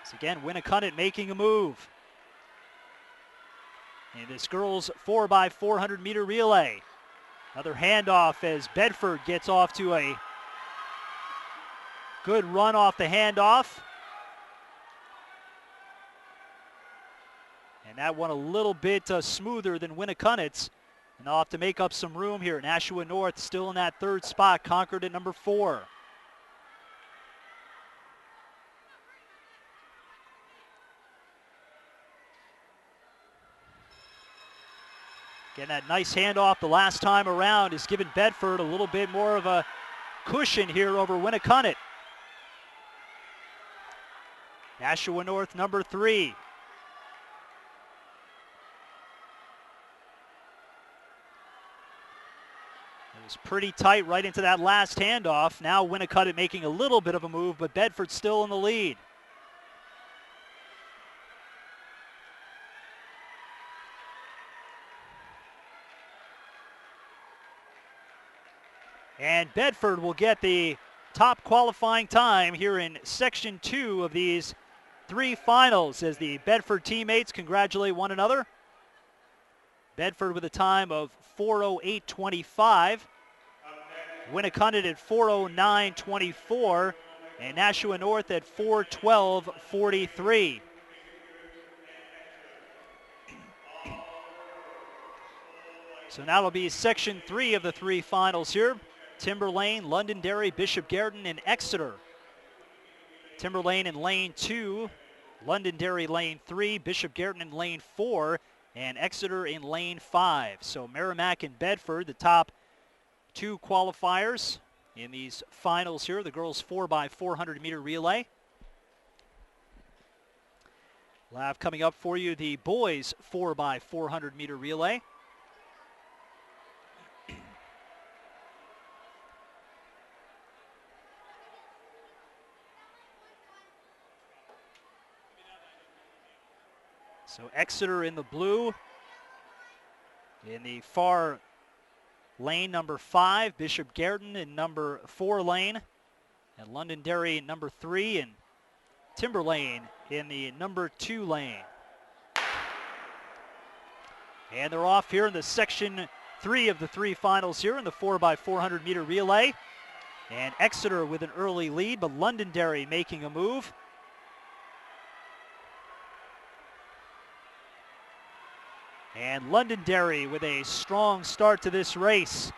S1: So again, Winnicott making a move. In this girls 4x400 meter relay. Another handoff as Bedford gets off to a good run off the handoff. And that one a little bit smoother than Winnicott's. And they'll have to make up some room here. Nashua North still in that 3rd spot. Concord at number 4. Again, that nice handoff the last time around has given Bedford a little bit more of a cushion here over Winnicott. Nashua North number 3. It was pretty tight right into that last handoff. Now Winnicott making a little bit of a move, but Bedford still in the lead. And Bedford will get the top qualifying time here in Section 2 of these 3 finals as the Bedford teammates congratulate one another. Bedford with a time of 4:08.25. Winnacunnet at 4:09.24. And Nashua North at 4:12.43. So now it'll be Section 3 of the 3 finals here. Timberlane, Londonderry, Bishop Guerin, and Exeter. Timberlane in lane 2, Londonderry lane 3, Bishop Guerin in lane 4, and Exeter in lane 5. So Merrimack and Bedford, the top 2 qualifiers in these finals here. The girls 4x400 meter relay. We'll have coming up for you the boys 4x400 meter relay. So Exeter in the blue. In the far lane, number 5, Bishop Guerin in number 4 lane. And Londonderry in number 3, and Timberlane in the number 2 lane. And they're off here in the Section 3 of the 3 finals here in the 4x400 meter relay. And Exeter with an early lead, but Londonderry making a move. And Londonderry with a strong start to this race.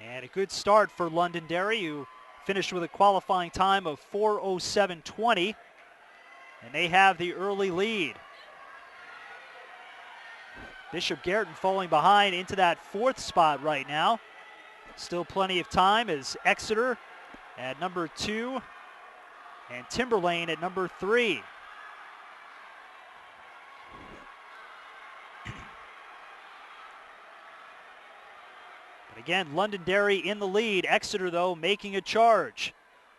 S1: And a good start for Londonderry, who finished with a qualifying time of 4:07.20. And they have the early lead. Bishop Guerin falling behind into that 4th spot right now. Still plenty of time as Exeter at number 2. And Timberlane at number 3. But again, Londonderry in the lead. Exeter, though, making a charge.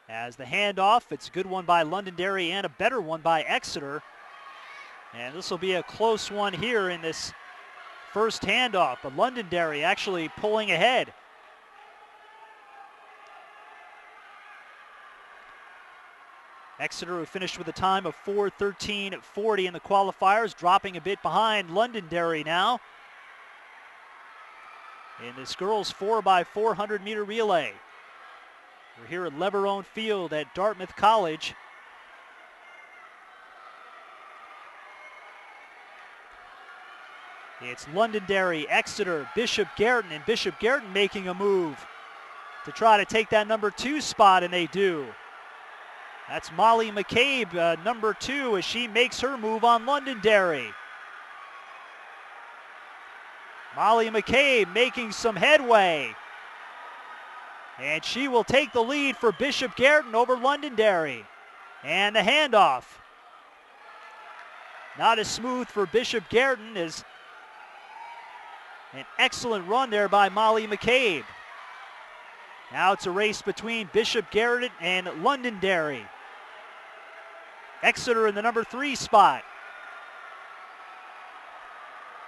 S1: As the handoff, it's a good one by Londonderry and a better one by Exeter. And this will be a close one here in this first handoff. But Londonderry actually pulling ahead. Exeter, who finished with a time of 4:13.40 in the qualifiers, dropping a bit behind Londonderry now in this girls 4x400 meter relay. We're here at Leverone Field at Dartmouth College. It's Londonderry, Exeter, Bishop Guerin, and Bishop Guerin making a move to try to take that number 2 spot, and they do. That's Molly McCabe, number 2, as she makes her move on Londonderry. Molly McCabe making some headway. And she will take the lead for Bishop Guerin over Londonderry. And the handoff. Not as smooth for Bishop Guerin as an excellent run there by Molly McCabe. Now it's a race between Bishop Guerin and Londonderry. Exeter in the number 3 spot.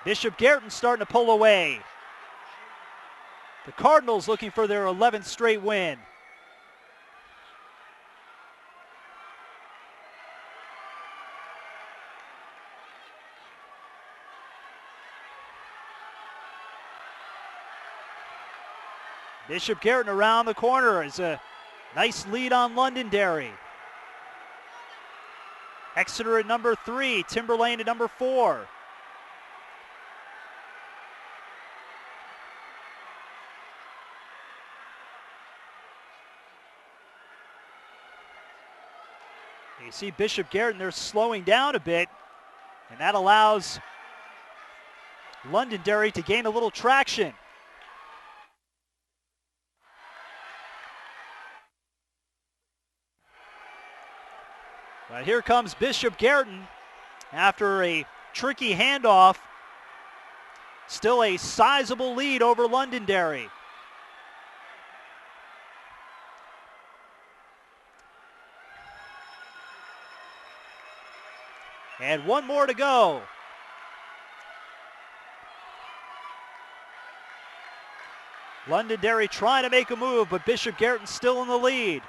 S1: Bishop Guerin starting to pull away. The Cardinals looking for their 11th straight win. Bishop Guerin around the corner is a nice lead on Londonderry. Exeter at number 3, Timberlane at number 4. You see Bishop Guerin, they're slowing down a bit, and that allows Londonderry to gain a little traction. But here comes Bishop Guerin after a tricky handoff. Still a sizable lead over Londonderry. And one more to go. Londonderry trying to make a move, but Bishop Garrett's still in the lead.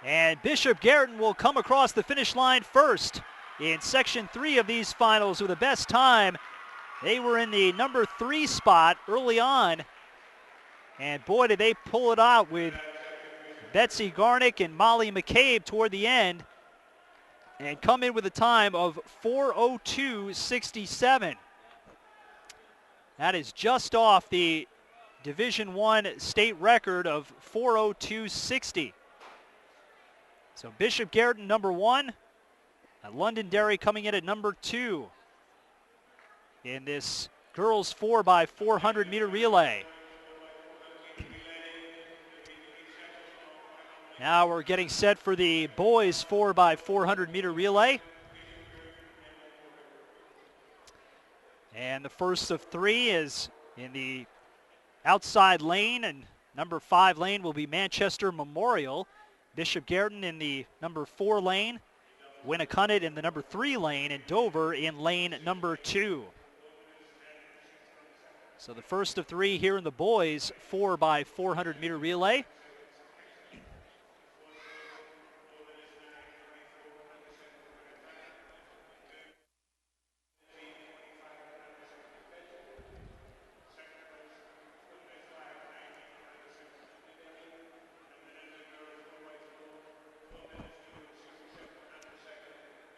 S1: And Bishop Garrett will come across the finish line first in Section 3 of these finals with the best time. They were in the number 3 spot early on. And boy, did they pull it out with Betsy Garnick and Molly McCabe toward the end and come in with a time of 4:02.67. That is just off the Division I state record of 4:02.60. So Bishop Garrett number 1, and Londonderry coming in at number 2 in this girls 4x400 meter relay. Now we're getting set for the boys 4x400 meter relay. And the first of 3 is in the outside lane, and number 5 lane will be Manchester Memorial. Bishop Garrett in the number 4 lane, Winnicott in the number 3 lane, and Dover in lane number 2. So the first of 3 here in the boys 4x400 meter relay.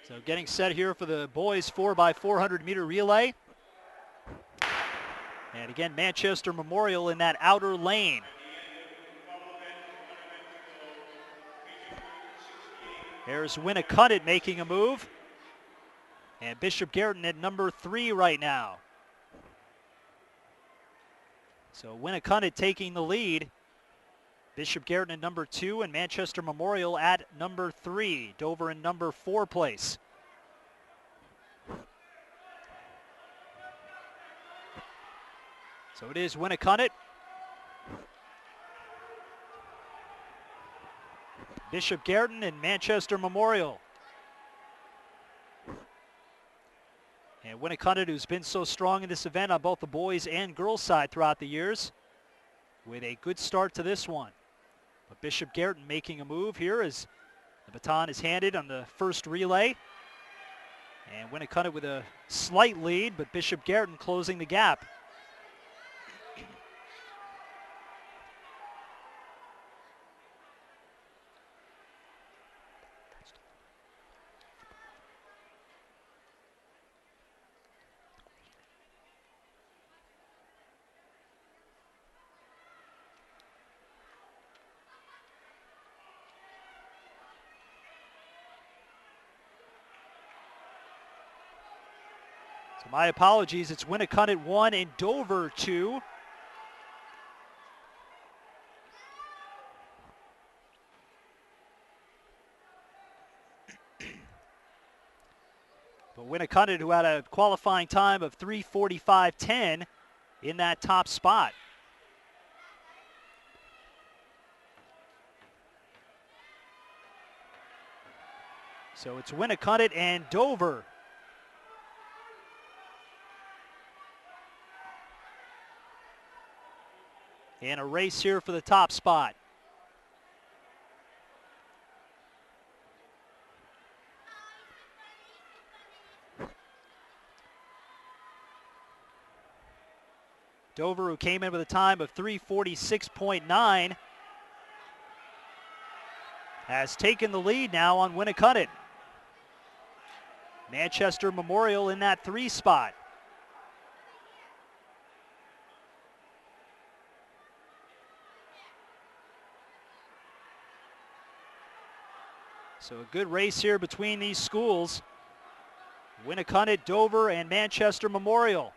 S1: So getting set here for the boys 4x400 meter relay. And again, Manchester Memorial in that outer lane. There's Winnicott making a move. And Bishop Garrett at number 3 right now. So Winnicott taking the lead. Bishop Garrett at number 2 and Manchester Memorial at number 3. Dover in number 4 place. So it is Winnicott. Bishop Garrett and Manchester Memorial. And Winnicott, who's been so strong in this event on both the boys and girls side throughout the years, with a good start to this one. But Bishop Garrett making a move here as the baton is handed on the first relay. And Winnicott with a slight lead, but Bishop Garrett closing the gap. So my apologies, it's Winnicott at 1 and Dover 2. But Winnicott, who had a qualifying time of 3:45.10 in that top spot. So it's Winnicott and Dover. And a race here for the top spot. Dover, who came in with a time of 3:46.9, has taken the lead now on Winnicott. Manchester Memorial in that 3 spot. So a good race here between these schools. Winnicott, Dover, and Manchester Memorial.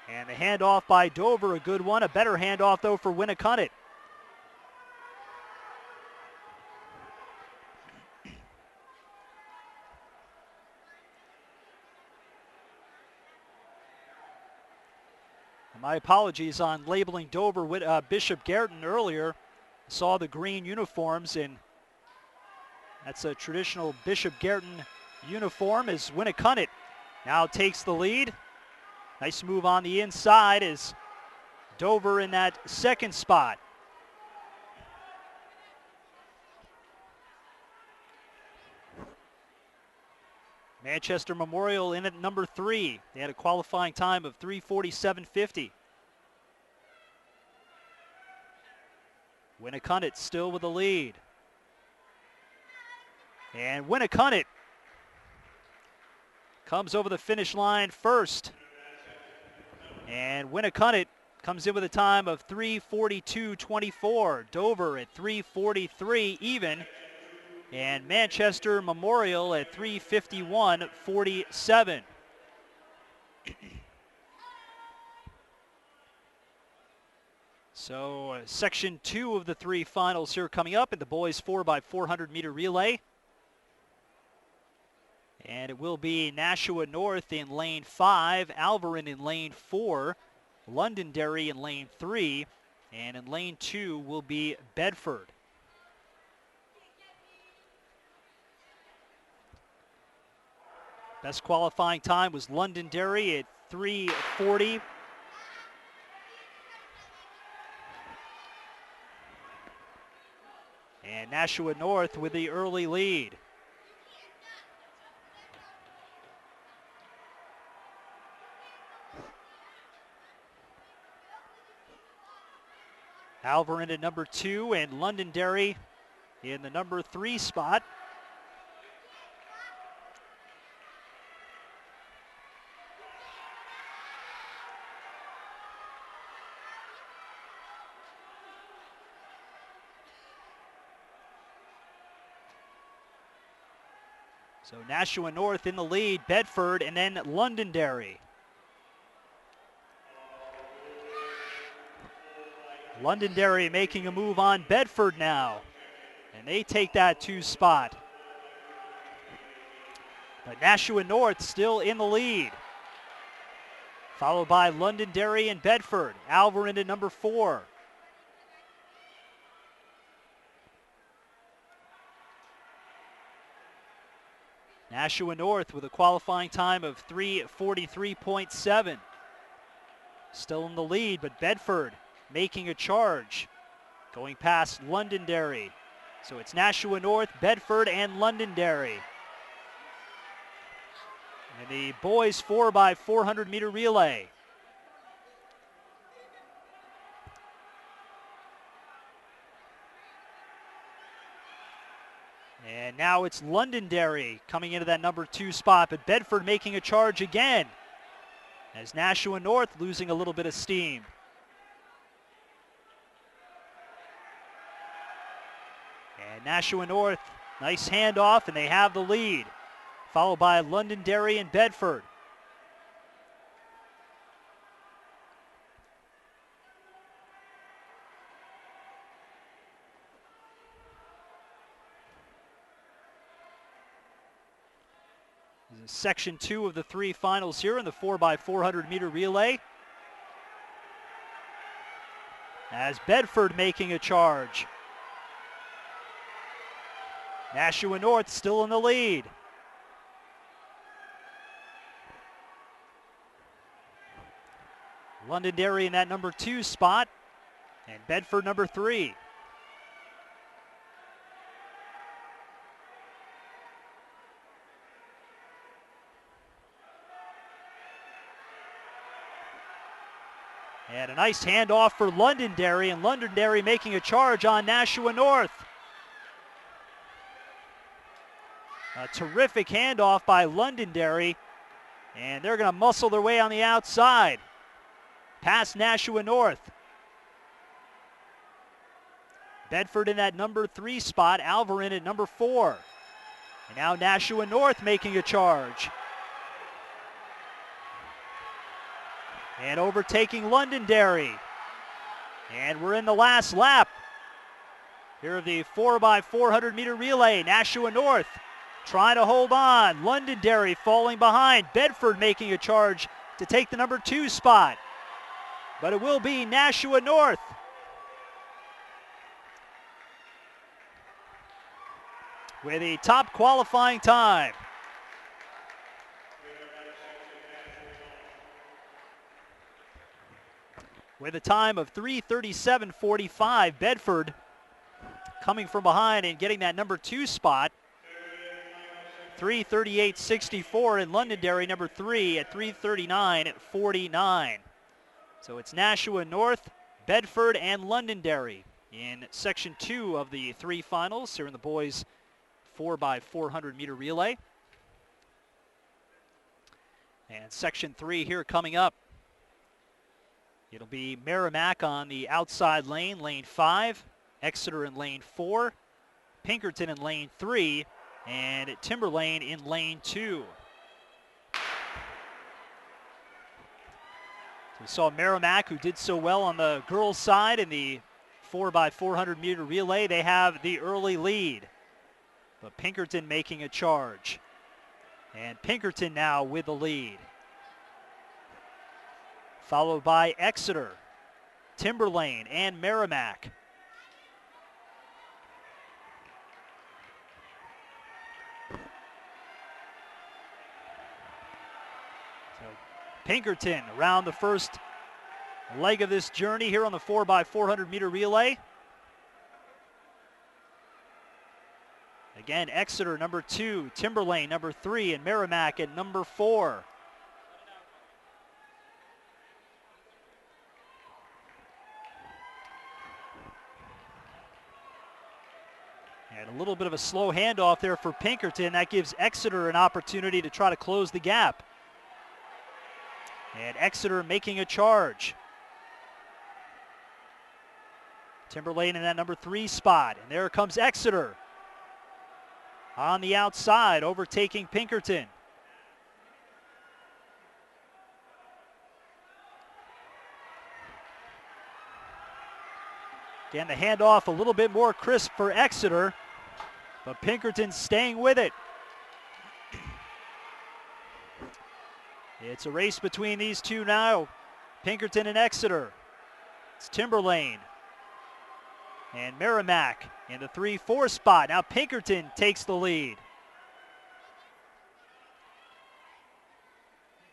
S1: And the handoff by Dover, a good one. A better handoff, though, for Winnicott. My apologies on labeling Dover with Bishop Guertin earlier. Saw the green uniforms, and that's a traditional Bishop Guertin uniform as Winnicott now takes the lead. Nice move on the inside as Dover in that second spot. Manchester Memorial in at number 3. They had a qualifying time of 3:47.50. Winnicott still with the lead. And Winnicott comes over the finish line first. And Winnicott comes in with a time of 3:42.24. Dover at 3:43 even. And Manchester Memorial at 3:51.47. So section 2 of the 3 finals here coming up in the boys 4x400 meter relay. And it will be Nashua North in lane 5, Alvarin in lane 4, Londonderry in lane 3, and in lane 2 will be Bedford. Best qualifying time was Londonderry at 3:40. And Nashua North with the early lead. Alvarin at number 2 and Londonderry in the number 3 spot. So Nashua North in the lead, Bedford, and then Londonderry. Londonderry making a move on Bedford now, and they take that 2 spot. But Nashua North still in the lead, followed by Londonderry and Bedford. Alvarin at number 4. Nashua North with a qualifying time of 3:43.7. Still in the lead, but Bedford making a charge, going past Londonderry. So it's Nashua North, Bedford, and Londonderry. And the boys 4x400 meter relay. And now it's Londonderry coming into that number 2 spot, but Bedford making a charge again as Nashua North losing a little bit of steam. And Nashua North, nice handoff, and they have the lead, followed by Londonderry and Bedford. Section 2 of the 3 finals here in the 4x400 meter relay. As Bedford making a charge. Nashua North still in the lead. Londonderry in that number 2 spot, and Bedford number 3. And a nice handoff for Londonderry, and Londonderry making a charge on Nashua North. A terrific handoff by Londonderry, and they're going to muscle their way on the outside past Nashua North. Bedford in that number 3 spot, Alvarin at number 4. And now Nashua North making a charge. And overtaking Londonderry. And we're in the last lap here of the 4x400 meter relay. Nashua North trying to hold on. Londonderry falling behind. Bedford making a charge to take the number 2 spot. but it will be Nashua North. With a top qualifying time. With a time of 3:37.45, Bedford coming from behind and getting that number 2 spot. 3:38.64 in Londonderry, number 3 at 3:39.49. So it's Nashua North, Bedford, and Londonderry in Section 2 of the 3 finals here in the boys 4x400 meter relay. And Section 3 here coming up. It'll be Merrimack on the outside lane, lane 5, Exeter in lane 4, Pinkerton in lane 3, and Timberlane in lane 2. So we saw Merrimack, who did so well on the girls' side in the 4x400 meter relay. They have the early lead. But Pinkerton making a charge. And Pinkerton now with the lead. Followed by Exeter, Timberlane, and Merrimack. So Pinkerton around the first leg of this journey here on the 4x400 meter relay. Again, Exeter number 2, Timberlane number 3, and Merrimack at number 4. And a little bit of a slow handoff there for Pinkerton. That gives Exeter an opportunity to try to close the gap. And Exeter making a charge. Timberlane in that number 3 spot. And there comes Exeter on the outside, overtaking Pinkerton. Again, the handoff a little bit more crisp for Exeter, but Pinkerton staying with it. It's a race between these two now, Pinkerton and Exeter. It's Timberlane and Merrimack in the 3-4 spot. Now Pinkerton takes the lead.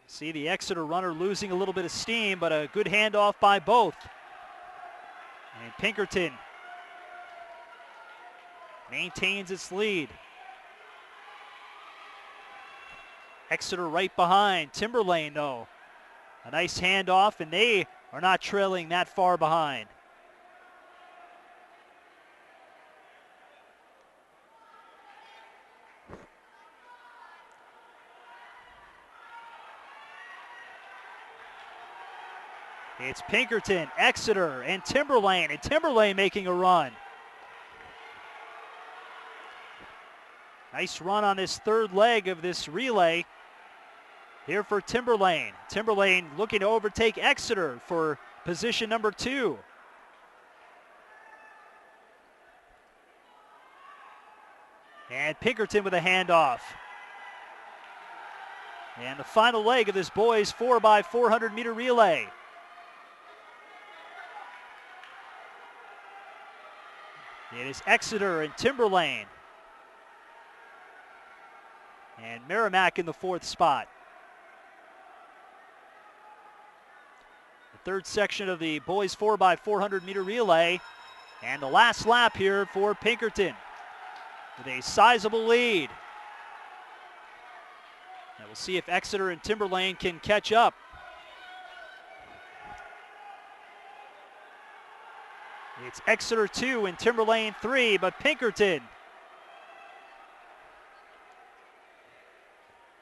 S1: See the Exeter runner losing a little bit of steam, but a good handoff by both. And Pinkerton maintains its lead. Exeter right behind. Timberlane, though, a nice handoff, and they are not trailing that far behind. It's Pinkerton, Exeter, and Timberlane making a run. Nice run on this third leg of this relay here for Timberlane. Timberlane looking to overtake Exeter for position number 2. And Pinkerton with a handoff. And the final leg of this boys 4x400 meter relay. It is Exeter and Timberlane. And Merrimack in the 4th spot. The third section of the boys 4x400 meter relay. And the last lap here for Pinkerton with a sizable lead. And we'll see if Exeter and Timberlane can catch up. It's Exeter 2 and Timberlane 3, but Pinkerton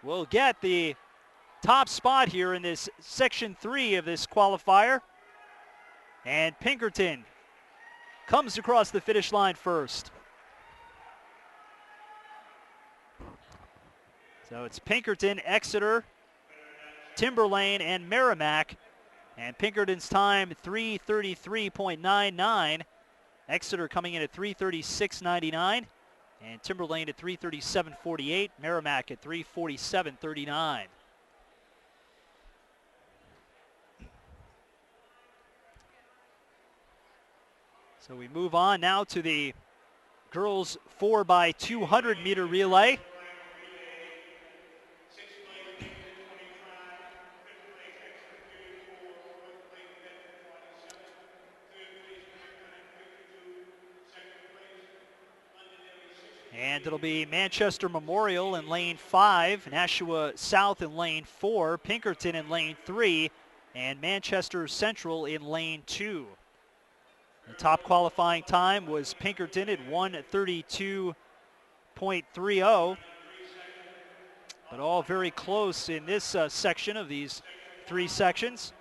S1: will get the top spot here in this section 3 of this qualifier. And Pinkerton comes across the finish line first. So it's Pinkerton, Exeter, Timberlane, and Merrimack. And Pinkerton's time, 3:33.99. Exeter coming in at 3:36.99. And Timberlane at 3:37.48. Merrimack at 3:47.39. So we move on now to the girls 4x200 meter relay. And it'll be Manchester Memorial in lane 5, Nashua South in lane 4, Pinkerton in lane 3, and Manchester Central in lane 2. The top qualifying time was Pinkerton at 1:32.30, but all very close in this section of these 3 sections.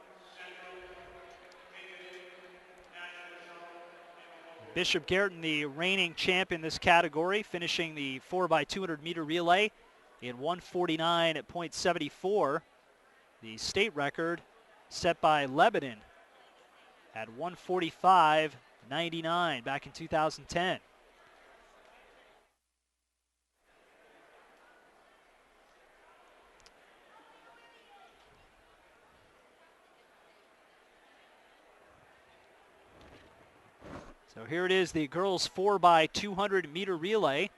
S1: Bishop Garrett, the reigning champ in this category, finishing the 4x200 meter relay in 1:49.74. The state record set by Lebanon at 1:45.99 back in 2010. So here it is, the girls 4x200 meter relay.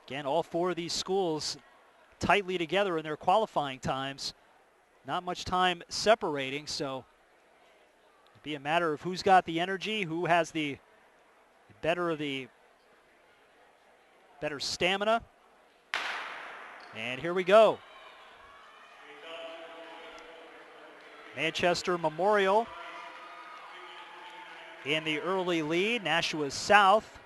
S1: Again, all 4 of these schools tightly together in their qualifying times. Not much time separating, so it'd be a matter of who's got the energy, who has the better stamina. And here we go. Manchester Memorial in the early lead. Nashua South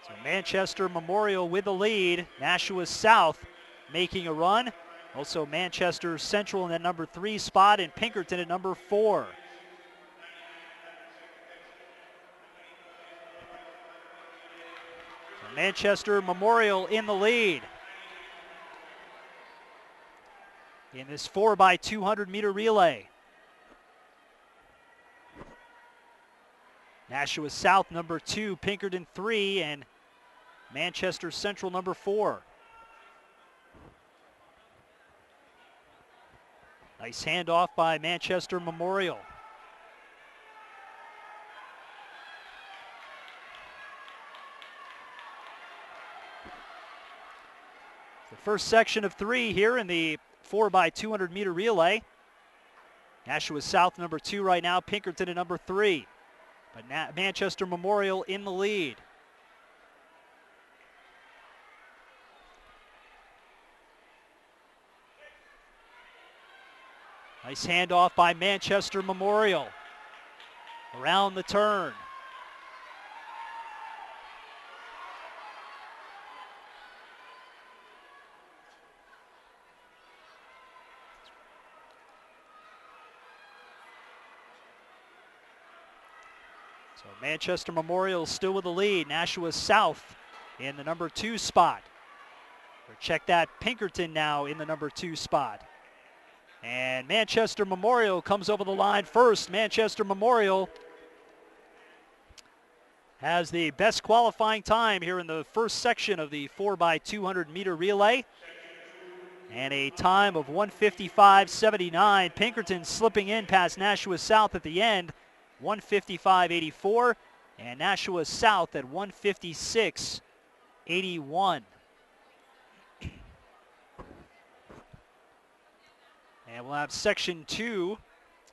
S1: so Manchester Memorial with the lead. Nashua South making a run. Also Manchester Central in that number 3 spot, and Pinkerton at number 4. So Manchester Memorial in the lead in this 4x200 meter relay. Nashua South number 2, Pinkerton 3, and Manchester Central number 4. Nice handoff by Manchester Memorial. The first section of 3 here in the 4x200 meter relay. Nashua South number 2 right now, Pinkerton at number 3. But Manchester Memorial in the lead. Nice handoff by Manchester Memorial. Around the turn. So Manchester Memorial still with the lead. Nashua South in the number 2 spot. Or check that, Pinkerton now in the number 2 spot. And Manchester Memorial comes over the line first. Manchester Memorial has the best qualifying time here in the first section of the 4x200 meter relay. And a time of 1:55.79. Pinkerton slipping in past Nashua South at the end, 1:55.84. And Nashua South at 1:56.81. And we'll have section 2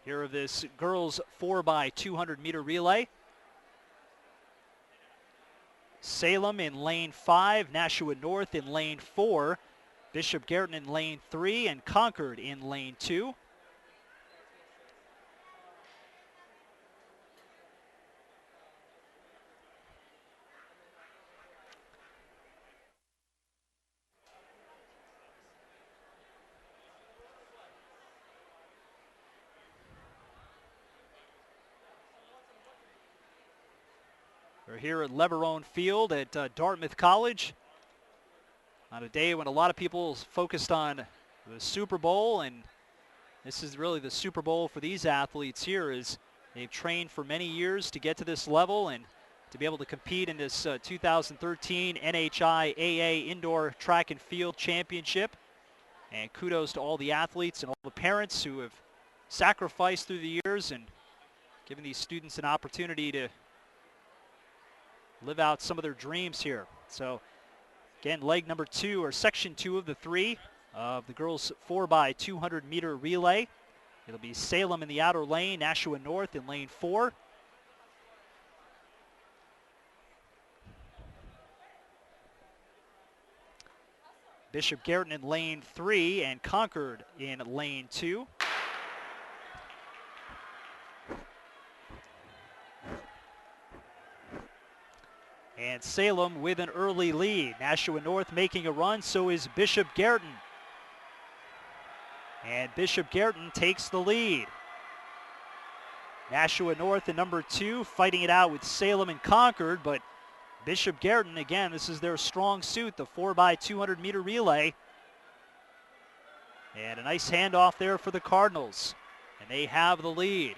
S1: here of this girls 4x200 meter relay. Salem in lane 5, Nashua North in lane 4, Bishop Garrett in lane 3, and Concord in lane 2. We're here at Leverone Field at Dartmouth College on a day when a lot of people focused on the Super Bowl and This is really the Super Bowl for these athletes here, as they've trained for many years to get to this level and to be able to compete in this 2013 NHIAA Indoor Track and Field Championship. And kudos to all the athletes and all the parents who have sacrificed through the years and given these students an opportunity to live out some of their dreams here. So again, leg number 2, or section 2 of the 3 of the girls 4x200 meter relay. It'll be Salem in the outer lane, Nashua North in lane 4. Bishop Garrett in lane 3 and Concord in lane 2. And Salem with an early lead. Nashua North making a run, so is Bishop Garrett. And Bishop Garrett takes the lead. Nashua North in number 2 fighting it out with Salem and Concord, but Bishop Garrett, again, this is their strong suit, the 4x200 meter relay. And a nice handoff there for the Cardinals, and they have the lead.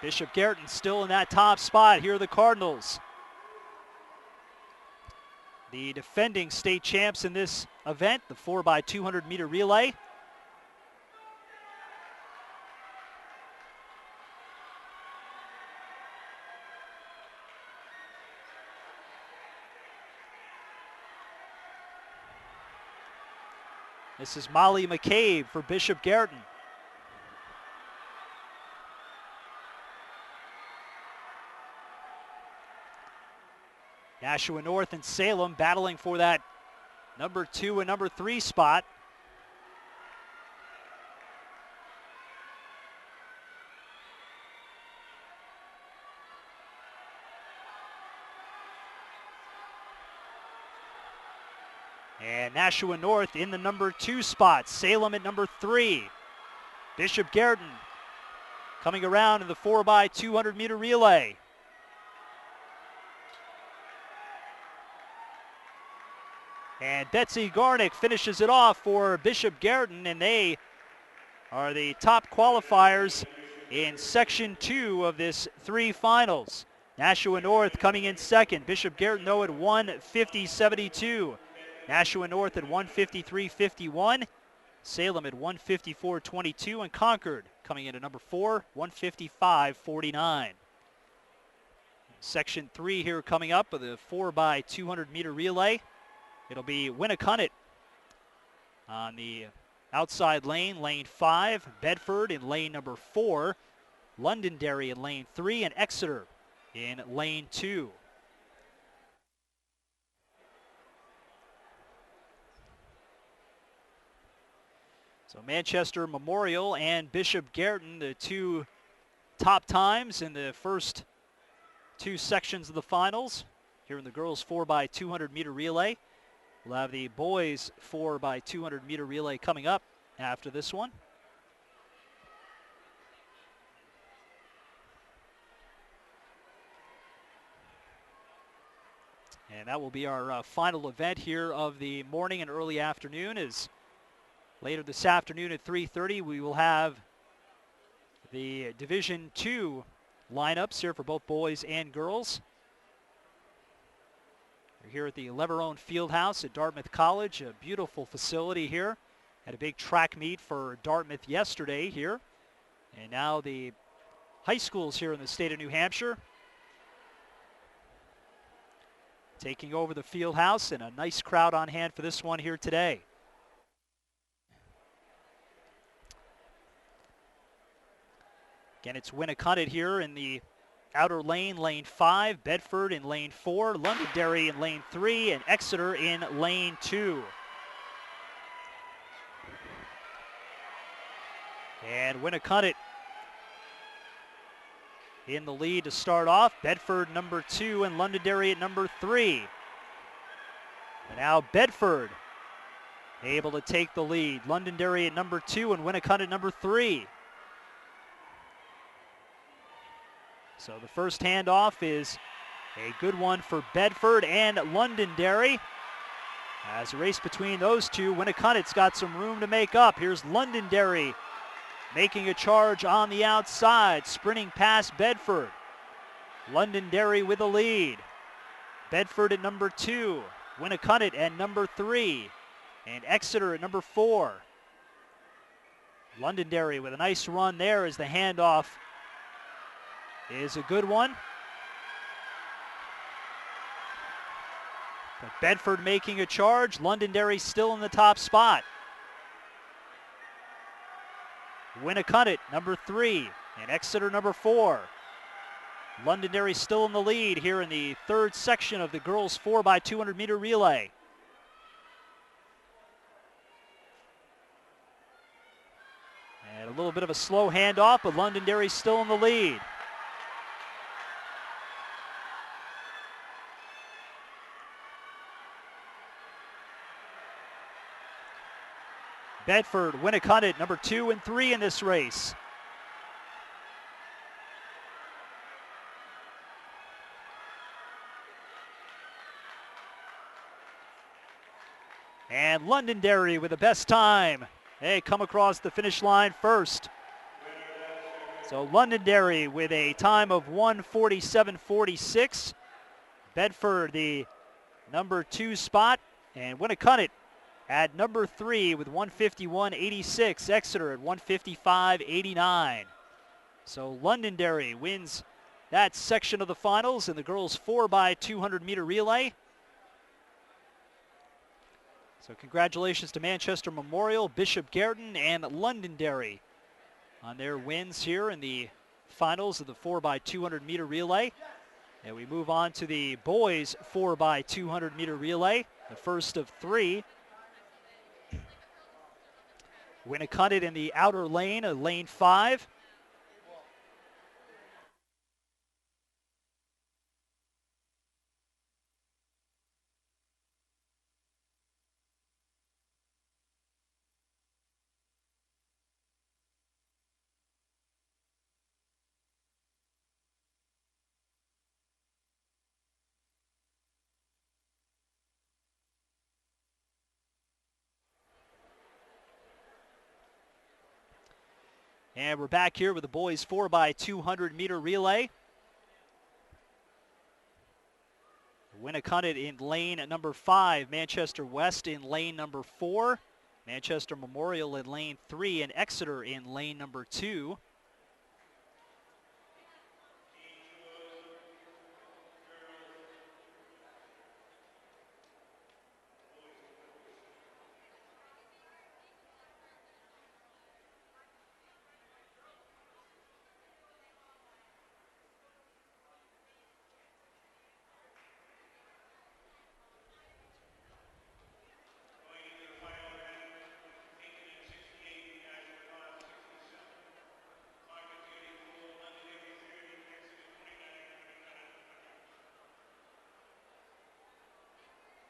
S1: Bishop Garrett still in that top spot. Here are the Cardinals, the defending state champs in this event, the 4x200 meter relay. This is Molly McCabe for Bishop Garrett. Nashua North and Salem battling for that number 2 and number 3 spot. And Nashua North in the number 2 spot. Salem at number 3. Bishop Garrett coming around in the 4x200 meter relay. And Betsy Garnick finishes it off for Bishop Garrett, and they are the top qualifiers in Section 2 of this 3 finals. Nashua North coming in second. Bishop Garrett, though, at 1:50.72. Nashua North at 1:53.51. Salem at 1:54.22. And Concord coming in at number 4, 1:55.49. Section 3 here coming up with the 4x200 meter relay. It'll be Winnicott on the outside lane, lane 5, Bedford in lane number 4, Londonderry in lane 3, and Exeter in lane 2. So Manchester Memorial and Bishop Garrett, the 2 top times in the first 2 sections of the finals here in the girls 4x200 meter relay. We'll have the boys 4x200 meter relay coming up after this one. And that will be our final event here of the morning and early afternoon. As later this afternoon at 3:30 we will have the Division II lineups here for both boys and girls. We're here at the Leverone Fieldhouse at Dartmouth College, a beautiful facility here. Had a big track meet for Dartmouth yesterday here. And now the high schools here in the state of New Hampshire taking over the Fieldhouse, and a nice crowd on hand for this one here today. Again, it's Winnicott here in the outer lane, lane 5, Bedford in lane 4, Londonderry in lane 3, and Exeter in lane 2. And Winnicott in the lead to start off. Bedford number 2 and Londonderry at number 3. And now Bedford able to take the lead. Londonderry at number 2 and Winnicott at number 3. So the first handoff is a good one for Bedford and Londonderry. As a race between those two, Winnicunnet's got some room to make up. Here's Londonderry making a charge on the outside, sprinting past Bedford. Londonderry with the lead. Bedford at number 2, Winnicunnet at number 3, and Exeter at number 4. Londonderry with a nice run there as the handoff is a good one. But Bedford making a charge, Londonderry still in the top spot. Winnicunnet number 3 and Exeter number 4. Londonderry still in the lead here in the third section of the girls 4x200 meter relay. And a little bit of a slow handoff, but Londonderry still in the lead. Bedford, Winnicunnet, number 2 and 3 in this race. And Londonderry with the best time. They come across the finish line first. So Londonderry with a time of 1:47.46. Bedford the number 2 spot, and Winnicunnet at number 3 with 1:51.86. Exeter at 1:55.89. So Londonderry wins that section of the finals in the girls 4x200 meter relay. So congratulations to Manchester Memorial, Bishop Guertin, and Londonderry on their wins here in the finals of the 4x200 meter relay. And we move on to the boys 4x200 meter relay, the first of 3. Winnicunnet in the outer lane, lane 5. And we're back here with the boys 4x200 meter relay. Winnicunnet in lane number 5, Manchester West in lane number 4, Manchester Memorial in lane 3, and Exeter in lane number 2.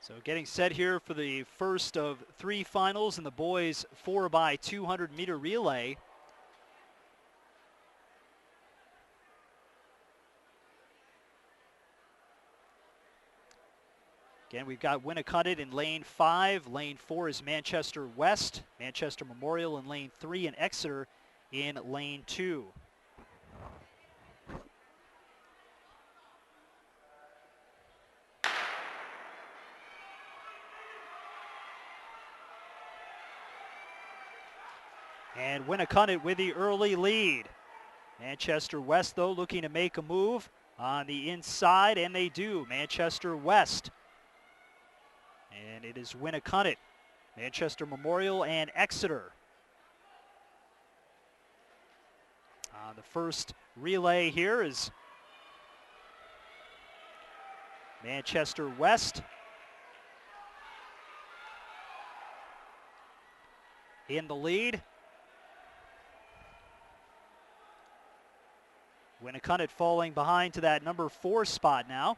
S1: So getting set here for the first of 3 finals in the boys 4x200 meter relay. Again, we've got Winnicunnet in lane 5. Lane 4 is Manchester West. Manchester Memorial in lane 3, and Exeter in lane 2. And Winnicunnet with the early lead. Manchester West, though, looking to make a move on the inside, and they do. Manchester West. And it is Winnicunnet, Manchester Memorial, and Exeter. The first relay here is Manchester West in the lead. Winnicunnet falling behind to that number 4 spot now.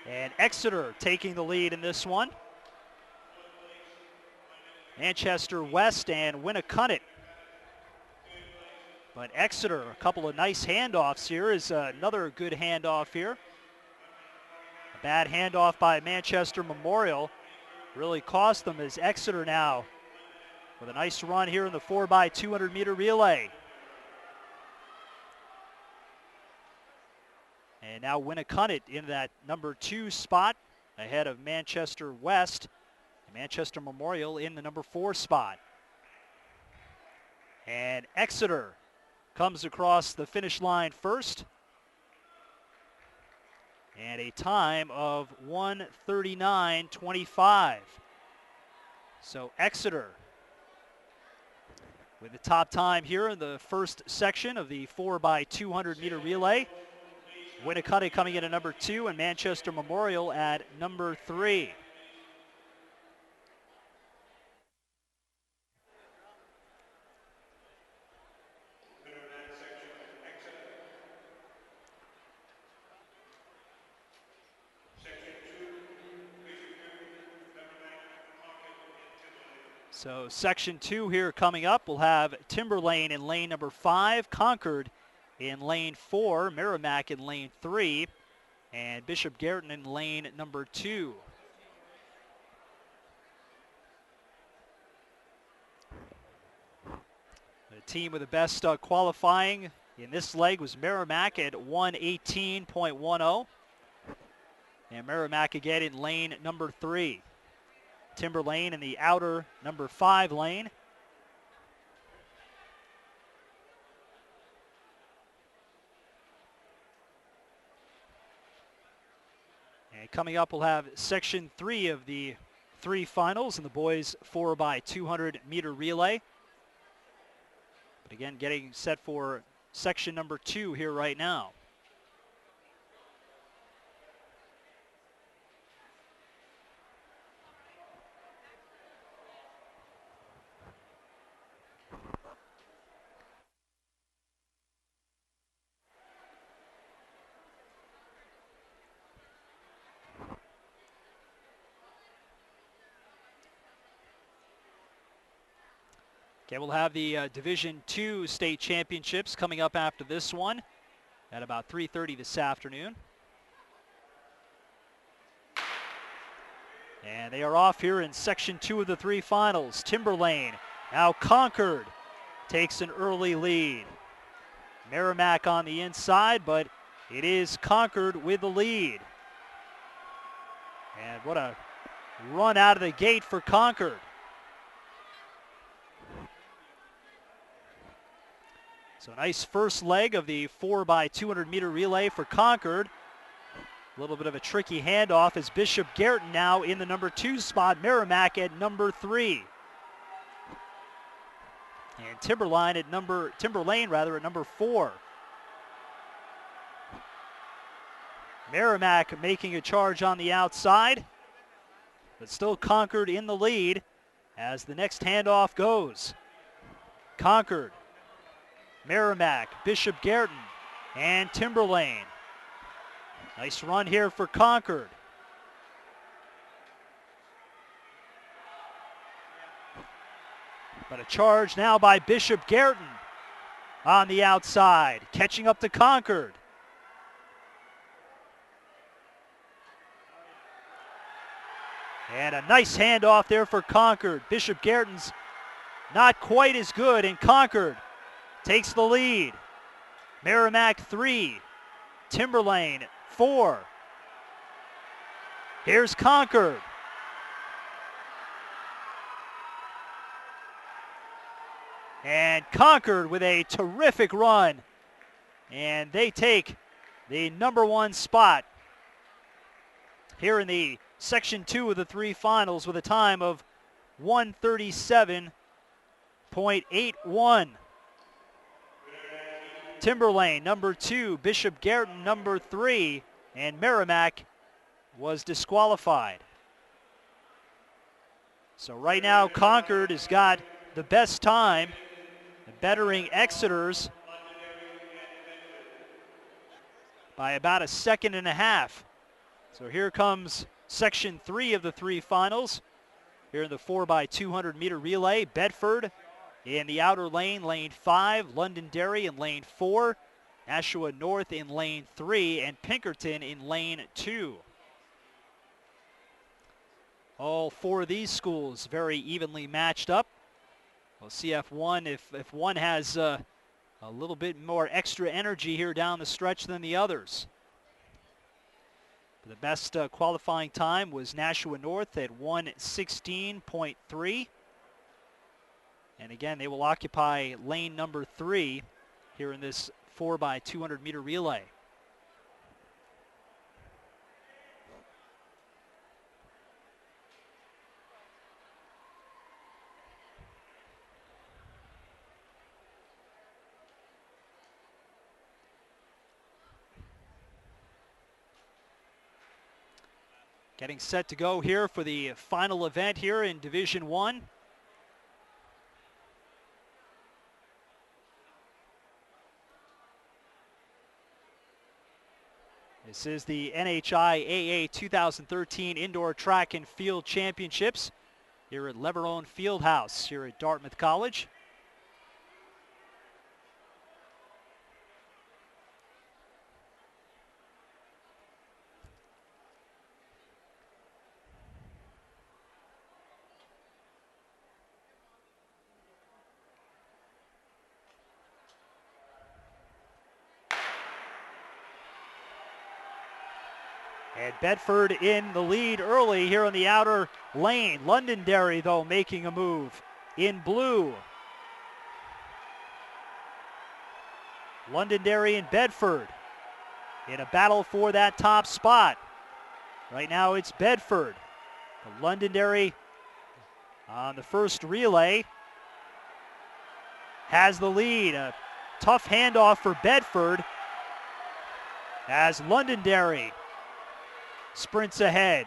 S1: And Exeter taking the lead in this one. Manchester West and Winnicott. But Exeter, a couple of nice handoffs here, is another good handoff here. A bad handoff by Manchester Memorial really cost them, as Exeter now with a nice run here in the 4x200 meter relay. And now Winnicott in that number 2 spot ahead of Manchester West. Manchester Memorial in the number 4 spot. And Exeter comes across the finish line first. And a time of 1:39.25. So Exeter with the top time here in the first section of the 4x200 meter relay. Winnicott coming in at number 2 and Manchester Memorial at number 3. So section 2 here coming up. We'll have Timberlane in lane number 5, Concord in lane 4, Merrimack in lane 3, and Bishop Garrett in lane number 2. The team with the best qualifying in this leg was Merrimack at 1:18.10. And Merrimack again in lane number 3. Timberlane in the outer number 5 lane. And coming up, we'll have section 3 of the 3 finals in the boys 4x200 meter relay. But again, getting set for section number 2 here right now. Okay, we'll have the Division II state championships coming up after this one at about 3:30 this afternoon. And they are off here in section 2 of the 3 finals. Timberlane, now Concord, takes an early lead. Merrimack on the inside, but it is Concord with the lead. And what a run out of the gate for Concord. So nice first leg of the 4x200 meter relay for Concord. A little bit of a tricky handoff as Bishop Garrett now in the number 2 spot, Merrimack at number 3. And Timberlane at number 4. Merrimack making a charge on the outside, but still Concord in the lead as the next handoff goes. Concord, Merrimack, Bishop Garrett, and Timberlane. Nice run here for Concord. But a charge now by Bishop Garrett on the outside, catching up to Concord. And a nice handoff there for Concord. Bishop Garrett's not quite as good, and Concord takes the lead. Merrimack 3, Timberlane 4. Here's Concord. And Concord with a terrific run. And they take the number 1 spot here in the section 2 of the 3 finals with a time of 1:37.81. Timberlane, number 2, Bishop Garrett, number 3, and Merrimack was disqualified. So right now, Concord has got the best time, bettering Exeter's by about a second and a half. So here comes section 3 of the 3 finals. Here in the 4x200 meter relay, Bedford in the outer lane, lane 5, Londonderry in lane 4, Nashua North in lane 3, and Pinkerton in lane 2. All 4 of these schools very evenly matched up. We'll see if one has a little bit more extra energy here down the stretch than the others. The best qualifying time was Nashua North at 1:16.3. And again, they will occupy lane number 3 here in this 4x200 meter relay. Getting set to go here for the final event here in Division 1. This is the NHIAA 2013 Indoor Track and Field Championships here at Leverone Fieldhouse here at Dartmouth College. And Bedford in the lead early here on the outer lane. Londonderry, though, making a move in blue. Londonderry and Bedford in a battle for that top spot. Right now it's Bedford. Londonderry on the first relay has the lead. A tough handoff for Bedford as Londonderry sprints ahead.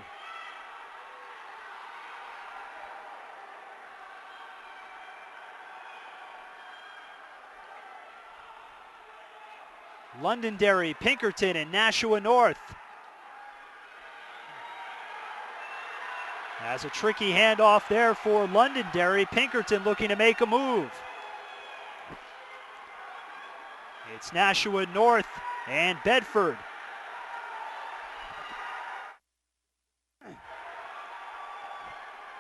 S1: Londonderry, Pinkerton, and Nashua North. As a tricky handoff there for Londonderry. Pinkerton looking to make a move. It's Nashua North and Bedford.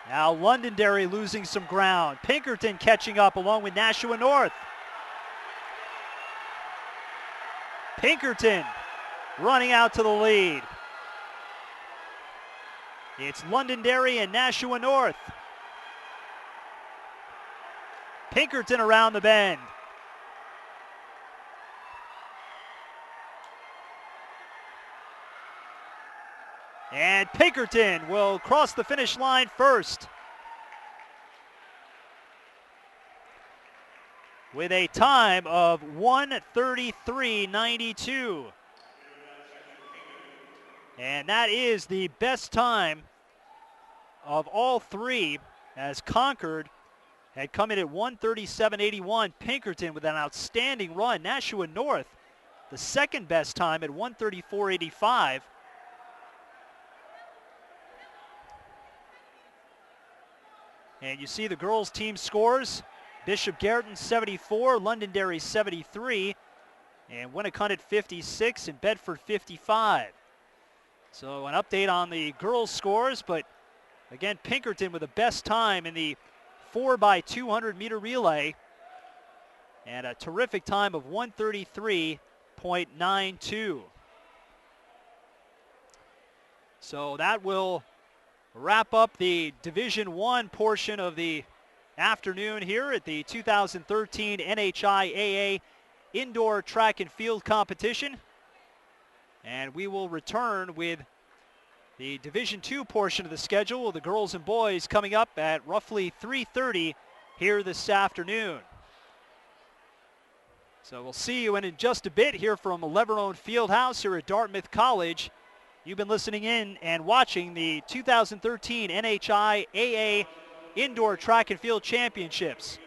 S1: Now Londonderry losing some ground. Pinkerton catching up along with Nashua North. Pinkerton running out to the lead. It's Londonderry and Nashua North. Pinkerton around the bend. And Pinkerton will cross the finish line first with a time of 1:33.92. And that is the best time of all 3, as Concord had come in at 1:37.81. Pinkerton with an outstanding run. Nashua North, the second best time at 1:34.85. And you see the girls' team scores. Bishop Garreton 74, Londonderry 73, and Winnacunnet 56, and Bedford 55. So an update on the girls' scores, but again, Pinkerton with the best time in the 4x200 meter relay, and a terrific time of 1:33.92. So that will wrap up the Division 1 portion of the afternoon here at the 2013 NHIAA Indoor Track and Field Competition. And we will return with the Division 2 portion of the schedule with the girls and boys coming up at roughly 3:30 here this afternoon. So we'll see you in just a bit here from Leverone Fieldhouse here at Dartmouth College. You've been listening in and watching the 2013 NHIAA Indoor Track and Field Championships.